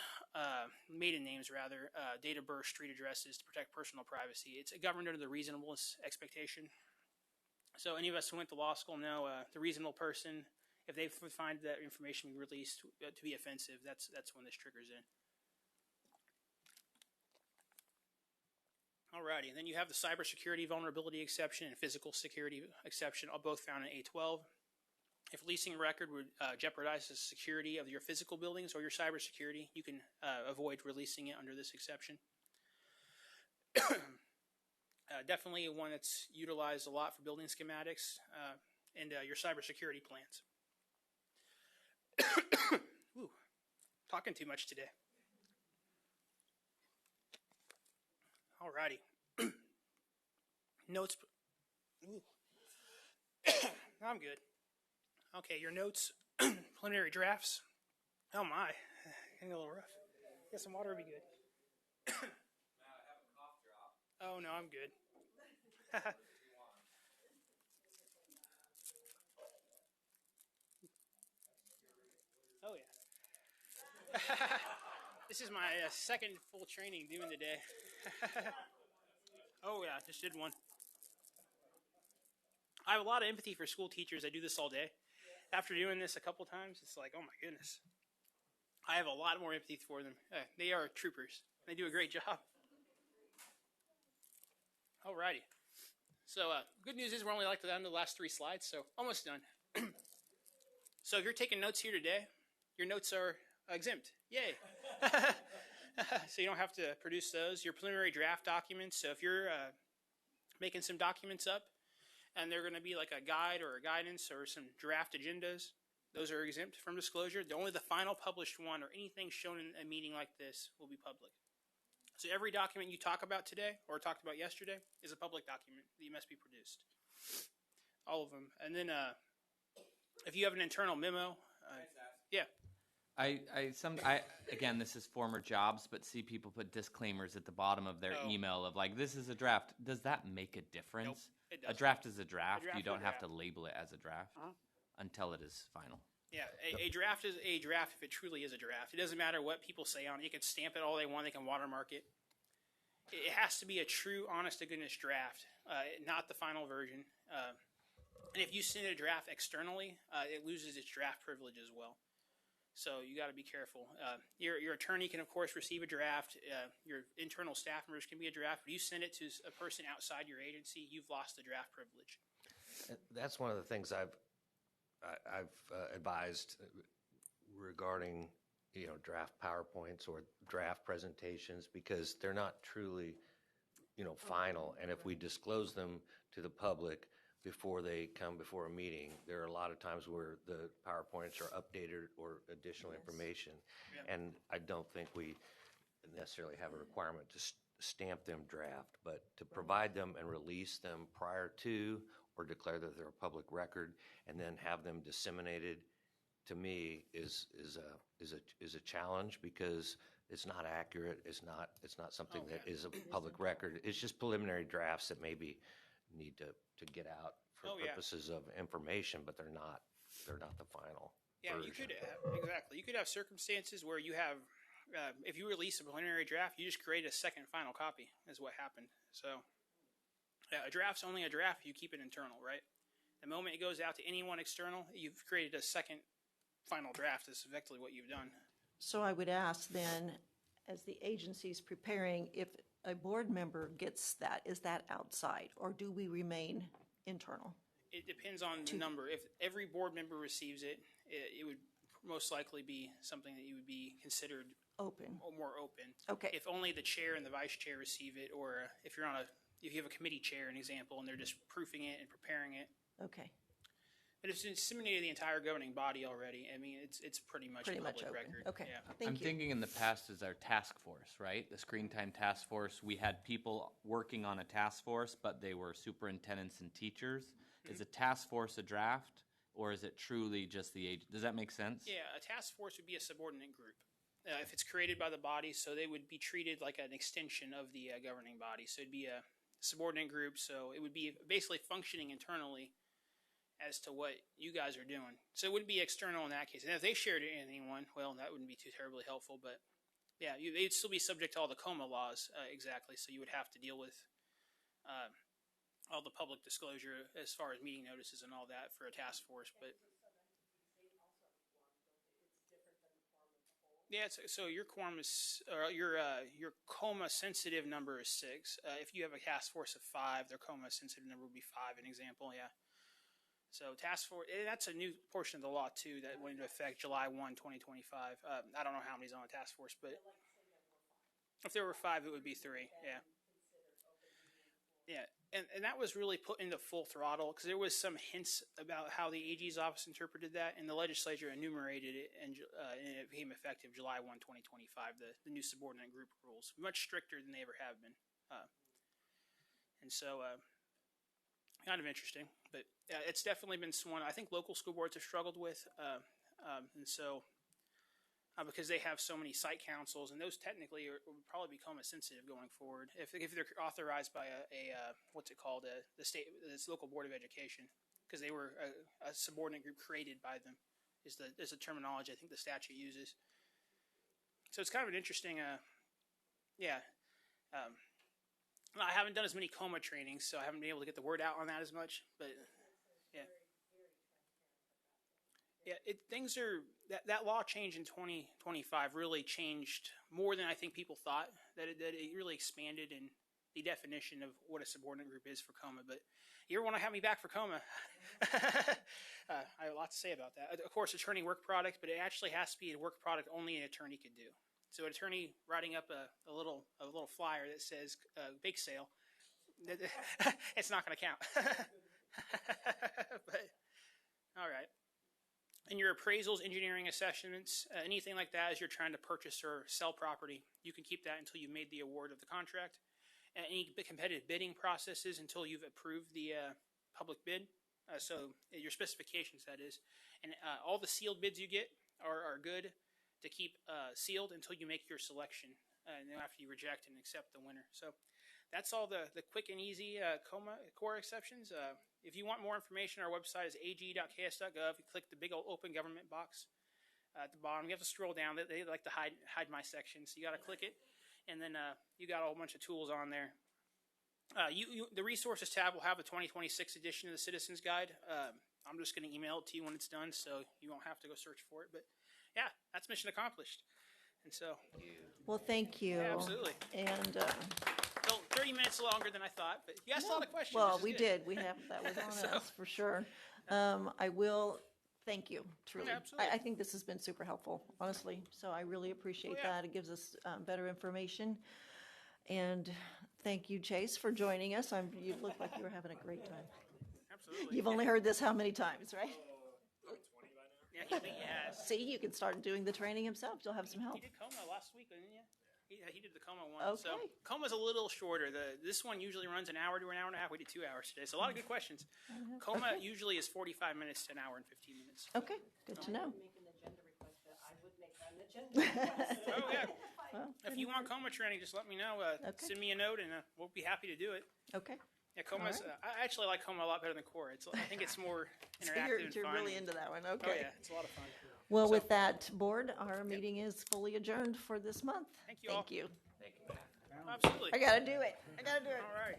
maiden names rather, date of birth, street addresses to protect personal privacy. It's governed under the reasonableness expectation. So any of us who went to law school know the reasonable person, if they find that information be released to be offensive, that's when this triggers in. Alrighty, and then you have the cybersecurity vulnerability exception and physical security exception, all both found in A12. If leasing record would jeopardize the security of your physical buildings or your cybersecurity, you can avoid releasing it under this exception. Definitely one that's utilized a lot for building schematics and your cybersecurity plans. Ooh, talking too much today. Alrighty. Notes. Ooh. I'm good. Okay, your notes, preliminary drafts. Oh my, getting a little rough. Get some water would be good. Oh no, I'm good. Oh yeah. This is my second full training doing today. Oh yeah, just did one. I have a lot of empathy for school teachers. I do this all day. After doing this a couple times, it's like, oh my goodness. I have a lot more empathy for them. They are troopers. They do a great job. Alrighty. So good news is we're only down to the last 3 slides, so almost done. So if you're taking notes here today, your notes are exempt. Yay. So you don't have to produce those. Your preliminary draft documents, so if you're making some documents up and they're going to be like a guide or a guidance or some draft agendas, those are exempt from disclosure. Only the final published one or anything shown in a meeting like this will be public. So every document you talk about today or talked about yesterday is a public document that you must be produced. All of them. And then if you have an internal memo, yeah. Again, this is former jobs, but see people put disclaimers at the bottom of their email of like, this is a draft. Does that make a difference? Nope, it doesn't. A draft is a draft. A draft You don't is a have draft. to label it as a draft until it is final. Yeah, a draft is a draft if it truly is a draft. It doesn't matter what people say on it. You can stamp it all they want. They can watermark it. It has to be a true, honest-to-goodness draft, not the final version. And if you send a draft externally, it loses its draft privilege as well. So you got to be careful. Your attorney can, of course, receive a draft. Your internal staff members can be a draft. But you send it to a person outside your agency, you've lost the draft privilege. That's one of the things I've advised regarding, draft PowerPoints or draft presentations, because they're not truly, final. And if we disclose them to the public before they come before a meeting, there are a lot of times where the PowerPoints are updated or additional information. Yeah. And I don't think we necessarily have a requirement to stamp them draft, but to provide them and release them prior to or declare that they're a public record and then have them disseminated, to me is a challenge, because it's not accurate. It's not something that is a public record. It's just preliminary drafts that maybe need to get out for purposes of information, but they're not the final version. You could exactly. You could have circumstances where you have, if you release a preliminary draft, you just create a second final copy, is what happened. So a draft's only a draft if you keep it internal, right? The moment it goes out to anyone external, you've created a second final draft. Is effectively what you've done. So I would ask then, as the agency's preparing, if a board member gets that, is that outside, or do we remain internal? It depends on the number. If every board member receives it, it would most likely be something that you would be considered open, or more open. Okay. If only the chair and the vice chair receive it, or if you have a committee chair, an example, and they're just proofing it and preparing it. Okay. But if it's disseminated to the entire governing body already, I mean, it's pretty much a public record. Okay. Yeah. I'm thinking in the past is our task force, right? The screen time task force. We had people working on a task force, but they were superintendents and teachers. Mm-hmm. Is a task force a draft, or is it truly just the agent? Does that make sense? Yeah, a task force would be a subordinate group. If it's created by the body, so they would be treated like an extension of the governing body. So it'd be a subordinate group, so it would be basically functioning internally as to what you guys are doing. So it wouldn't be external in that case. And if they shared it with anyone, well, that wouldn't be too terribly helpful, but Yeah, they'd still be subject to all the coma laws, exactly. So you would have to deal with all the public disclosure as far as meeting notices and all that for a task force. But yeah, so your quorum is, or your coma sensitive number is 6. If you have a task force of 5, their coma sensitive number would be 5. An example, yeah. So task force, that's a new portion of the law too that went into effect July 1, 2025. I don't know how many's on a task force, but if there were 5, it would be 3. Yeah. Yeah, and that was really put into full throttle because there was some hints about how the AG's office interpreted that, and the legislature enumerated it, and it became effective July 1, 2025, the new subordinate group rules, much stricter than they ever have been. And so, kind of interesting, but it's definitely been one I think local school boards have struggled with, and so because they have so many site councils, and those technically would probably become a sensitive going forward if they're authorized by a what's it called, this local board of education, because they were a subordinate group created by them is the terminology I think the statute uses. So it's kind of an interesting, yeah. I haven't done as many coma trainings, so I haven't been able to get the word out on that as much, but yeah. Yeah, things are that law change in 2025 really changed more than I think people thought. That it really expanded in the definition of what a subordinate group is for coma. But you ever want to have me back for coma? I have a lot to say about that. Of course, attorney work product, but it actually has to be a work product only an attorney could do. So an attorney writing up a little flyer that says bake sale, it's not going to count. But all right. And your appraisals, engineering assessments, anything like that as you're trying to purchase or sell property, you can keep that until you've made the award of the contract. Any competitive bidding processes until you've approved the public bid. So your specifications, that is. And all the sealed bids you get are good to keep sealed until you make your selection. And then after you reject and accept the winner. So that's all the quick and easy coma core exceptions. If you want more information, our website is ag.ks.gov. You click the big old open government box at the bottom. You have to scroll down. They like to hide my section, so you got to click it, and then you got a whole bunch of tools on there. The resources tab will have the 2026 edition of the Citizens Guide. I'm just going to email it to you when it's done, so you won't have to go search for it. But yeah, that's mission accomplished. And so, well, thank you. Yeah, absolutely. And 30 minutes longer than I thought, but you asked a lot of questions. Well, we did. We have that was on us for sure. I will thank you. Truly, absolutely. I think this has been super helpful, honestly. So I really appreciate that. It gives us better information. And thank you, Chase, for joining us. You look like you were having a great time. Absolutely. You've only heard this how many times, right? Yeah, yes. See, you can start doing the training himself. You'll have some help. He did coma last week, didn't you? He did the coma one. Okay. So coma's a little shorter. This one usually runs an hour to an hour and a half. We did 2 hours today. So a lot of good questions. Coma usually is 45 minutes to an hour and 15 minutes. Okay, good to know. Oh, yeah. Well, if you want coma training, just let me know. Send me a note, and we'll be happy to do it. Okay. Yeah, coma's. Right. I actually like coma a lot better than core. I think it's more interactive and You're fun. really into that one. Okay. Oh yeah, it's a lot of fun. Well, with that, board, our meeting is fully adjourned for this month. Thank you all. Thank you. Absolutely. I gotta do it. All right.